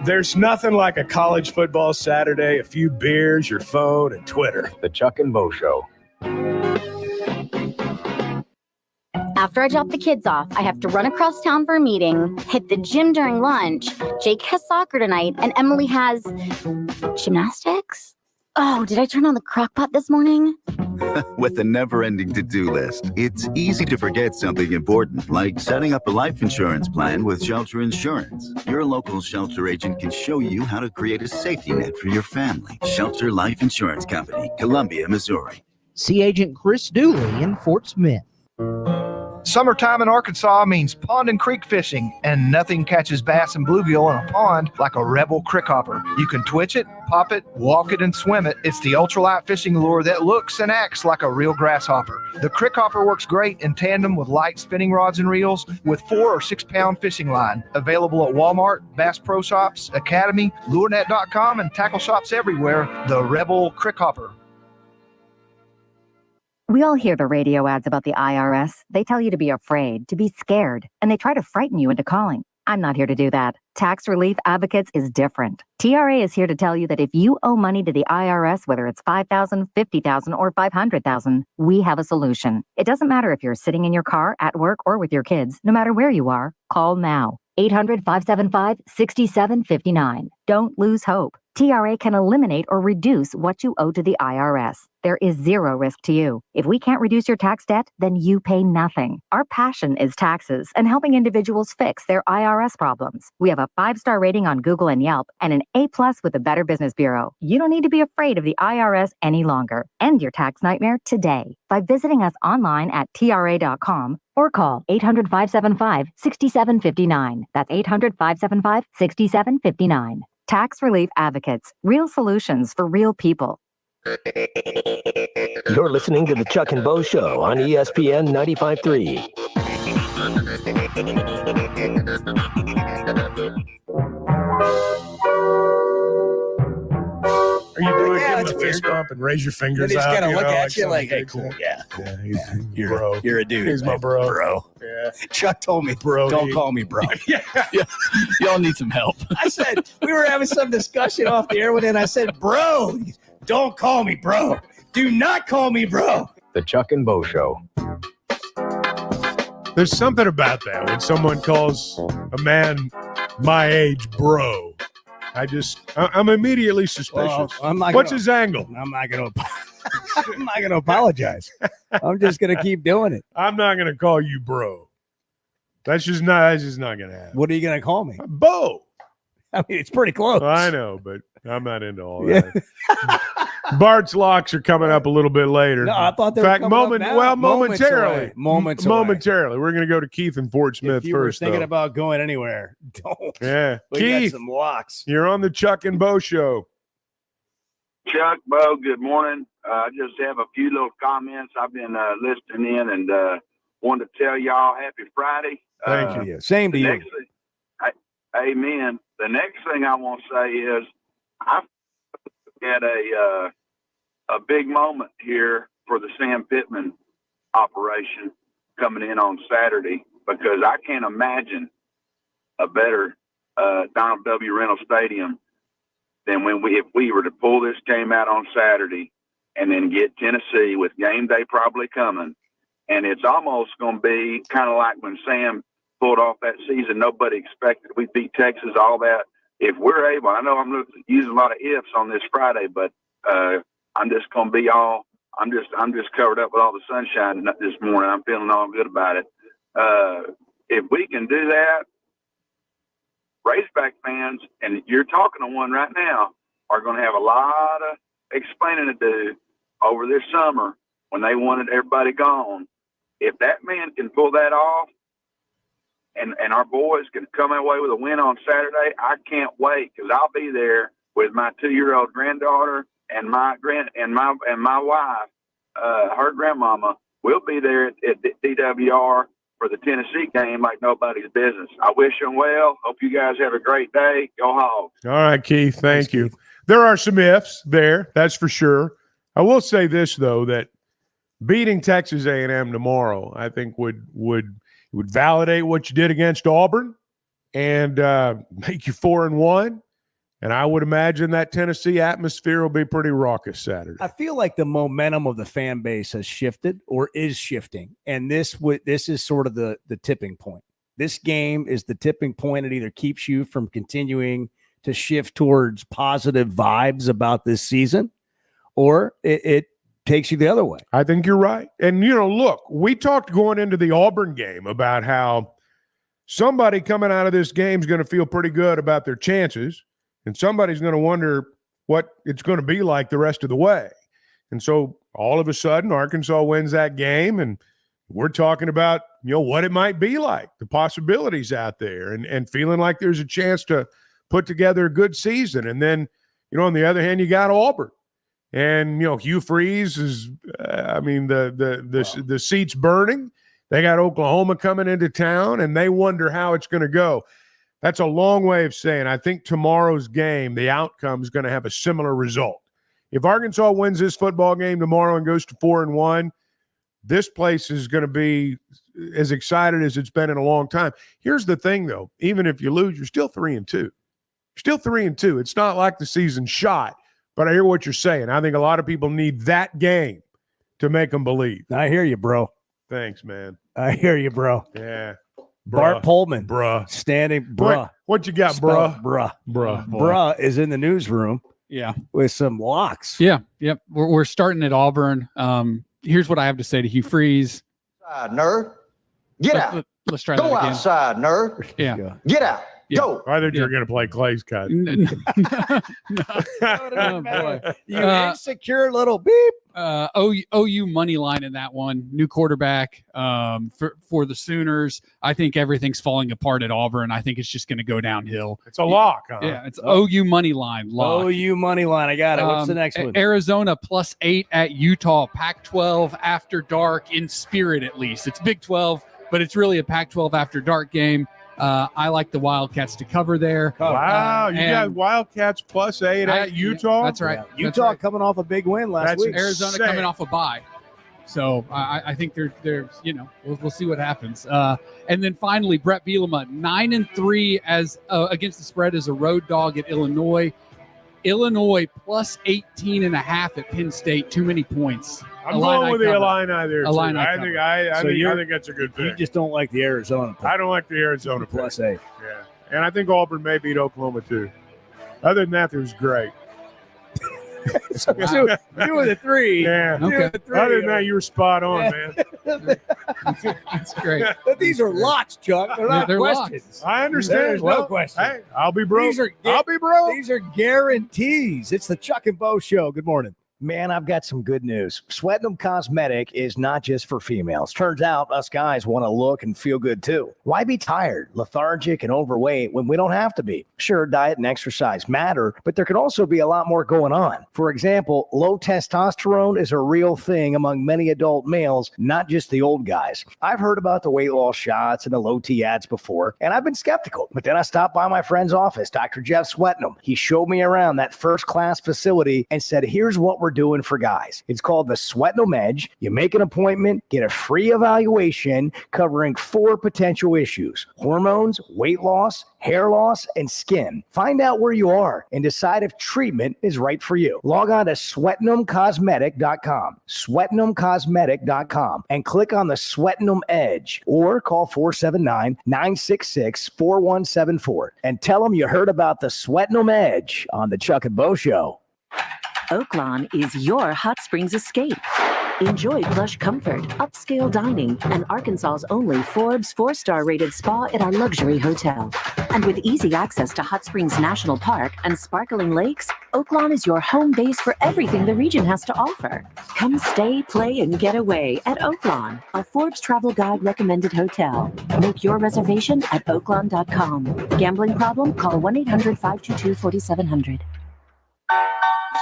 There's nothing like a college football Saturday, a few beers, your phone, and Twitter. The Chuck and Bo Show. After I drop the kids off, I have to run across town for a meeting, hit the gym during lunch. Jake has soccer tonight, and Emily has gymnastics. Oh, did I turn on the crock pot this morning? With a never-ending to-do list, it's easy to forget something important, like setting up a life insurance plan with Shelter Insurance. Your local Shelter agent can show you how to create a safety net for your family. Shelter Life Insurance Company, Columbia, Missouri. See Agent Chris Dooley in Fort Smith. Summertime in Arkansas means pond and creek fishing, and nothing catches bass and bluegill in a pond like a Rebel crickhopper. You can twitch it, pop it, walk it, and swim it. It's the ultralight fishing lure that looks and acts like a real grasshopper. The crickhopper works great in tandem with light spinning rods and reels with 4 or 6 pound fishing line. Available at Walmart, Bass Pro Shops, Academy, LureNet.com, and tackle shops everywhere. The Rebel crickhopper. We all hear the radio ads about the IRS. They tell you to be afraid, to be scared, and they try to frighten you into calling. I'm not here to do that. Tax Relief Advocates is different. TRA is here to tell you that if you owe money to the IRS, whether it's $5,000, $50,000, or $500,000, we have a solution. It doesn't matter if you're sitting in your car, at work, or with your kids. No matter where you are, call now. 800-575-6759. Don't lose hope. TRA can eliminate or reduce what you owe to the IRS. There is zero risk to you. If we can't reduce your tax debt, then you pay nothing. Our passion is taxes and helping individuals fix their IRS problems. We have a 5-star rating on Google and Yelp and an A+ with the Better Business Bureau. You don't need to be afraid of the IRS any longer. End your tax nightmare today by visiting us online at TRA.com or call 800-575-6759. That's 800-575-6759. Tax Relief Advocates. Real solutions for real people. You're listening to the Chuck and Bo Show on ESPN 95.3. Are you doing give him a fist bump and raise your fingers He's out? gonna look at you something like, hey, big cool, thing? yeah. You're bro. You're a dude. He's my bro. Bro. Yeah. Chuck told me, bro. Don't call me bro. Yeah. Y'all need some help. I said, we were having some discussion off the air with it, and I said, bro, don't call me bro. Do not call me bro. The Chuck and Bo Show. There's something about that when someone calls a man my age bro. I'm immediately suspicious. Well, What's his angle? I'm not gonna apologize. I'm just gonna keep doing it. I'm not gonna call you bro. That's just not gonna happen. What are you gonna call me? Bo. I mean, it's pretty close. I know, but I'm not into all that. Bart's locks are coming up a little bit later. No, I thought they In were fact, coming up now. momentarily. Moments away. Momentarily. We're going to go to Keith and Fort Smith If you first. were thinking though. about going anywhere, don't. Yeah. We Keith, got some locks. you're on the Chuck and Bo show. Chuck, Bo, good morning. I just have a few little comments. I've been listening in and wanted to tell y'all happy Friday. Thank you. Same to you. Amen. The next thing I want to say is I had a big moment here for the Sam Pitman operation coming in on Saturday, because I can't imagine a better Donald W. Reynolds Stadium than if we were to pull this game out on Saturday and then get Tennessee with game day probably coming. And it's almost going to be kind of like when Sam pulled off that season. Nobody expected we beat Texas, all that. If we're able, I know I'm using a lot of ifs on this Friday, but I'm just going to be I'm just covered up with all the sunshine this morning. I'm feeling all good about it. If we can do that, Razorback fans, and you're talking to one right now, are going to have a lot of explaining to do over this summer when they wanted everybody gone. If that man can pull that off, and our boys can come away with a win on Saturday, I can't wait, because I'll be there with my 2-year-old granddaughter and my wife, her grandmama. We'll be there at DWR for the Tennessee game like nobody's business. I wish them well. Hope you guys have a great day. Go Hogs. All right, Keith. Thanks, you. Keith. There are some ifs there, that's for sure. I will say this, though, that beating Texas A&M tomorrow, I think would validate what you did against Auburn and make you 4-1. And I would imagine that Tennessee atmosphere will be pretty raucous Saturday. I feel like the momentum of the fan base has shifted or is shifting. And this is sort of the tipping point. This game is the tipping point. It either keeps you from continuing to shift towards positive vibes about this season, or it takes you the other way. I think you're right. And, look, we talked going into the Auburn game about how somebody coming out of this game is going to feel pretty good about their chances, and somebody's going to wonder what it's going to be like the rest of the way. And so all of a sudden, Arkansas wins that game, and we're talking about, what it might be like, the possibilities out there, and feeling like there's a chance to put together a good season. And then, on the other hand, you got Auburn. And, Hugh Freeze is, the seat's burning. They got Oklahoma coming into town, and they wonder how it's going to go. That's a long way of saying I think tomorrow's game, the outcome is going to have a similar result. If Arkansas wins this football game tomorrow and goes to 4-1, this place is going to be as excited as it's been in a long time. Here's the thing, though. Even if you lose, you're still 3-2. You're still 3-2. It's not like the season's shot. But I hear what you're saying. I think a lot of people need that game to make them believe. I hear you, bro. Thanks, man. I hear you, bro. Yeah. Bart Pullman. Bruh. Standing, bruh. What you got, bruh? Bruh. Bruh Is in the newsroom. Yeah. With some locks. Yeah. Yep. We're starting at Auburn. Here's what I have to say to Hugh Freeze. Nerd. Get out. Let's try Go that again. outside, nerd. Yeah. Get out. Yeah. Go. I thought you were going to play Clay's cut. Oh, boy. You insecure little beep. OU money line in that one. New quarterback for the Sooners. I think everything's falling apart at Auburn. I think it's just going to go downhill. It's a lock, huh? Yeah, it's OU money line. Lock. OU money line. I got it. What's the next one? Arizona +8 at Utah. Pac-12 after dark in spirit, at least. It's Big 12, but it's really a Pac-12 after dark game. I like the Wildcats to cover there. Wow, you got Wildcats +8 at Utah? That's right. Yeah. Utah coming off a big win last week. Arizona coming off a bye. So I think they're we'll see what happens. And then finally, Brett Bielema, 9-3 as against the spread as a road dog at Illinois. Illinois +18.5 at Penn State. Too many points. I'm going with the Illini there. I think that's a good pick. You just don't like the Arizona pick. I don't like the Arizona pick. +8. Yeah, and I think Auburn may beat Oklahoma too. Other than that, it was great. So two of the three. Yeah. Okay. Other than that, you were spot on, man. That's great. But these are locks, Chuck. They're not questions. Locks. I understand. There's no question. Hey, I'll be broke. I'll be broke. These are guarantees. It's the Chuck and Bo Show. Good morning. Man, I've got some good news. Sweatinum Cosmetic is not just for females. Turns out us guys want to look and feel good too. Why be tired, lethargic, and overweight when we don't have to be? Sure, diet and exercise matter, but there can also be a lot more going on. For example, low testosterone is a real thing among many adult males, not just the old guys. I've heard about the weight loss shots and the low T ads before, and I've been skeptical. But then I stopped by my friend's office, Dr. Jeff Sweatinum. He showed me around that first-class facility and said, here's what we're doing for guys. It's called the Sweatinum Edge. You make an appointment, get a free evaluation covering 4 potential issues: hormones, weight loss, hair loss, and skin. Find out where you are and decide if treatment is right for you. Log on to sweatinumcosmetic.com, sweatinumcosmetic.com, and click on the Sweatinum Edge, or call 479-966-4174 and tell them you heard about the Sweatinum Edge on the Chuck and Bo Show. Oaklawn is your hot springs escape. Enjoy plush comfort, upscale dining, and Arkansas's only Forbes 4-star rated spa at our luxury hotel. And with easy access to Hot Springs National Park and sparkling lakes, Oaklawn is your home base for everything the region has to offer. Come stay, play, and get away at Oaklawn, a Forbes Travel Guide recommended hotel. Make your reservation at oaklawn.com. Gambling problem? Call 1-800-522-4700.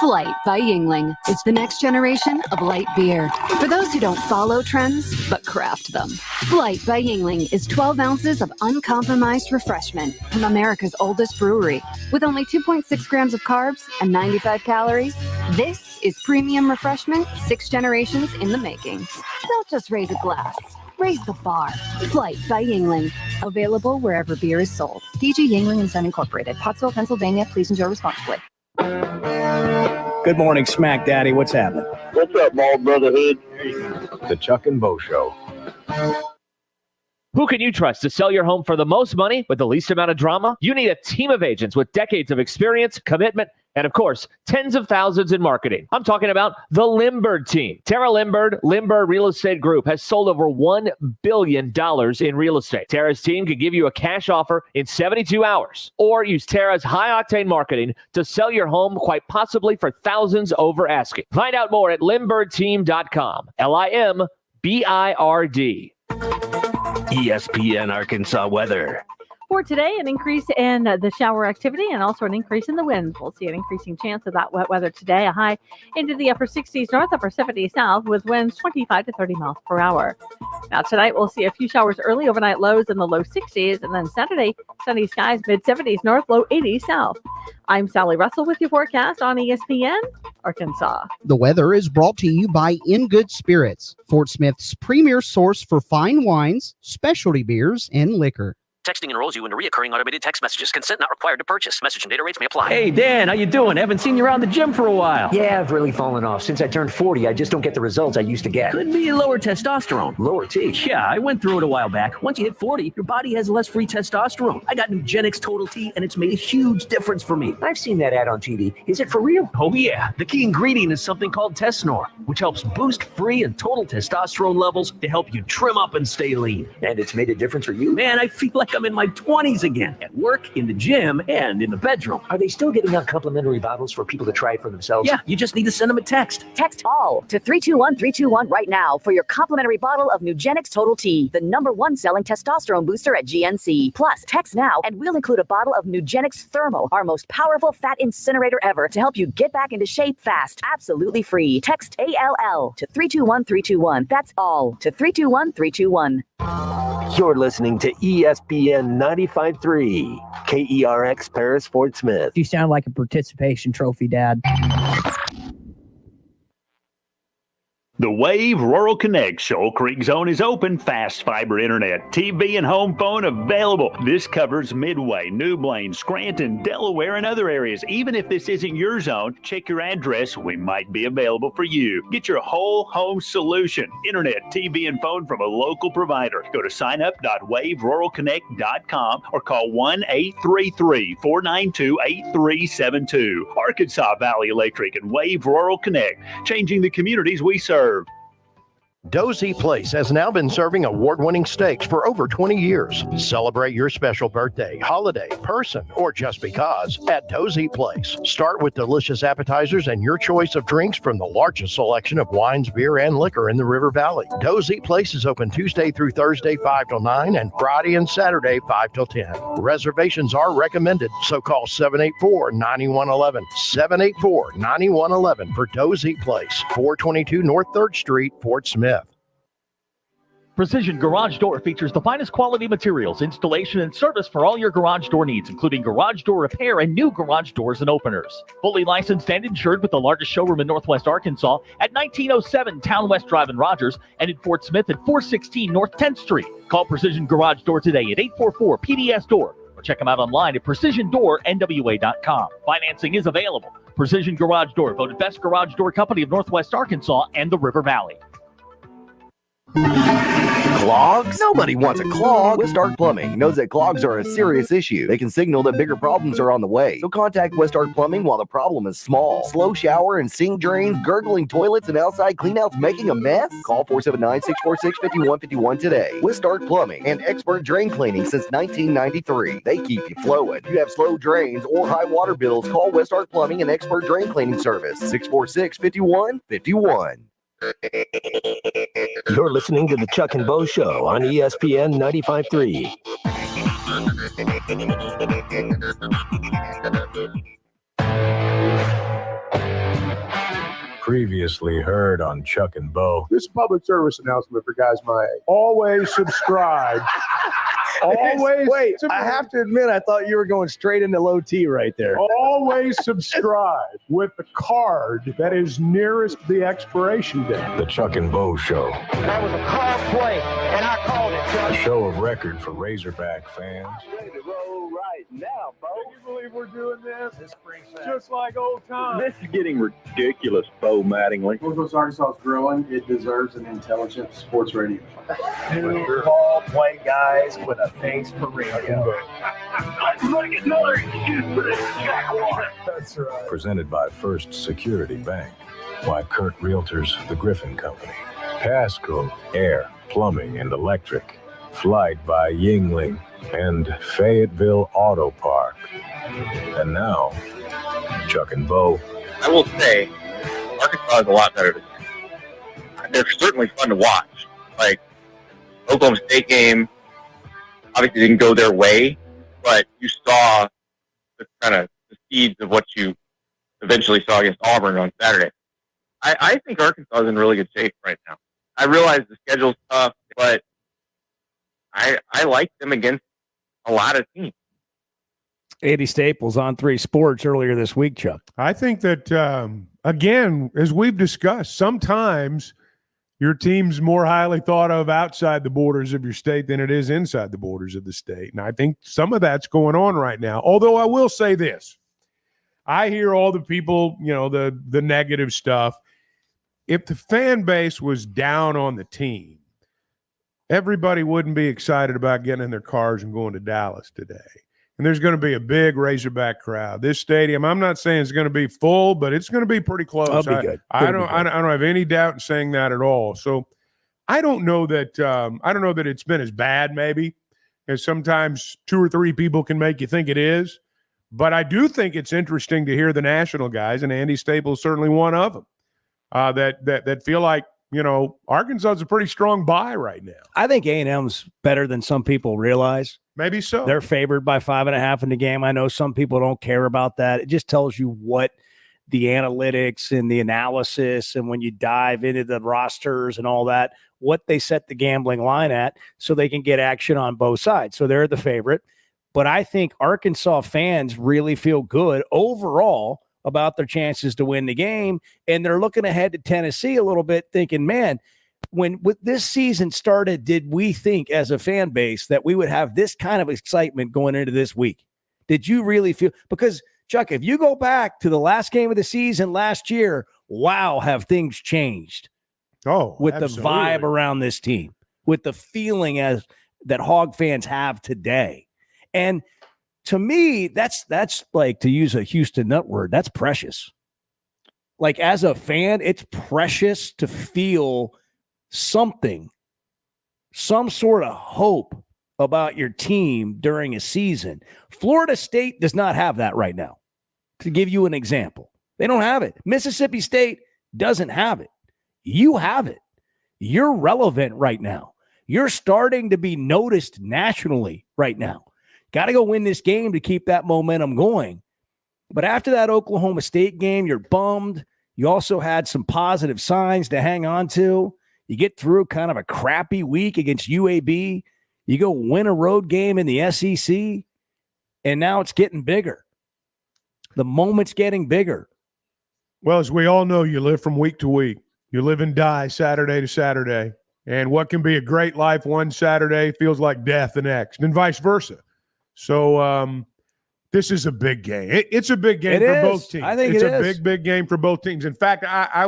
Flight by Yingling. It's the next generation of light beer. For those who don't follow trends, but craft them. Flight by Yingling is 12 ounces of uncompromised refreshment from America's oldest brewery. With only 2.6 grams of carbs and 95 calories, this is premium refreshment 6 generations in the making. Don't just raise a glass. Raise the bar. Flight by Yingling. Available wherever beer is sold. DG Yingling and Son Incorporated. Pottsville, Pennsylvania. Please enjoy responsibly. Good morning, Smack Daddy. What's happening? What's up, Bald Brotherhood? The Chuck and Bo Show. Who can you trust to sell your home for the most money with the least amount of drama? You need a team of agents with decades of experience, commitment, and of course, tens of thousands in marketing. I'm talking about the Limbird team. Tara Limbird Real Estate Group has sold over $1 billion in real estate. Tara's team can give you a cash offer in 72 hours, or use Tara's high-octane marketing to sell your home quite possibly for thousands over asking. Find out more at limbirdteam.com. LIMBIRD. ESPN Arkansas weather. For today, an increase in the shower activity and also an increase in the winds. We'll see an increasing chance of that wet weather today. A high into the upper 60s north, upper 70s south with winds 25 to 30 miles per hour. Now tonight, we'll see a few showers early, overnight lows in the low 60s. And then Saturday, sunny skies, mid 70s north, low 80s south. I'm Sally Russell with your forecast on ESPN Arkansas. The weather is brought to you by In Good Spirits, Fort Smith's premier source for fine wines, specialty beers, and liquor. Texting enrolls you into recurring automated text messages. Consent not required to purchase. Message and data rates may apply. Hey, Dan, how you doing? Haven't seen you around the gym for a while. Yeah, I've really fallen off. Since I turned 40, I just don't get the results I used to get. Could be lower testosterone. Lower T? Yeah, I went through it a while back. Once you hit 40, your body has less free testosterone. I got Nugenix Total T, and it's made a huge difference for me. I've seen that ad on TV. Is it for real? Oh, yeah. The key ingredient is something called Tesnor, which helps boost free and total testosterone levels to help you trim up and stay lean. And it's made a difference for you? Man, I feel like I'm in my 20s again, at work, in the gym, and in the bedroom. Are they still giving out complimentary bottles for people to try it for themselves? Yeah, you just need to send them a text. Text ALL to 321-321 right now for your complimentary bottle of Nugenix Total T, the #1 selling testosterone booster at GNC. Plus, text now and we'll include a bottle of Nugenix Thermal, our most powerful fat incinerator ever, to help you get back into shape fast. Absolutely free. Text ALL to 321-321. That's ALL to 321-321. You're listening to ESPN 95.3, KERX Paris Fort Smith. You sound like a participation trophy, Dad. The Wave Rural Connect Shoal Creek Zone is open. Fast fiber internet, TV, and home phone available. This covers Midway, New Blaine, Scranton, Delaware, and other areas. Even if this isn't your zone, check your address. We might be available for you. Get your whole home solution. Internet, TV, and phone from a local provider. Go to signup.waveruralconnect.com or call 1-833-492-8372. Arkansas Valley Electric and Wave Rural Connect, changing the communities we serve. Dozy Place has now been serving award-winning steaks for over 20 years. Celebrate your special birthday, holiday, person, or just because at Dozy Place. Start with delicious appetizers and your choice of drinks from the largest selection of wines, beer, and liquor in the River Valley. Dozy Place is open Tuesday through Thursday 5 till 9 and Friday and Saturday 5 till 10. Reservations are recommended, so call 784-9111. 784-9111 for Dozy Place, 422 North 3rd Street, Fort Smith. Precision Garage Door features the finest quality materials, installation, and service for all your garage door needs, including garage door repair and new garage doors and openers. Fully licensed and insured with the largest showroom in Northwest Arkansas at 1907 Town West Drive in Rogers and in Fort Smith at 416 North 10th Street. Call Precision Garage Door today at 844-PDS-DOOR or check them out online at precisiondoornwa.com. Financing is available. Precision Garage Door, voted best garage door company of Northwest Arkansas and the River Valley. Clogs? Nobody wants a clog. Westart Plumbing knows that clogs are a serious issue. They can signal that bigger problems are on the way. So contact Westart Plumbing while the problem is small. Slow shower and sink drains, gurgling toilets, and outside cleanouts making a mess? Call 479-646-5151 today. Westart Plumbing and expert drain cleaning since 1993. They keep you flowing. If you have slow drains or high water bills, call Westart Plumbing and expert drain cleaning service. 646-5151. You're listening to the Chuck and Bo Show on ESPN 95.3. Previously heard on Chuck and Bo. This is a public service announcement for guys my age. Always subscribe. Always. Wait, I have to admit, I thought you were going straight into low T right there. Always subscribe with the card that is nearest the expiration date. The Chuck and Bo Show. That was a call play, and I called it, Chuck. A show of record for Razorback fans. Ready to roll right now, Bo. Can you believe we're doing this? Just like old times. This is getting ridiculous, Bo Mattingly. Northwest Arkansas is growing. It deserves an intelligent sports radio. Two ball play guys with a face for radio. Let's look at another excuse for this jackwater. That's right. Presented by First Security Bank. By Kirk Realtors, the Griffin Company. Paschal Air, Plumbing and Electric. Flight by Yingling and Fayetteville Auto Park. And now, Chuck and Bo. I will say, Arkansas is a lot better than that. They're certainly fun to watch. Like, Oklahoma State game obviously didn't go their way, but you saw the kind of the seeds of what you eventually saw against Auburn on Saturday. I think Arkansas is in really good shape right now. I realize the schedule's tough, but I like them against a lot of teams. Andy Staples on 3 Sports earlier this week, Chuck. I think that, again, as we've discussed, sometimes your team's more highly thought of outside the borders of your state than it is inside the borders of the state. And I think some of that's going on right now. Although I will say this. I hear all the people, the negative stuff. If the fan base was down on the team, everybody wouldn't be excited about getting in their cars and going to Dallas today. And there's going to be a big Razorback crowd. This stadium, I'm not saying it's going to be full, but it's going to be pretty close. That'll be good. I don't have any doubt in saying that at all. So I don't know that it's been as bad maybe as sometimes 2 or 3 people can make you think it is. But I do think it's interesting to hear the national guys, and Andy Staples is certainly one of them, that feel like, Arkansas is a pretty strong buy right now. I think A&M's better than some people realize. Maybe so. They're favored by 5.5 in the game. I know some people don't care about that. It just tells you what the analytics and the analysis, and when you dive into the rosters and all that, what they set the gambling line at so they can get action on both sides. So they're the favorite. But I think Arkansas fans really feel good overall about their chances to win the game. And they're looking ahead to Tennessee a little bit thinking, man, when this season started, did we think as a fan base that we would have this kind of excitement going into this week? Did you really feel? Because, Chuck, if you go back to the last game of the season last year, wow, have things changed. Oh, with absolutely. The vibe around this team, with the feeling as that Hog fans have today. And to me, that's like, to use a Houston Nut word, that's precious. Like, as a fan, it's precious to feel something, some sort of hope about your team during a season. Florida State does not have that right now. To give you an example, they don't have it. Mississippi State doesn't have it. You have it. You're relevant right now. You're starting to be noticed nationally right now. Got to go win this game to keep that momentum going. But after that Oklahoma State game, you're bummed. You also had some positive signs to hang on to. You get through kind of a crappy week against UAB. You go win a road game in the SEC, and now it's getting bigger. The moment's getting bigger. Well, as we all know, you live from week to week. You live and die Saturday to Saturday. And what can be a great life one Saturday feels like death the next, and vice versa. So this is a big game. It's a big game for both teams. I think it's a big game for both teams. In fact, I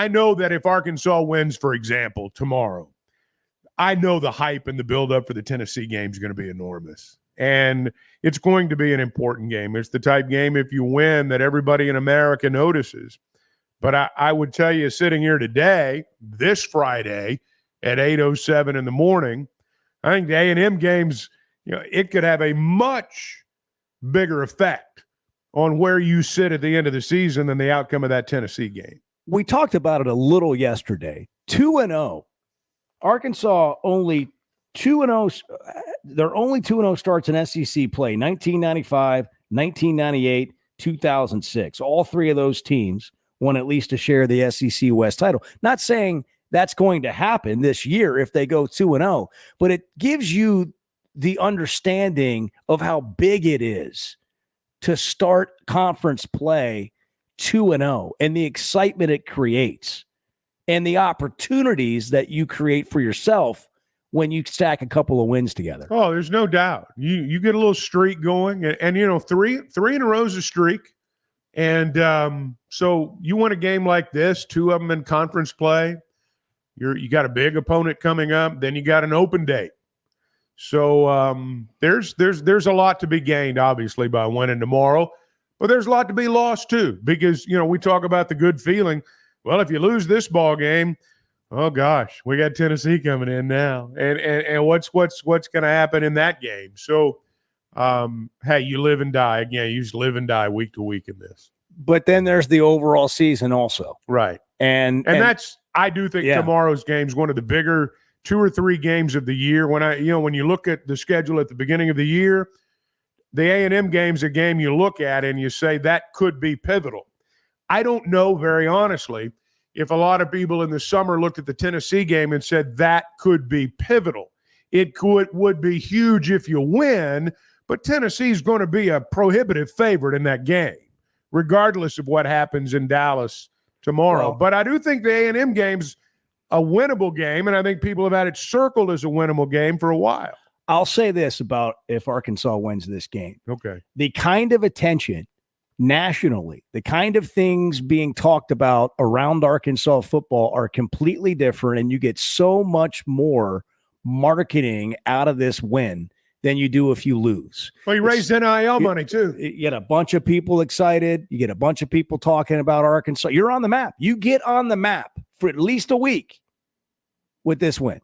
know that if Arkansas wins, for example, tomorrow, I know the hype and the buildup for the Tennessee game is going to be enormous. And it's going to be an important game. It's the type game, if you win, that everybody in America notices. But I would tell you, sitting here today, this Friday at 8:07 in the morning, I think the A&M games, it could have a much bigger effect on where you sit at the end of the season than the outcome of that Tennessee game. We talked about it a little yesterday. 2-0. Arkansas only 2-0. Their only 2-0 starts in SEC play, 1995, 1998, 2006. All three of those teams won at least a share of the SEC West title. Not saying that's going to happen this year if they go 2-0, but it gives you the understanding of how big it is to start conference play 2-0 and the excitement it creates and the opportunities that you create for yourself when you stack a couple of wins together. Oh, there's no doubt. You get a little streak going, and three in a row is a streak. And so you win a game like this, two of them in conference play. You got a big opponent coming up. Then you got an open date. So there's a lot to be gained, obviously, by winning tomorrow. But there's a lot to be lost too, because we talk about the good feeling. Well, if you lose this ball game, oh gosh, we got Tennessee coming in now, and what's going to happen in that game? So. Hey, you live and die. Again, you just live and die week to week in this. But then there's the overall season also. Right. And that's, I do think tomorrow's game is one of the bigger 2 or 3 games of the year. When you look at the schedule at the beginning of the year, the A&M game's a game you look at and you say that could be pivotal. I don't know, very honestly, if a lot of people in the summer looked at the Tennessee game and said that could be pivotal. It would be huge if you win, but Tennessee's going to be a prohibitive favorite in that game, regardless of what happens in Dallas tomorrow. Well, but I do think the A&M game's a winnable game, and I think people have had it circled as a winnable game for a while. I'll say this about if Arkansas wins this game. Okay. The kind of attention nationally, the kind of things being talked about around Arkansas football are completely different, and you get so much more marketing out of this win than you do if you lose. Well, you raised NIL money too. You get a bunch of people excited. You get a bunch of people talking about Arkansas. You're on the map. You get on the map for at least a week with this win.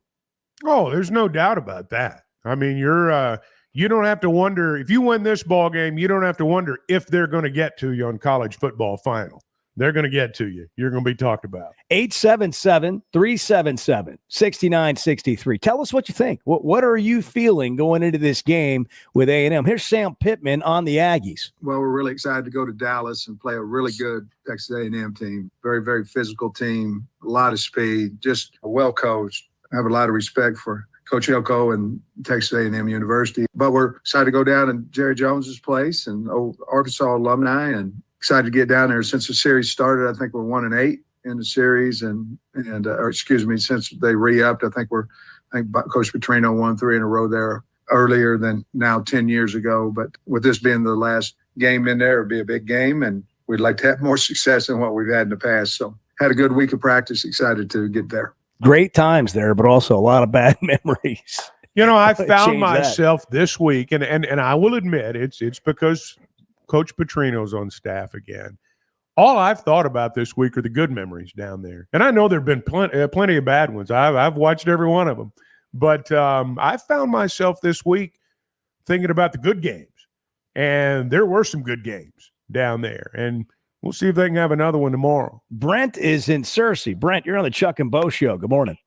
Oh, there's no doubt about that. I mean, you don't have to wonder if you win this ball game. You don't have to wonder if they're going to get to you on college football final. They're going to get to you. You're going to be talked about. 877-377-6963. Tell us what you think. What are you feeling going into this game with A&M? Here's Sam Pitman on the Aggies. Well, we're really excited to go to Dallas and play a really good Texas A&M team. Very, very physical team, a lot of speed, just well coached. I have a lot of respect for Coach Elko and Texas A&M University. But we're excited to go down in Jerry Jones's place and old Arkansas alumni, and excited to get down there. Since the series started, I think we're 1-8 in the series, since they re-upped, I think Coach Petrino won 3 in a row there earlier than now 10 years ago. But with this being the last game in there, it'd be a big game, and we'd like to have more success than what we've had in the past. So had a good week of practice, excited to get there. Great times there, but also a lot of bad memories. I found myself this week, and I will admit it's because Coach Petrino's on staff again. all I've thought about this week are the good memories down there. And I know there have been plenty of bad ones. I've watched every one of them. But I found myself this week thinking about the good games. And there were some good games down there. And we'll see if they can have another one tomorrow. Brent is in Searcy. Brent, you're on the Chuck and Bo Show. Good morning.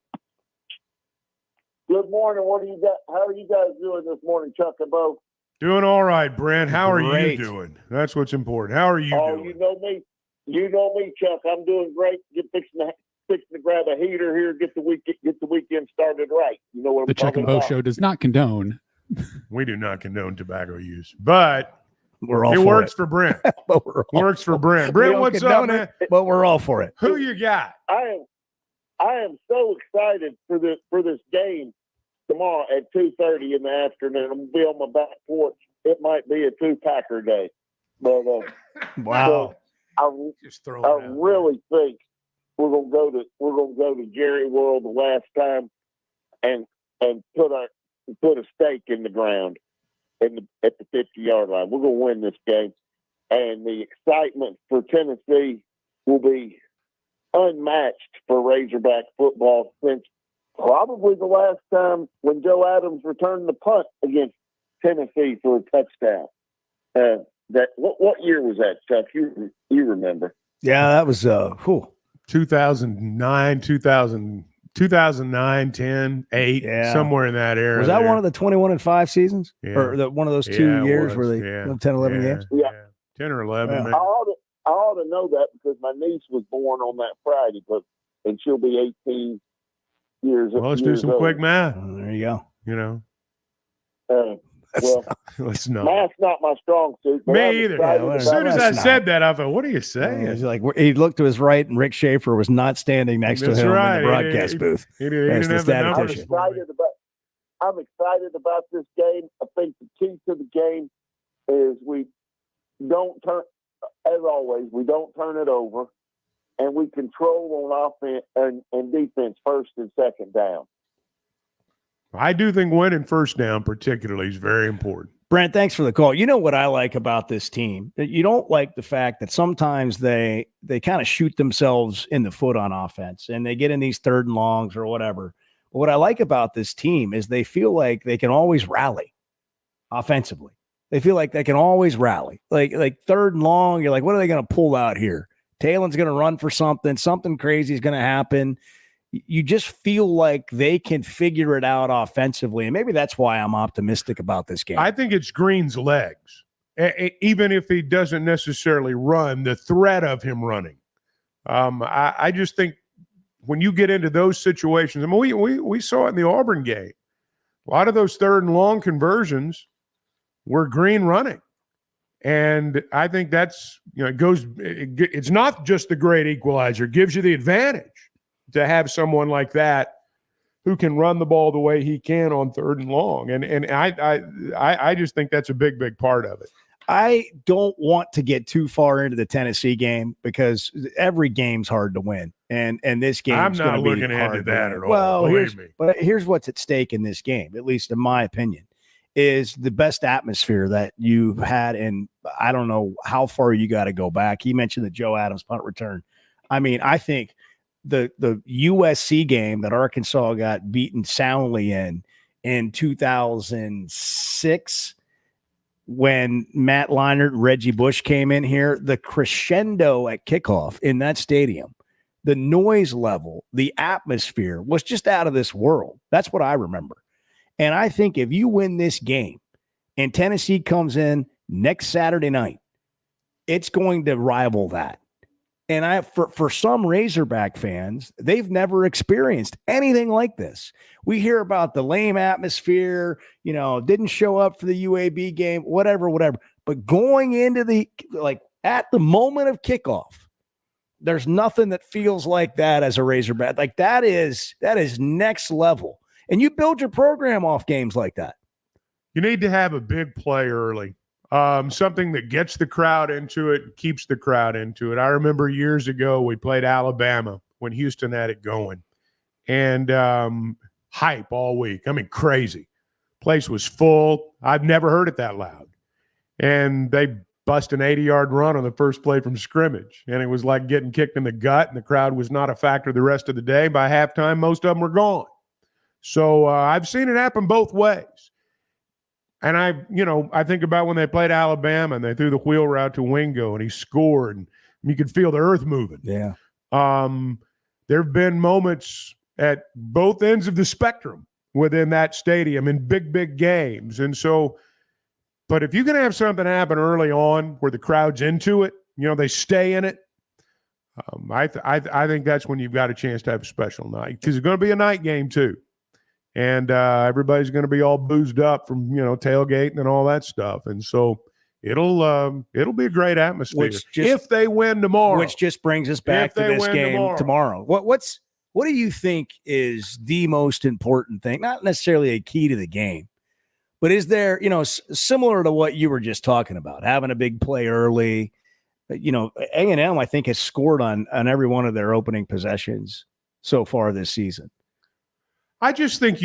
Good morning. What do you got? How are you guys doing this morning, Chuck and Bo? Doing all right, Brent. How are Great. you doing? That's what's important. How are you doing? You know me. You know me, Chuck. I'm doing great. Fixing to grab a heater here. Get the weekend started right. You know what The I'm Chuck talking and Bo about. Show does not condone. We do not condone tobacco use, but we're all it for works it. for Brent. But we're all Works for Brent. We Brent, don't what's up, condone man? it, but we're all for it. Who you got? I am so excited for this game tomorrow at 2:30 in the afternoon. I'm gonna be on my back porch. It might be a 2-packer day, but wow. So I really think we're gonna go to Jerry World the last time and put a stake in the ground at the 50-yard line. We're gonna win this game, and the excitement for Tennessee will be unmatched for Razorback football since probably the last time when Joe Adams returned the punt against Tennessee for a touchdown. What year was that, Chuck? You remember? Yeah, that was 2009, 2009, 10, 8, Yeah. somewhere in that era. Was that there. one of the 21-5 seasons? Yeah. Or one of those 2 years was. where they Yeah. won 10, 11 games? Yeah. 10 or 11, Yeah. man. I ought to know that because my niece was born on that Friday, and she'll be 18 years old. Well, let's do some quick math. Oh, there you go. You know, Well, let's know. math's not my strong suit. but I'm Me either. excited As about soon as it. I said that, I thought, what are you saying? He's like, he looked to his right, and Rick Schaefer was not standing next That's to him right. in the broadcast booth. He As didn't the have the numbers statistician. for me. I'm excited about this game. I think the key to the game is we don't turn, as always, we don't turn it over, and we control on offense and defense first and second down. I do think winning first down particularly is very important. Brent, thanks for the call. You know what I like about this team? That you don't like the fact that sometimes they kind of shoot themselves in the foot on offense and they get in these 3rd and longs or whatever. But what I like about this team is they feel like they can always rally offensively. They feel like they can always rally. Like 3rd and long, you're like, what are they going to pull out here? Talen's going to run for something crazy is going to happen. You just feel like they can figure it out offensively. And maybe that's why I'm optimistic about this game. I think it's Green's legs. Even if he doesn't necessarily run, the threat of him running. I just think when you get into those situations, I mean, we saw it in the Auburn game. A lot of those 3rd and long conversions were Green running. And I think that's, it's not just the great equalizer. It gives you the advantage to have someone like that who can run the ball the way he can on 3rd and long. And I just think that's a big, big part of it. I don't want to get too far into the Tennessee game because every game's hard to win. And this game, I'm not looking into that at all. Well, Believe me. but here's what's at stake in this game, at least in my opinion, is the best atmosphere that you've had. And I don't know how far you got to go back. He mentioned the Joe Adams punt return. I mean, I think the USC game that Arkansas got beaten soundly in 2006 when Matt Leinart and Reggie Bush came in here, the crescendo at kickoff in that stadium, the noise level, the atmosphere was just out of this world. That's what I remember. And I think if you win this game and Tennessee comes in next Saturday night, it's going to rival that. And for some Razorback fans, they've never experienced anything like this. We hear about the lame atmosphere, didn't show up for the UAB game, whatever. But going into at the moment of kickoff, there's nothing that feels like that as a Razorback. Like that is next level. And you build your program off games like that. You need to have a big play early. Something that gets the crowd into it, keeps the crowd into it. I remember years ago we played Alabama when Houston had it going, and hype all week. I mean, crazy. Place was full. I've never heard it that loud. And they bust an 80-yard run on the first play from scrimmage, and it was like getting kicked in the gut, and the crowd was not a factor the rest of the day. By halftime, most of them were gone. So I've seen it happen both ways. And I think about when they played Alabama and they threw the wheel route to Wingo and he scored and you could feel the earth moving. Yeah. There have been moments at both ends of the spectrum within that stadium in big, big games. And so, but if you can have something happen early on where the crowd's into it, they stay in it, I think that's when you've got a chance to have a special night, because it's going to be a night game too. And everybody's going to be all boozed up from, tailgating and all that stuff. And so it'll be a great atmosphere if they win tomorrow. Which just brings us back to this game tomorrow. What do you think is the most important thing? Not necessarily a key to the game, but is there, similar to what you were just talking about, having a big play early? A&M, I think, has scored on every one of their opening possessions so far this season. I just think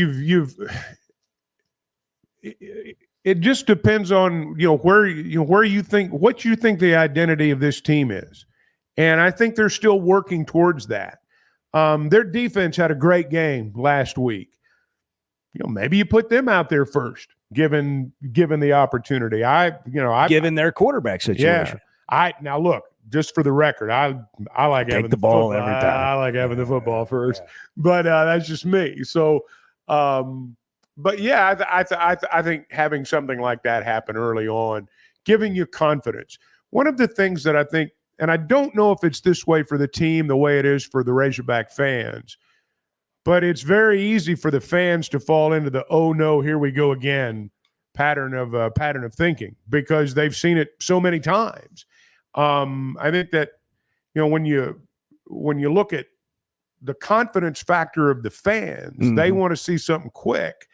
it just depends on, where you think, what you think the identity of this team is. And I think they're still working towards that. Their defense had a great game last week. Maybe you put them out there first, given the opportunity. Given their quarterback situation. Yeah. Now look, just for the record, I like having the ball every time. I like having the football first, but that's just me. So, but yeah, I think having something like that happen early on, giving you confidence. One of the things that I think, and I don't know if it's this way for the team the way it is for the Razorback fans, but it's very easy for the fans to fall into the "oh no, here we go again" pattern of thinking, because they've seen it so many times. I think that, when you look at the confidence factor of the fans, they want to see something quick.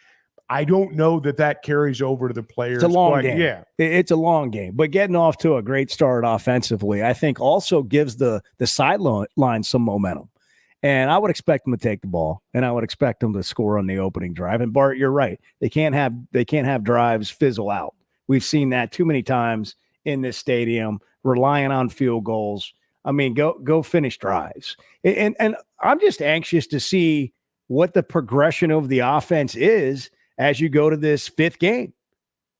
I don't know that carries over to the players. It's a long game. Yeah. It's a long game. But getting off to a great start offensively, I think also gives the sideline some momentum. And I would expect them to take the ball, and I would expect them to score on the opening drive. And Bart, you're right. They can't have drives fizzle out. We've seen that too many times in this stadium, relying on field goals. I mean, go finish drives. And I'm just anxious to see what the progression of the offense is as you go to this fifth game.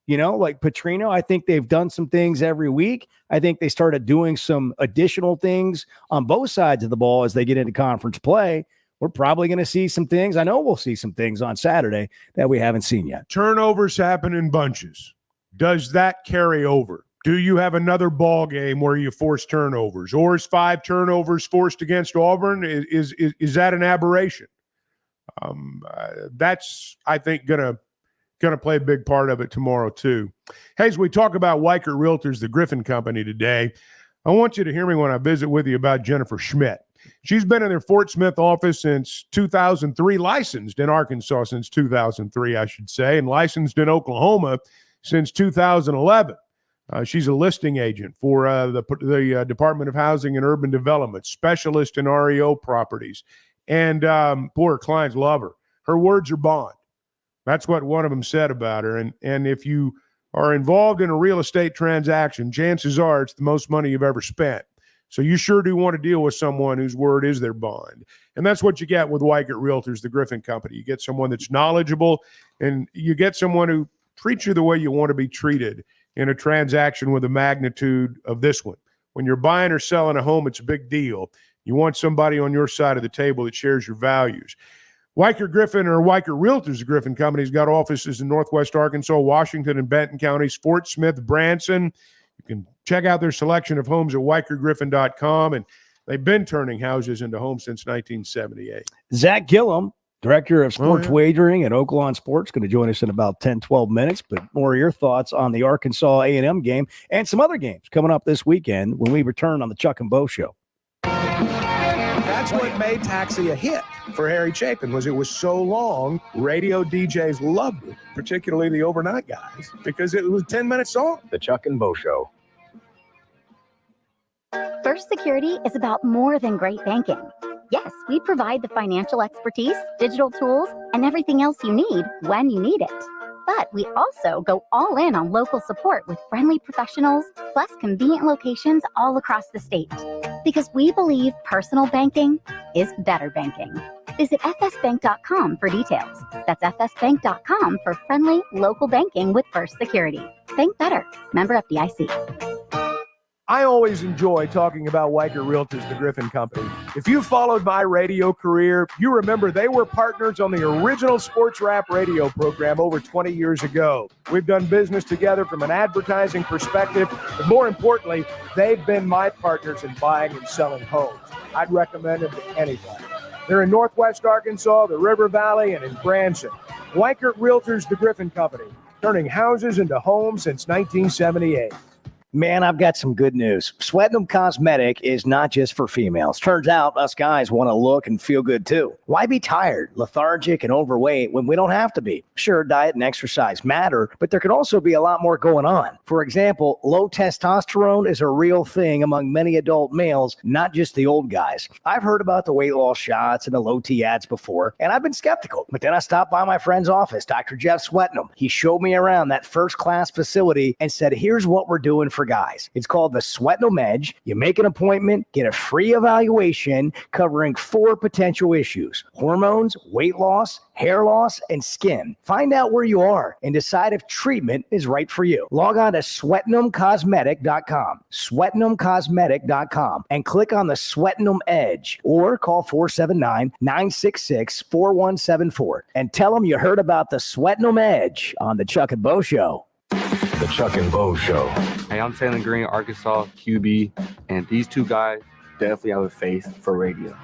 Like Petrino, I think they've done some things every week. I think they started doing some additional things on both sides of the ball as they get into conference play. We're probably going to see some things. I know we'll see some things on Saturday that we haven't seen yet. Turnovers happen in bunches. Does that carry over? Do you have another ball game where you force turnovers, or is 5 turnovers forced against Auburn? Is that an aberration? That's, I think, gonna play a big part of it tomorrow too. Hey, as we talk about Weichert Realtors, the Griffin Company today, I want you to hear me when I visit with you about Jennifer Schmidt. She's been in their Fort Smith office since 2003, licensed in Arkansas since 2003, I should say, and licensed in Oklahoma since 2011. She's a listing agent for the Department of Housing and Urban Development, specialist in REO properties. And poor clients love her. Her words are bond. That's what one of them said about her. And if you are involved in a real estate transaction, chances are it's the most money you've ever spent. So you sure do want to deal with someone whose word is their bond. And that's what you get with Weichert Realtors, the Griffin Company. You get someone that's knowledgeable, and you get someone who treats you the way you want to be treated in a transaction with a magnitude of this one. When you're buying or selling a home, it's a big deal. You want somebody on your side of the table that shares your values. Weichert Griffin, or Weichert Realtors, the Griffin Company's got offices in Northwest Arkansas, Washington, and Benton counties, Fort Smith, Branson. You can check out their selection of homes at WeichertGriffin.com, and they've been turning houses into homes since 1978. Zach Gillum, Director of Sports Wagering at Oaklawn Sports, going to join us in about 10, 12 minutes. But more of your thoughts on the Arkansas A&M game and some other games coming up this weekend when we return on the Chuck and Bo Show. That's what made Taxi a hit for Harry Chapin, was it was so long, radio DJs loved it, particularly the overnight guys, because it was a 10-minute song. The Chuck and Bo Show. First Security is about more than great banking. Yes, we provide the financial expertise, digital tools, and everything else you need when you need it. But we also go all in on local support with friendly professionals, plus convenient locations all across the state. Because we believe personal banking is better banking. Visit fsbank.com for details. That's fsbank.com for friendly local banking with First Security. Bank better. Member FDIC. I always enjoy talking about Weichert Realtors, the Griffin Company. If you followed my radio career, you remember they were partners on the original sports rap radio program over 20 years ago. We've done business together from an advertising perspective, but more importantly, they've been my partners in buying and selling homes. I'd recommend them to anybody. They're in Northwest Arkansas, the River Valley, and in Branson. Weichert Realtors, the Griffin Company, turning houses into homes since 1978. Man, I've got some good news. Sweatinum Cosmetic is not just for females. Turns out us guys want to look and feel good too. Why be tired, lethargic, and overweight when we don't have to be? Sure, diet and exercise matter, but there can also be a lot more going on. For example, low testosterone is a real thing among many adult males, not just the old guys. I've heard about the weight loss shots and the low T ads before, and I've been skeptical. But then I stopped by my friend's office, Dr. Jeff Sweatinum. He showed me around that first-class facility and said, here's what we're doing for guys. It's called the Sweatinum Edge. You make an appointment, get a free evaluation covering 4 potential issues: hormones, weight loss, hair loss, and skin. Find out where you are and decide if treatment is right for you. Log on to sweatinumcosmetic.com, sweatinumcosmetic.com, and click on the Sweatinum Edge or call 479-966-4174 and tell them you heard about the Sweatinum Edge on the Chuck and Bo Show. The Chuck and Bo Show. Hey, I'm Taylor Green, Arkansas QB, and these two guys definitely have a face for radio.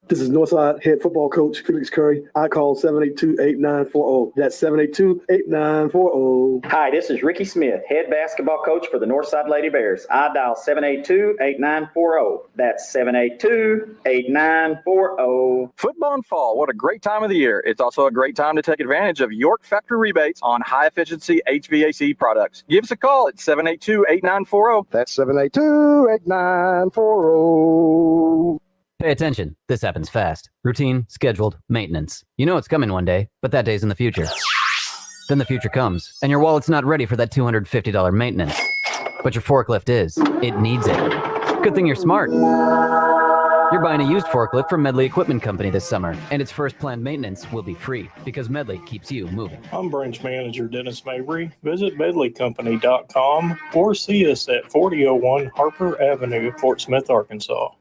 This is Northside head football coach Felix Curry. I call 782-8940. That's 782-8940. Hi, this is Ricky Smith, head basketball coach for the Northside Lady Bears. I dial 782-8940. That's 782-8940. Football and fall, what a great time of the year. It's also a great time to take advantage of York factory rebates on high-efficiency HVAC products. Give us a call at 782-8940. That's 782-8940. Pay attention. This happens fast. Routine, scheduled, maintenance. You know it's coming one day, but that day's in the future. Then the future comes, and your wallet's not ready for that $250 maintenance. But your forklift is. It needs it. Good thing you're smart. You're buying a used forklift from Medley Equipment Company this summer, and its first planned maintenance will be free because Medley keeps you moving. I'm branch manager Dennis Mabry. Visit medleycompany.com or see us at 4001 Harper Avenue, Fort Smith, Arkansas.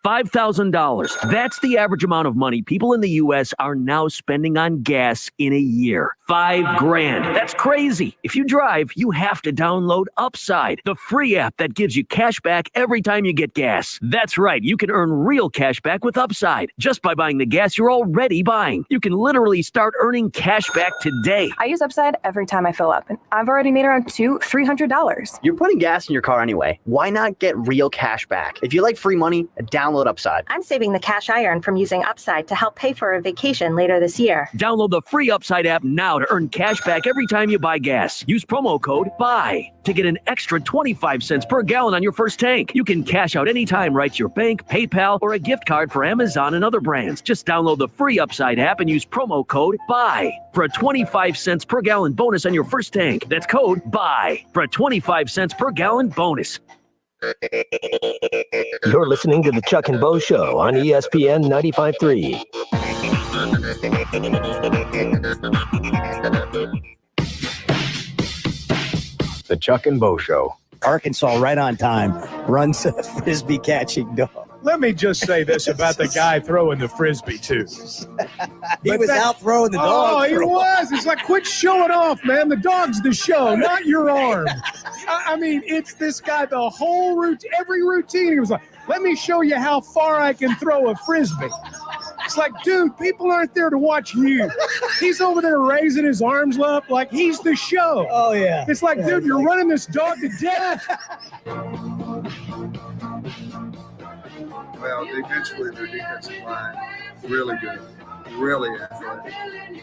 $5,000. That's the average amount of money people in the U.S. are now spending on gas in a year. $5,000. That's crazy. If you drive, you have to download Upside, the free app that gives you cash back every time you get gas. That's right. You can earn real cash back with Upside just by buying the gas you're already buying. You can literally start earning cash back today. I use Upside every time I fill up, and I've already made around $200-$300. You're putting gas in your car anyway. Why not get real cash back? If you like free money, download Upside. I'm saving the cash I earn from using Upside to help pay for a vacation later this year. Download the free Upside app now to earn cash back every time you buy gas. Use promo code BUY to get an extra 25 cents per gallon on your first tank. You can cash out anytime right to your bank, PayPal, or a gift card for Amazon and other brands. Just download the free Upside app and use promo code BUY for a 25 cents per gallon bonus on your first tank. That's code BUY for a 25 cents per gallon bonus. You're listening to the Chuck and Bo Show on ESPN 95.3. The Chuck and Bo Show. Arkansas right on time runs a Frisbee catching dog. Let me just say this about the guy throwing the Frisbee, too. He was out throwing the dog. Oh, he was. It's like, quit showing off, man. The dog's the show, not your arm. I mean, it's this guy, the whole routine, every routine. He was like, let me show you how far I can throw a Frisbee. It's like, dude, people aren't there to watch you. He's over there raising his arms up like he's the show. Oh, yeah. It's like, dude, you're running this dog to death. Well, defensively, their defensive line, really good, really athletic.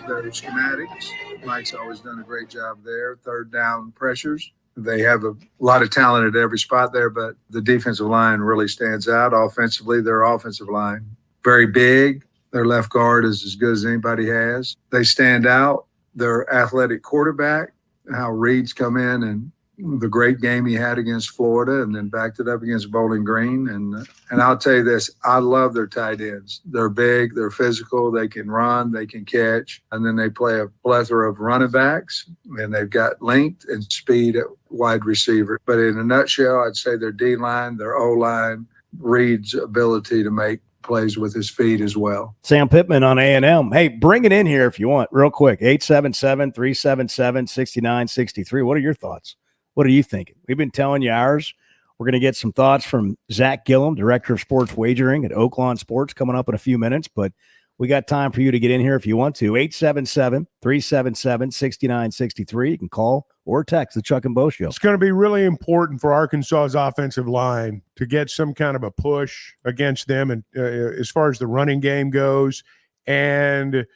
Their schematics, Mike's always done a great job there. Third down pressures. They have a lot of talent at every spot there, but the defensive line really stands out. Offensively, their offensive line, very big. Their left guard is as good as anybody has. They stand out. their athletic quarterback, how Reed's come in and the great game he had against Florida and then backed it up against Bowling Green. And I'll tell you this, I love their tight ends. They're big, they're physical, they can run, they can catch. And then they play a plethora of running backs, and they've got length and speed at wide receiver. But in a nutshell, I'd say their D-line, their O-line, Reed's ability to make plays with his feet as well. Sam Pitman on A&M. Hey, bring it in here if you want, real quick. 877-377-6963. What are your thoughts? What are you thinking? We've been telling you ours. We're going to get some thoughts from Zach Gillum, Director of Sports Wagering at Oaklawn Sports, coming up in a few minutes. But we got time for you to get in here if you want to. 877-377-6963. You can call or text the Chuck and Bo Show. It's going to be really important for Arkansas's offensive line to get some kind of a push against them, and as far as the running game goes. And,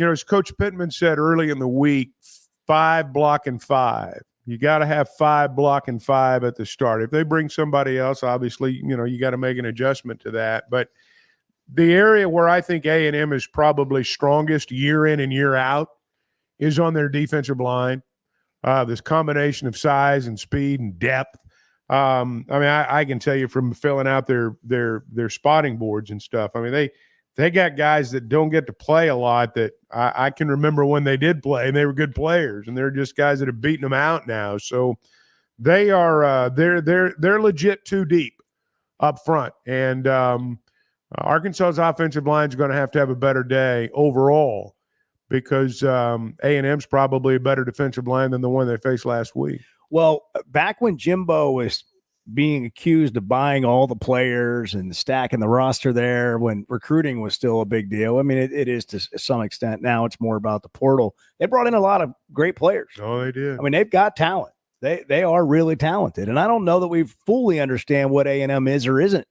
as Coach Pitman said early in the week, 5 blocking 5. You got to have 5 blocking 5 at the start. If they bring somebody else, obviously, you got to make an adjustment to that. But the area where I think A&M is probably strongest year in and year out is on their defensive line. This combination of size and speed and depth. I can tell you from filling out their spotting boards and stuff. I mean, they got guys that don't get to play a lot that I can remember when they did play, and they were good players, and they're just guys that have beaten them out now. So they are they're legit too deep up front, and Arkansas's offensive line is going to have a better day overall because A&M's probably a better defensive line than the one they faced last week. Well, back when Jimbo was being accused of buying all the players and stacking the roster there, when recruiting was still a big deal. I mean, it is to some extent. Now it's more about the portal. They brought in a lot of great players. Oh, they did. I mean, they've got talent. They are really talented. And I don't know that we fully understand what A&M is or isn't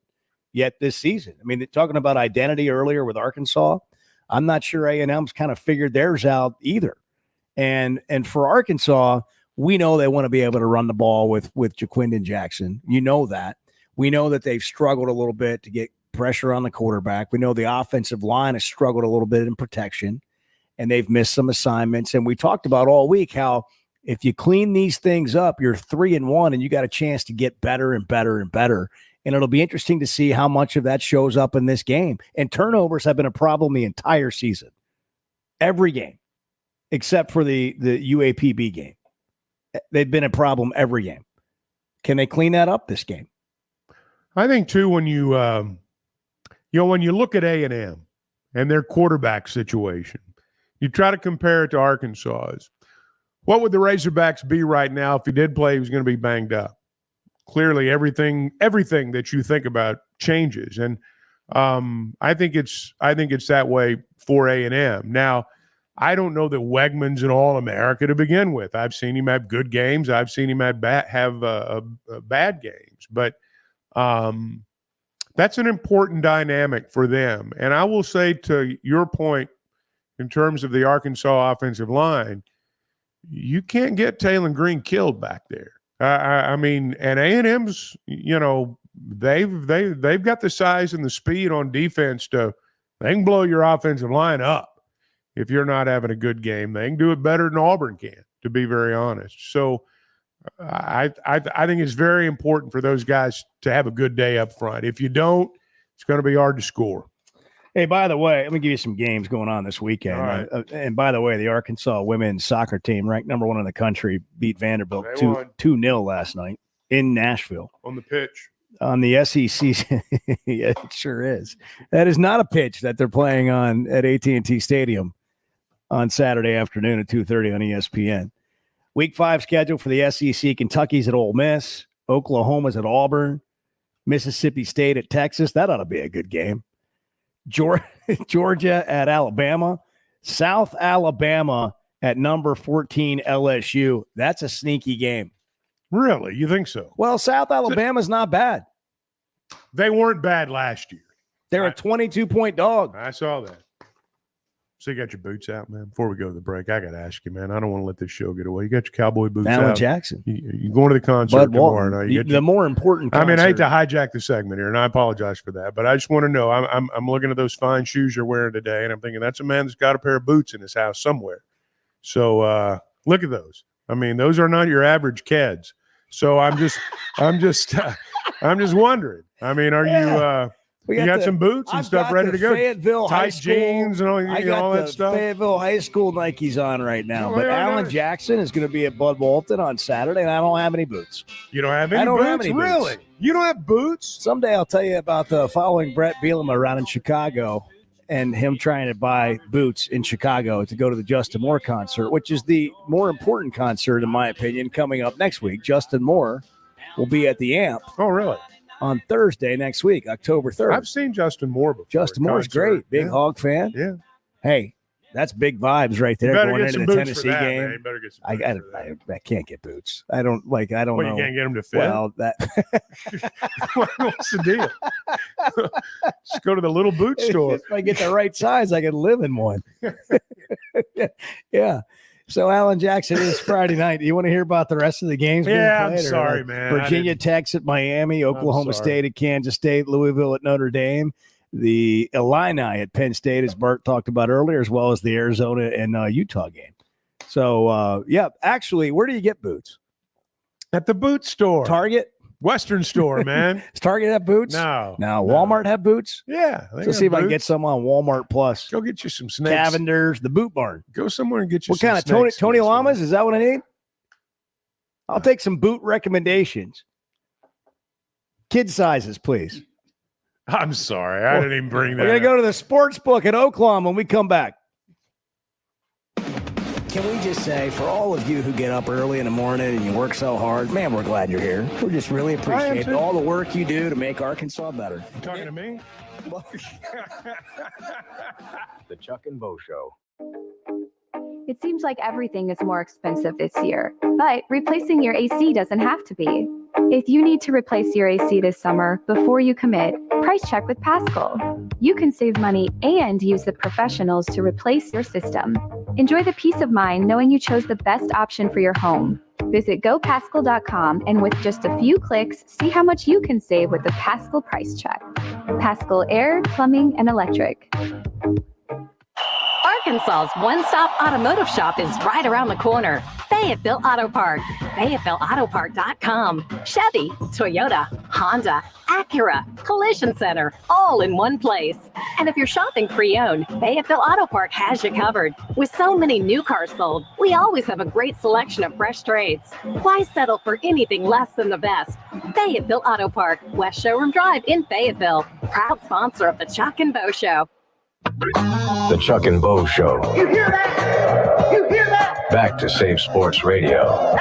yet this season. I mean, talking about identity earlier with Arkansas, I'm not sure A&M's kind of figured theirs out either. And for Arkansas, we know they want to be able to run the ball with Jaquindon Jackson. You know that. We know that they've struggled a little bit to get pressure on the quarterback. We know the offensive line has struggled a little bit in protection, and they've missed some assignments. And we talked about all week how if you clean these things up, you're 3-1, and you got a chance to get better and better and better. And it'll be interesting to see how much of that shows up in this game. And turnovers have been a problem the entire season. Every game, except for the UAPB game. They've been a problem every game. Can they clean that up this game? I think too, when you when you look at A&M and their quarterback situation, you try to compare it to Arkansas's. What would the Razorbacks be right now if he did play? He was going to be banged up. Clearly, everything that you think about changes, and I think it's that way for A&M now. I don't know that Wegman's an All-America to begin with. I've seen him have good games. I've seen him have bad games. But that's an important dynamic for them. And I will say, to your point, in terms of the Arkansas offensive line, you can't get Taylon Green killed back there. I mean, and A&M's, they've got the size and the speed on defense they can blow your offensive line up. If you're not having a good game, they can do it better than Auburn can, to be very honest. So I think it's very important for those guys to have a good day up front. If you don't, it's going to be hard to score. Hey, by the way, let me give you some games going on this weekend. Right. And by the way, the Arkansas women's soccer team, ranked number 1 in the country, beat Vanderbilt 2-0 last night in Nashville. On the pitch. On the SEC. Yeah, it sure is. That is not a pitch that they're playing on at AT&T Stadium on Saturday afternoon at 2:30 on ESPN. Week 5 schedule for the SEC. Kentucky's at Ole Miss. Oklahoma's at Auburn. Mississippi State at Texas. That ought to be a good game. Georgia at Alabama. South Alabama at number 14 LSU. That's a sneaky game. Really? You think so? Well, South Alabama's not bad. They weren't bad last year. They're a 22-point dog. I saw that. So you got your boots out, man? Before we go to the break, I got to ask you, man. I don't want to let this show get away. You got your cowboy boots out. Alan Jackson. You going to the concert tomorrow night? The more important concert. I mean, I hate to hijack the segment here, and I apologize for that, but I just want to know. I'm looking at those fine shoes you're wearing today, and I'm thinking that's a man that's got a pair of boots in his house somewhere. So look at those. I mean, those are not your average kids. So I'm just wondering. I mean, are you? You got some boots and stuff ready to go. Fayetteville tight jeans and all that stuff. Fayetteville High School Nikes on right now. But Alan Jackson is going to be at Bud Walton on Saturday, and I don't have any boots. You don't have any I don't boots? have any boots. Really? You don't have boots? Someday I'll tell you about following Brett Bielema around in Chicago and him trying to buy boots in Chicago to go to the Justin Moore concert, which is the more important concert, in my opinion, coming up next week. Justin Moore will be at the Amp. Oh, really? On Thursday next week, October 3rd. I've seen Justin Moore before. Justin Moore's great. Big Hog fan. Yeah. Hey, that's big vibes right there going into the Tennessee game. Man. You better get some boots I can't get boots. I don't know. You can't get them to fit? Well, that. What's the deal? Just go to the little boot store. If I get the right size, I can live in one. Yeah. So Alan Jackson is Friday night. Do you want to hear about the rest of the games? Yeah, being played, I'm sorry, man. Virginia Tech's at Miami, Oklahoma State at Kansas State, Louisville at Notre Dame, the Illini at Penn State, as Bart talked about earlier, as well as the Arizona and Utah game. So, actually, where do you get boots? At the boot store. Target? Western store, man. Does Target have boots? No. Walmart have boots? Yeah. Let's see if I can get some on Walmart Plus. Go get you some snakes. Cavender's, the Boot Barn. Go somewhere and get you what some kind of snakes. Tony Lamas? Is that what I need? I'll take some boot recommendations. Kid sizes, please. I'm sorry. I didn't even bring that We're going to go to the sports book at Oklahoma when we come back. Can we just say, for all of you who get up early in the morning and you work so hard, man, we're glad you're here. We just really appreciate all the work you do to make Arkansas better. You talking to me? The Chuck and Bo Show. It seems like everything is more expensive this year, but replacing your AC doesn't have to be. If you need to replace your AC this summer, before you commit, price check with Paschal. You can save money and use the professionals to replace your system. Enjoy the peace of mind knowing you chose the best option for your home. Visit gopaschal.com and with just a few clicks, see how much you can save with the Paschal price check. Paschal Air, Plumbing, and Electric. Arkansas's one-stop automotive shop is right around the corner. Fayetteville Auto Park. FayettevilleAutoPark.com. Chevy, Toyota, Honda, Acura, Collision Center, all in one place. And if you're shopping pre-owned, Fayetteville Auto Park has you covered. With so many new cars sold, we always have a great selection of fresh trades. Why settle for anything less than the best? Fayetteville Auto Park, West Showroom Drive in Fayetteville. Proud sponsor of the Chuck and Bo Show. The Chuck and Bo Show. You hear that? You hear that? Back to Save Sports Radio.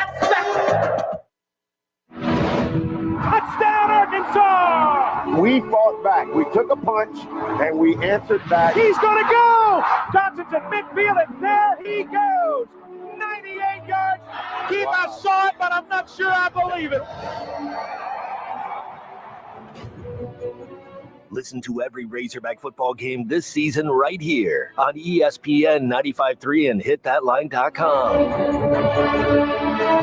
Touchdown, Arkansas! We fought back. We took a punch, and we answered back. He's going to go! Johnson's at midfield, and there he goes! 98 yards. Keith, I saw it, but I'm not sure I believe it. Listen to every Razorback football game this season right here on ESPN 95.3 and hitthatline.com.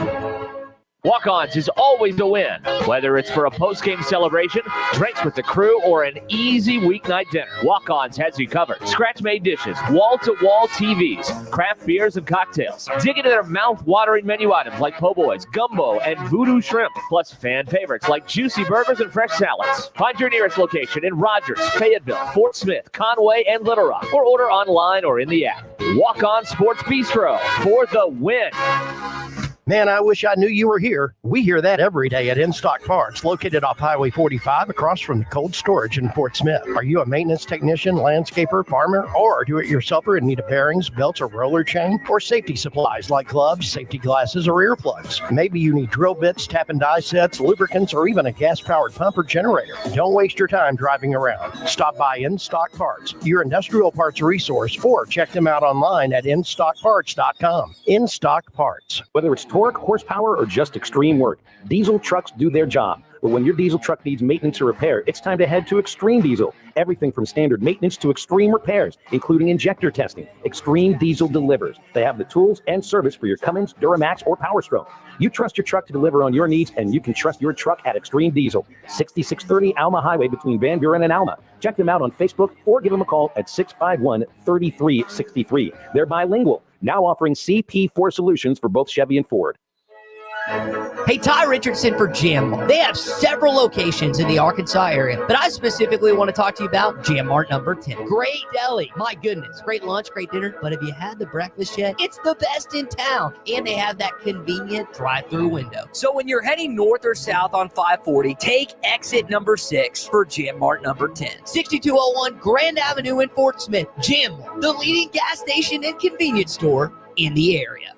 Walk-Ons is always a win, whether it's for a post-game celebration, drinks with the crew, or an easy weeknight dinner. Walk-Ons has you covered. Scratch-made dishes, wall-to-wall TVs, craft beers and cocktails. Dig into their mouth-watering menu items like po' boys, gumbo, and voodoo shrimp, plus fan favorites like juicy burgers and fresh salads. Find your nearest location in Rogers, Fayetteville, Fort Smith, Conway, and Little Rock, or order online or in the app. Walk-On Sports Bistro for the win. Man, I wish I knew you were here. We hear that every day at In Stock Parts, located off Highway 45 across from the cold storage in Fort Smith. Are you a maintenance technician, landscaper, farmer, or do-it-yourselfer in need of bearings, belts, or roller chain, or safety supplies like gloves, safety glasses, or earplugs? Maybe you need drill bits, tap and die sets, lubricants, or even a gas-powered pump or generator. Don't waste your time driving around. Stop by In Stock Parts, your industrial parts resource, or check them out online at InStockParts.com. In Stock Parts. Whether it's torque, horsepower, or just extreme work, diesel trucks do their job. But when your diesel truck needs maintenance or repair, it's time to head to Extreme Diesel. Everything from standard maintenance to extreme repairs, including injector testing. Extreme Diesel delivers. They have the tools and service for your Cummins, Duramax, or Power Stroke. You trust your truck to deliver on your needs, and you can trust your truck at Extreme Diesel. 6630 Alma Highway between Van Buren and Alma. Check them out on Facebook or give them a call at 651-3363. They're bilingual. Now offering CP4 solutions for both Chevy and Ford. Hey, Ty Richardson for Jim. They have several locations in the Arkansas area, but I specifically want to talk to you about Jim Mart number 10. Great deli. My goodness. Great lunch, great dinner. But have you had the breakfast yet? It's the best in town. And they have that convenient drive-through window. So when you're heading north or south on 540, take exit number 6 for Jim Mart number 10. 6201 Grand Avenue in Fort Smith. Jim, the leading gas station and convenience store in the area.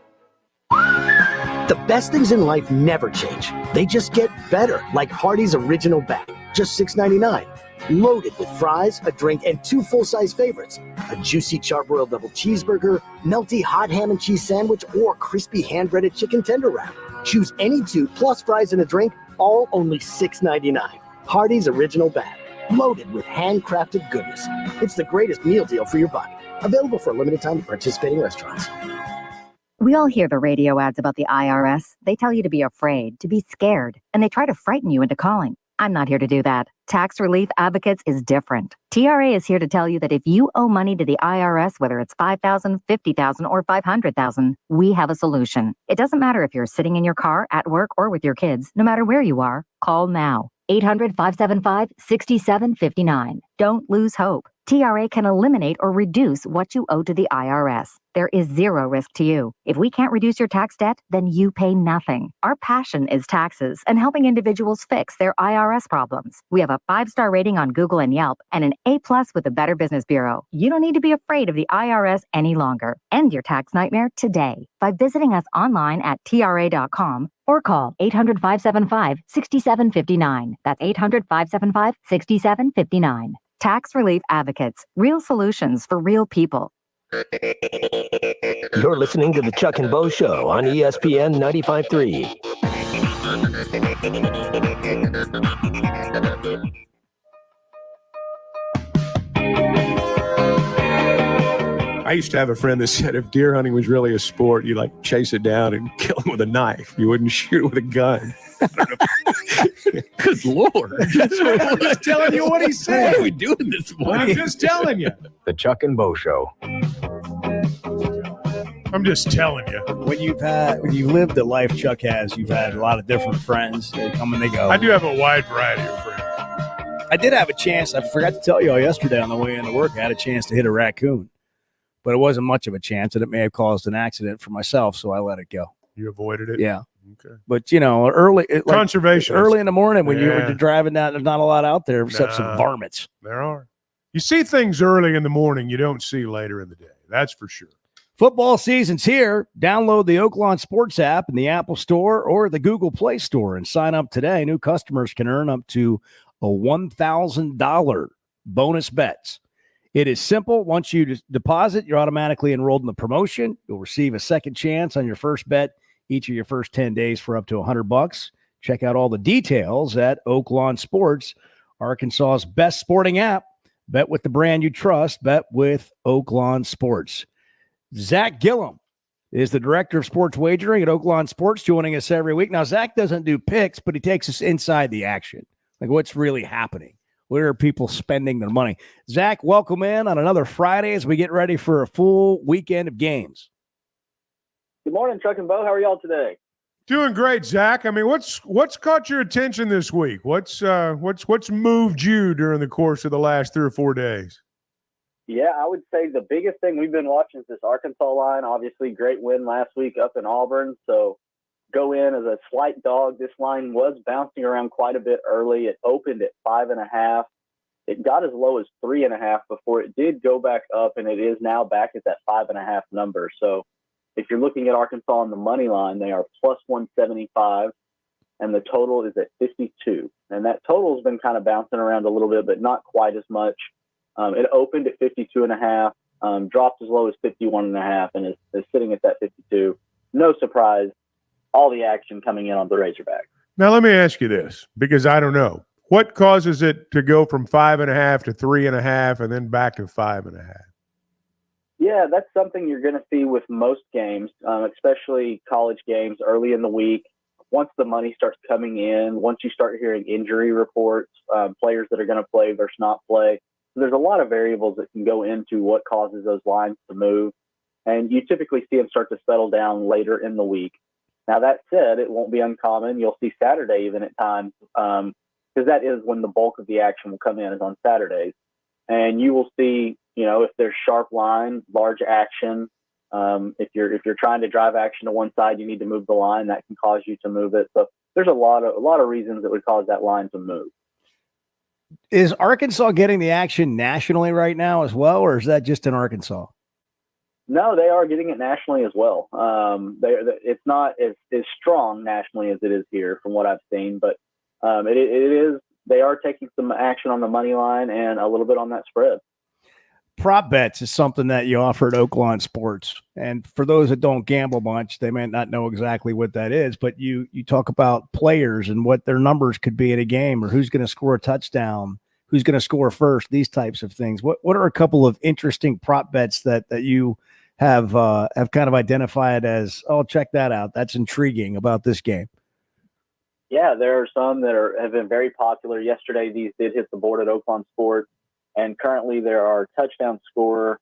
The best things in life never change. They just get better, like Hardees Original Bag, just $6.99. Loaded with fries, a drink, and 2 full-size favorites. A juicy charbroiled double cheeseburger, melty hot ham and cheese sandwich, or crispy hand-breaded chicken tender wrap. Choose any 2 plus fries and a drink, all only $6.99. Hardees Original Bag, loaded with handcrafted goodness. It's the greatest meal deal for your buck. Available for a limited time at participating restaurants. We all hear the radio ads about the IRS. They tell you to be afraid, to be scared, and they try to frighten you into calling. I'm not here to do that. Tax Relief Advocates is different. TRA is here to tell you that if you owe money to the IRS, whether it's $5,000, $50,000, or $500,000, we have a solution. It doesn't matter if you're sitting in your car, at work, or with your kids. No matter where you are, call now. 800-575-6759. Don't lose hope. TRA can eliminate or reduce what you owe to the IRS. There is zero risk to you. If we can't reduce your tax debt, then you pay nothing. Our passion is taxes and helping individuals fix their IRS problems. We have a 5-star rating on Google and Yelp and an A+ with the Better Business Bureau. You don't need to be afraid of the IRS any longer. End your tax nightmare today by visiting us online at TRA.com or call 800-575-6759. That's 800-575-6759. Tax Relief Advocates. Real solutions for real people. You're listening to the Chuck and Bo Show on ESPN 95.3. I used to have a friend that said if deer hunting was really a sport, you like chase it down and kill him with a knife. You wouldn't shoot it with a gun. Good Lord. I'm just telling you what he said. What are we doing this morning? I'm just telling you. The Chuck and Bo Show. I'm just telling you. When you've lived the life Chuck has, you've had a lot of different friends. They come and they go. I do have a wide variety of friends. I did have a chance. I forgot to tell you all yesterday on the way into work. I had a chance to hit a raccoon, but it wasn't much of a chance, and it may have caused an accident for myself, so I let it go. You avoided it? Yeah. Okay. But, early conservation early in the morning when you were driving down, there's not a lot out there except some varmints. There are. You see things early in the morning you don't see later in the day. That's for sure. Football season's here. Download the Oaklawn Sports app in the Apple Store or the Google Play Store and sign up today. New customers can earn up to a $1,000 bonus bets. It is simple. Once you deposit, you're automatically enrolled in the promotion. You'll receive a second chance on your first bet each of your first 10 days for up to $100. Check out all the details at Oaklawn Sports, Arkansas's best sporting app. Bet with the brand you trust. Bet with Oaklawn Sports. Zach Gillum is the director of sports wagering at Oaklawn Sports, joining us every week. Now, Zach doesn't do picks, but he takes us inside the action. Like what's really happening. Where are people spending their money? Zach, welcome in on another Friday as we get ready for a full weekend of games. Good morning, Chuck and Bo. How are y'all today? Doing great, Zach. I mean, what's caught your attention this week? What's moved you during the course of the last 3 or 4 days? Yeah, I would say the biggest thing we've been watching is this Arkansas line. Obviously, great win last week up in Auburn. So go in as a slight dog. This line was bouncing around quite a bit early. It opened at 5.5. It got as low as 3.5 before it did go back up, and it is now back at that 5.5 number. So if you're looking at Arkansas on the money line, they are plus 175, and the total is at 52. And that total has been kind of bouncing around a little bit, but not quite as much. It opened at 52.5, dropped as low as 51.5, and is sitting at that 52. No surprise, all the action coming in on the Razorbacks. Now, let me ask you this, because I don't know. What causes it to go from 5.5 to 3.5 and then back to 5.5? Yeah, that's something you're going to see with most games, especially college games early in the week. Once the money starts coming in, once you start hearing injury reports, players that are going to play versus not play. So there's a lot of variables that can go into what causes those lines to move. and you typically see them start to settle down later in the week. Now, that said, it won't be uncommon. You'll see Saturday even at times, because that is when the bulk of the action will come in, is on Saturdays. And you will see, if there's sharp line, large action, if you're trying to drive action to one side, you need to move the line. That can cause you to move it. So there's a lot of reasons that would cause that line to move. Is Arkansas getting the action nationally right now as well, or is that just in Arkansas? No, they are getting it nationally as well. It's not as strong nationally as it is here from what I've seen, but it is. They are taking some action on the money line and a little bit on that spread. Prop bets is something that you offer at Oaklawn Sports. And for those that don't gamble much, they may not know exactly what that is, but you talk about players and what their numbers could be in a game, or who's going to score a touchdown, who's going to score first, these types of things. What are a couple of interesting prop bets that you have kind of identified as, oh, check that out, that's intriguing about this game? Yeah, there are some that have been very popular. Yesterday, these did hit the board at Oaklawn Sports, and currently there are touchdown scorer.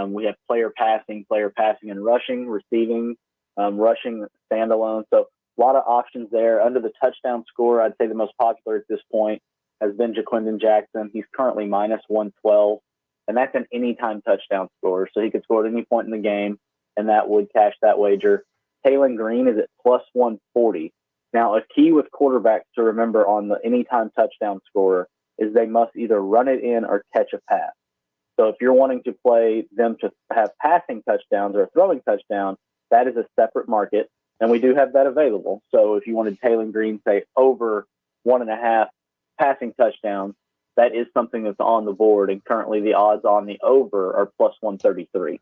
We have player passing and rushing, receiving, rushing standalone. So a lot of options there. Under the touchdown scorer, I'd say the most popular at this point has been Jaquindon Jackson. He's currently minus 112, and that's an anytime touchdown scorer. So he could score at any point in the game, and that would cash that wager. Taylon Green is at plus 140. Now, a key with quarterbacks to remember on the anytime touchdown scorer is they must either run it in or catch a pass. So if you're wanting to play them to have passing touchdowns or a throwing touchdown, that is a separate market, and we do have that available. So if you wanted Taylon Green, say, over 1.5 passing touchdowns, that is something that's on the board, and currently the odds on the over are plus 133.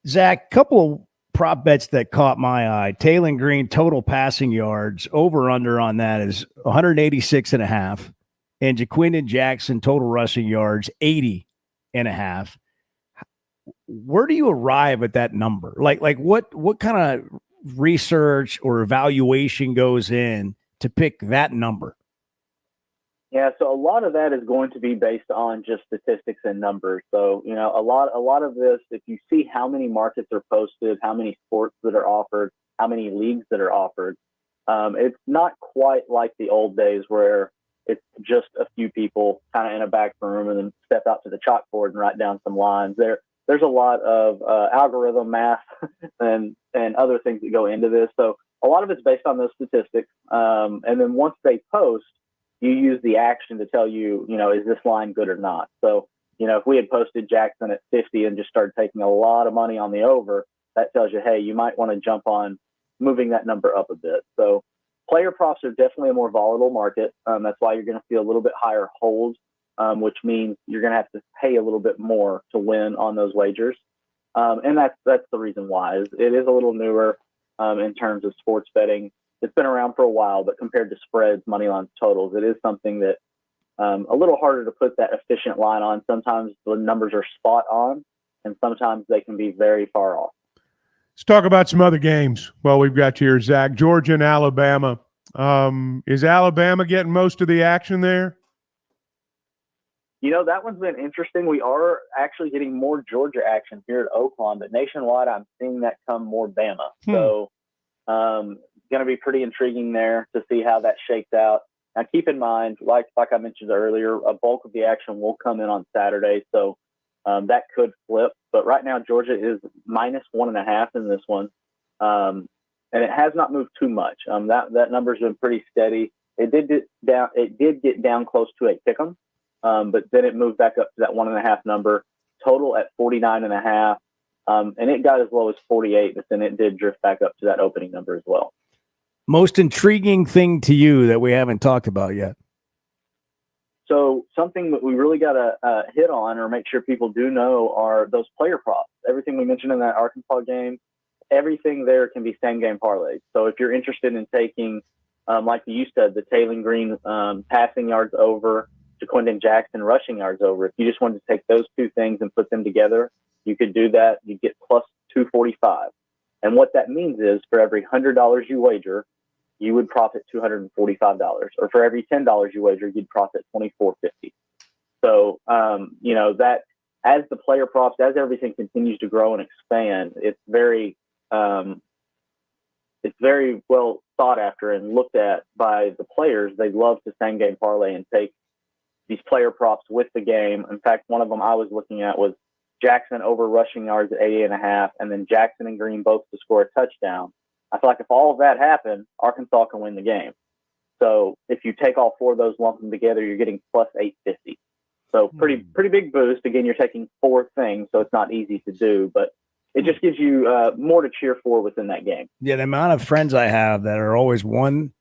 Zach, couple of prop bets that caught my eye. Taylon Green total passing yards, over under on that is 186.5, and Jaquindon Jackson total rushing yards 80.5. Where do you arrive at that number? Like what kind of research or evaluation goes in to pick that number? Yeah, so a lot of that is going to be based on just statistics and numbers. So, a lot of this, if you see how many markets are posted, how many sports that are offered, how many leagues that are offered, it's not quite like the old days where it's just a few people kind of in a back room and then step out to the chalkboard and write down some lines. There's a lot of algorithm math and other things that go into this. So a lot of it's based on those statistics. And then once they post, you use the action to tell you, is this line good or not? So, if we had posted Jackson at 50 and just started taking a lot of money on the over, that tells you, hey, you might want to jump on moving that number up a bit. So player props are definitely a more volatile market. That's why you're going to see a little bit higher holds, which means you're going to have to pay a little bit more to win on those wagers. And that's the reason why. It is a little newer in terms of sports betting. It's been around for a while, but compared to spreads, money lines, totals, it is something that a little harder to put that efficient line on. Sometimes the numbers are spot on, and sometimes they can be very far off. Let's talk about some other games. Well, we've got here, Zach, Georgia and Alabama. Is Alabama getting most of the action there? That one's been interesting. We are actually getting more Georgia action here at Oaklawn, but nationwide, I'm seeing that come more Bama. So, going to be pretty intriguing there to see how that shakes out. Now, keep in mind, like I mentioned earlier, a bulk of the action will come in on Saturday, so that could flip. But right now, Georgia is minus 1.5 in this one, and it has not moved too much. That number's been pretty steady. It did get down close to a pick'em, but then it moved back up to that 1.5 number. Total at 49.5, and it got as low as 48, but then it did drift back up to that opening number as well. Most intriguing thing to you that we haven't talked about yet? So something that we really got to hit on or make sure people do know are those player props. Everything we mentioned in that Arkansas game, everything there can be same-game parlays. So if you're interested in taking, like you said, the Taylon Green passing yards over, Jaquindon Jackson rushing yards over, if you just wanted to take those two things and put them together, you could do that. You get plus 245. And what that means is for every $100 you wager, you would profit $245, or for every $10 you wager, you'd profit $24.50. So, as the player props, as everything continues to grow and expand, it's very well thought after and looked at by the players. They love to same game parlay and take these player props with the game. In fact, one of them I was looking at was Jackson over rushing yards at 80.5, and then Jackson and Green both to score a touchdown. I feel like if all of that happened, Arkansas can win the game. So if you take all four of those, lump them together, you're getting plus 850. So pretty big boost. Again, you're taking four things, so it's not easy to do, but it just gives you more to cheer for within that game. Yeah, the amount of friends I have that are always one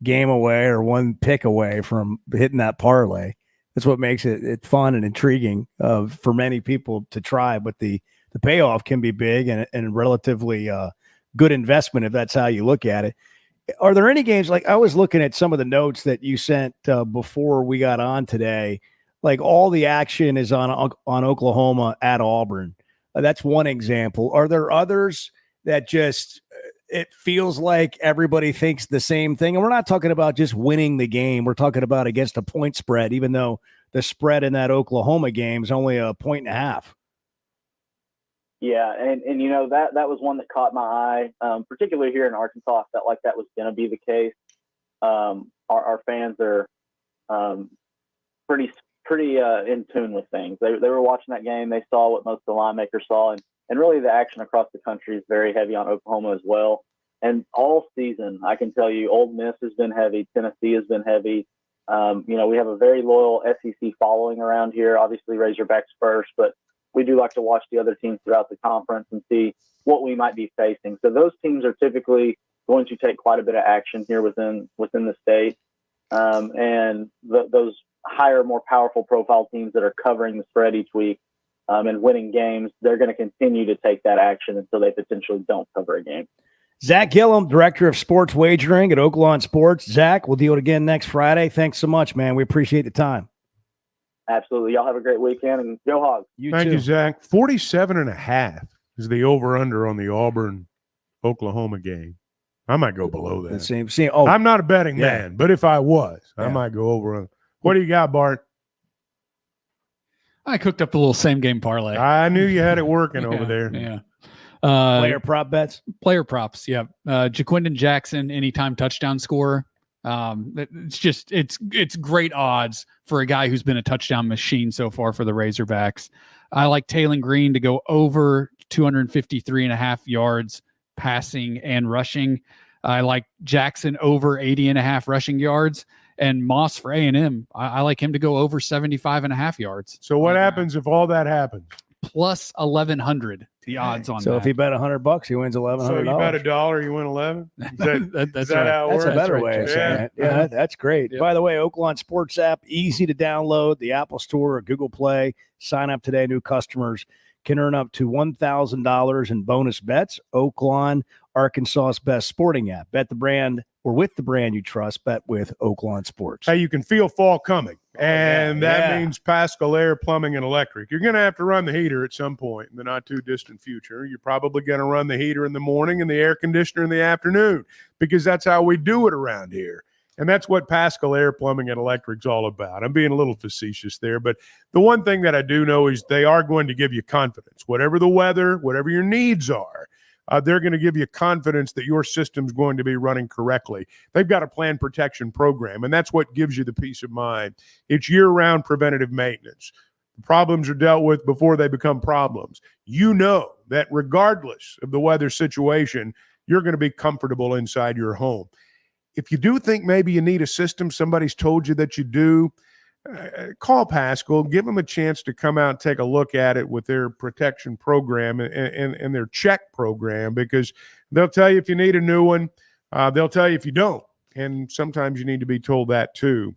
game away or one pick away from hitting that parlay. That's what makes it fun and intriguing for many people to try. But the payoff can be big and relatively good investment if that's how you look at it. Are there any games, like I was looking at some of the notes that you sent before we got on today, like all the action is on Oklahoma at Auburn. That's one example. Are there others that just it feels like everybody thinks the same thing? And we're not talking about just winning the game. We're talking about against a point spread, even though the spread in that Oklahoma game is only 1.5. Yeah, and you know, that was one that caught my eye, particularly here in Arkansas. I felt like that was going to be the case. Our fans are pretty in tune with things. They were watching that game. They saw what most of the line makers saw, and really the action across the country is very heavy on Oklahoma as well. And all season, I can tell you, Ole Miss has been heavy. Tennessee has been heavy. You know, we have a very loyal SEC following around here. Obviously, Razorbacks first, but we do like to watch the other teams throughout the conference and see what we might be facing. So those teams are typically going to take quite a bit of action here within the state. And those higher, more powerful profile teams that are covering the spread each week and winning games, they're going to continue to take that action until they potentially don't cover a game. Zach Gillum, Director of Sports Wagering at Oaklawn Sports. Zach, we'll deal it again next Friday. Thanks so much, man. We appreciate the time. Absolutely. Y'all have a great weekend, and go Hogs. Thank you, Zach. 47.5 is the over-under on the Auburn-Oklahoma game. I might go below that. Same. I'm not a betting man, but if I was, I might go over. What do you got, Bart? I cooked up a little same-game parlay. I knew you had it working over there. Yeah. Player prop bets? Player props, yeah. Jaquindon Jackson, anytime touchdown scorer. It's great odds for a guy who's been a touchdown machine so far for the Razorbacks. I like Taylor Green to go over 253.5 yards passing and rushing. I like Jackson over 80.5 rushing yards, and Moss for A&M. I like him to go over 75.5 yards. So what happens if all that happens? Plus 1,100, the odds on that. So if he bet $100, he wins $1,100. So you bet $1, you win 11. That's Is that right. how it works? That's a better way of saying it. Yeah, that's great. Yep. By the way, Oaklawn Sports app, easy to download, the Apple Store or Google Play. Sign up today. New customers can earn up to $1,000 in bonus bets. Oaklawn, Arkansas's best sporting app. Bet the brand or with the brand you trust. Bet with Oaklawn Sports. Hey, you can feel fall coming, and that means Paschal Air, Plumbing, and Electric. You're going to have to run the heater at some point in the not-too-distant future. You're probably going to run the heater in the morning and the air conditioner in the afternoon because that's how we do it around here. And that's what Paschal Air, Plumbing, and Electric's all about. I'm being a little facetious there, but the one thing that I do know is they are going to give you confidence. Whatever the weather, whatever your needs are, they're going to give you confidence that your system's going to be running correctly. They've got a planned protection program, and that's what gives you the peace of mind. It's year-round preventative maintenance. The problems are dealt with before they become problems. You know that regardless of the weather situation, you're going to be comfortable inside your home. If you do think maybe you need a system, somebody's told you that you do, call Paschal, give them a chance to come out and take a look at it with their protection program and their check program, because they'll tell you if you need a new one. They'll tell you if you don't. And sometimes you need to be told that too.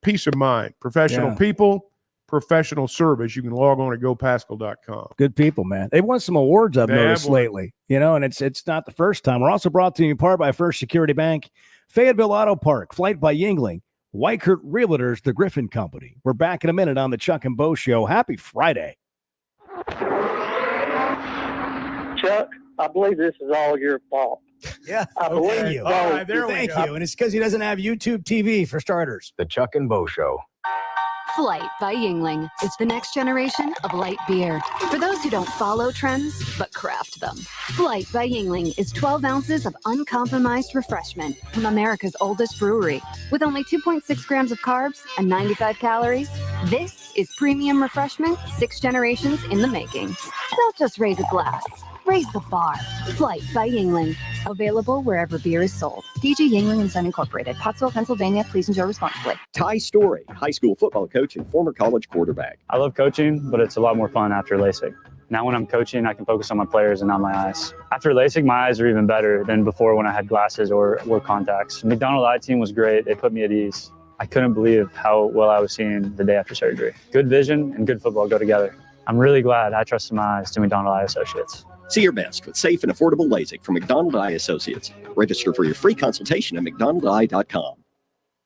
Peace of mind, professional people, professional service. You can log on to gopaschal.com. Good people, man. They've won some awards I've noticed lately, and it's not the first time. We're also brought to you in part by First Security Bank, Fayetteville Auto Park, Flight by Yingling, Weichert Realtors, the Griffin Company. We're back in a minute on the Chuck and Bo Show. Happy Friday. Chuck, I believe this is all your fault. Yeah, I believe you. so. Thank you. And it's because he doesn't have YouTube TV for starters. The Chuck and Bo Show. Flight by Yingling is the next generation of light beer. For those who don't follow trends, but craft them. Flight by Yingling is 12 ounces of uncompromised refreshment from America's oldest brewery. With only 2.6 grams of carbs and 95 calories, this is premium refreshment 6 generations in the making. Don't just raise a glass. Raise the bar. Flight by Yingling. Available wherever beer is sold. DG Yingling & Son Incorporated. Pottsville, Pennsylvania. Please enjoy responsibly. Ty Story, high school football coach and former college quarterback. I love coaching, but it's a lot more fun after LASIK. Now when I'm coaching, I can focus on my players and not my eyes. After LASIK, my eyes are even better than before when I had glasses or wore contacts. The McDonald Eye Team was great. They put me at ease. I couldn't believe how well I was seeing the day after surgery. Good vision and good football go together. I'm really glad I trusted my eyes to McDonald Eye Associates. See your best with safe and affordable LASIK from McDonald Eye Associates. Register for your free consultation at mcdonaldeye.com.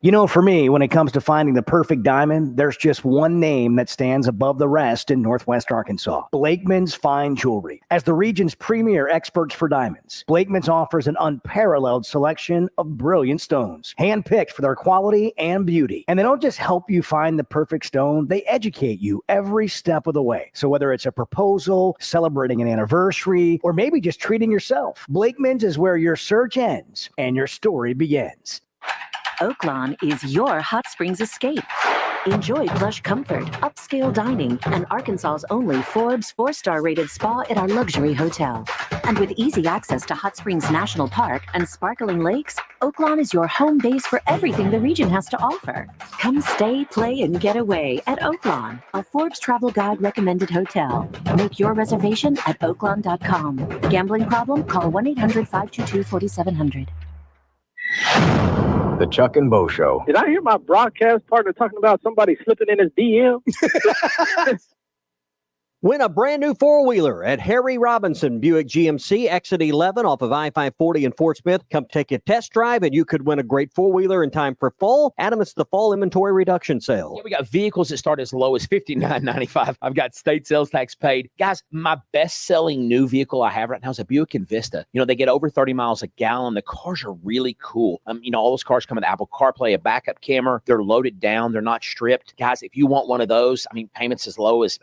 You know, for me, when it comes to finding the perfect diamond, there's just one name that stands above the rest in Northwest Arkansas: Blakeman's Fine Jewelry. As the region's premier experts for diamonds, Blakeman's offers an unparalleled selection of brilliant stones, handpicked for their quality and beauty. And they don't just help you find the perfect stone, they educate you every step of the way. So whether it's a proposal, celebrating an anniversary, or maybe just treating yourself, Blakeman's is where your search ends and your story begins. Oaklawn is your hot springs escape. Enjoy plush comfort, upscale dining, and Arkansas's only Forbes 4-star rated spa at our luxury hotel. And with easy access to Hot Springs National Park and sparkling lakes, Oaklawn is your home base for everything the region has to offer. Come stay, play, and get away at Oaklawn, a Forbes Travel Guide recommended hotel. Make your reservation at oaklawn.com. Gambling problem? Call 1-800-522-4700. The Chuck and Bo Show. Did I hear my broadcast partner talking about somebody slipping in his DM? Win a brand new four-wheeler at Harry Robinson Buick GMC, exit 11 off of I-540 in Fort Smith. Come take a test drive, and you could win a great four-wheeler in time for fall. Adam, it's the fall inventory reduction sale. Yeah, we got vehicles that start as low as $59.95. I've got state sales tax paid. Guys, my best-selling new vehicle I have right now is a Buick Envista. You know, they get over 30 miles a gallon. The cars are really cool. You know, all those cars come with Apple CarPlay, a backup camera. They're loaded down. They're not stripped. Guys, if you want one of those, I mean, payments as low as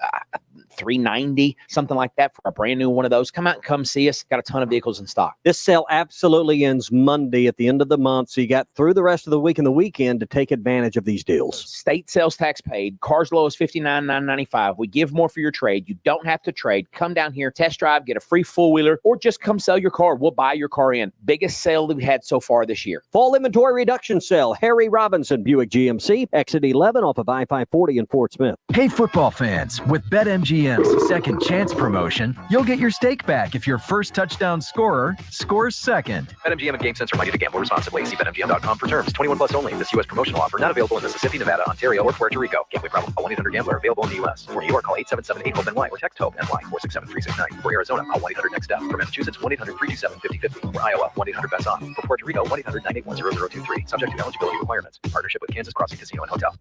$390, something like that for a brand new one of those. Come out and come see us. Got a ton of vehicles in stock. This sale absolutely ends Monday at the end of the month, so you got through the rest of the week and the weekend to take advantage of these deals. State sales tax paid. Cars low as $59,995. We give more for your trade. You don't have to trade. Come down here, test drive, get a free four-wheeler, or just come sell your car. We'll buy your car in. Biggest sale that we've had so far this year. Fall inventory reduction sale. Harry Robinson Buick GMC, exit 11 off of I-540 in Fort Smith. Hey, football fans, with BetMGM's Second Chance promotion, you'll get your stake back if your first touchdown scorer scores second. BetMGM and GameSense are money to gamble responsibly. See BetMGM.com for terms. 21 plus only. This U.S. promotional offer not available in Mississippi, Nevada, Ontario, or Puerto Rico. Gambling problem? Call 1-800-GAMBLER. Available in the U.S. For New York, call 877-8-HOPE-NY or text HOPE-NY 467-369. For Arizona, call 1-800-NEXT-STEP. For Massachusetts, 1-800-327-5050. For Iowa, 1-800-BETS-ON. For Puerto Rico, 1-800-981-0023. Subject to eligibility requirements. Partnership with Kansas Crossing Casino and Hotel.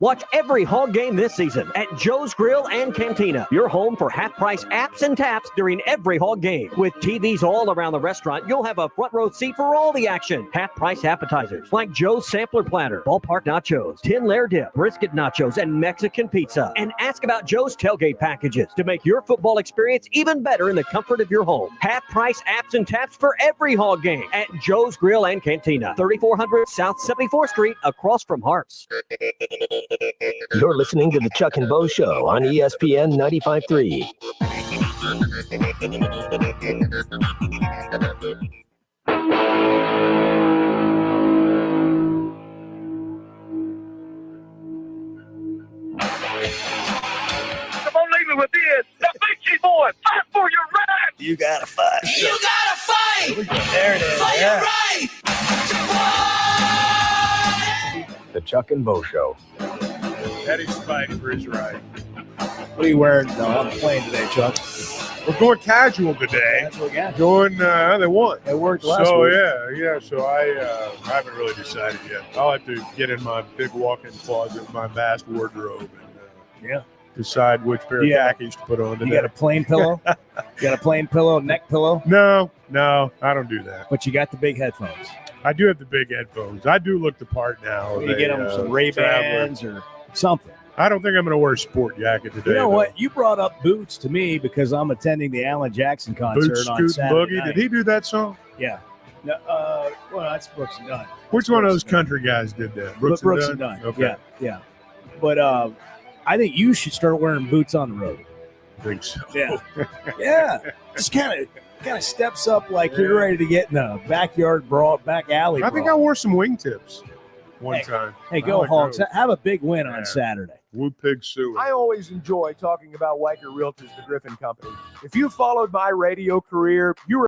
Watch every Hog game this season at Joe's Grill and Cantina, your home for half-price apps and taps during every Hog game. With TVs all around the restaurant, you'll have a front row seat for all the action. Half-price appetizers like Joe's Sampler Platter, Ballpark Nachos, Tin Layer Dip, Brisket Nachos, and Mexican Pizza. And ask about Joe's tailgate packages to make your football experience even better in the comfort of your home. Half-price apps and taps for every Hog game at Joe's Grill and Cantina, 3400 South 74th Street, across from Hart's. You're listening to the Chuck and Bo Show on ESPN 95.3. Come on, leave me with this. The Beachy Boys, fight for your right. You gotta fight. You gotta fight. There it is. For Yeah. your right. The Chuck and Bo Show. Eddie's fighting for his right. What are you wearing on the plane today, Chuck? We're going casual today. Going, they won. It worked last so, week. yeah. So I haven't really decided yet. I'll have to get in my big walk-in closet, my vast wardrobe, and decide which pair of khakis to put on today. You got a plain pillow? You got a plain pillow, neck pillow? No, I don't do that. But you got the big headphones. I do have the big headphones. I do look the part now. You get them some Ray-Bans or something. I don't think I'm going to wear a sport jacket today. You know though. what? You brought up Boots to me because I'm attending the Alan Jackson concert Boots, on Scoot, Saturday Boogie. night. Did he do that song? Yeah. No, well, that's Brooks and Dunn. Which one of those country guys did that? Brooks and Dunn. Okay. Yeah. But I think you should start wearing boots on the road. I think so. Yeah. Yeah. Just kind of steps up like you're ready to get in a backyard brawl, back alley. I think I wore some wingtips one Hey, time. Hey, go I like Hawks. those. Have a big win on Saturday. Woo pig suey. I always enjoy talking about Weicker Realtors, the Griffin Company. If you followed my radio career, you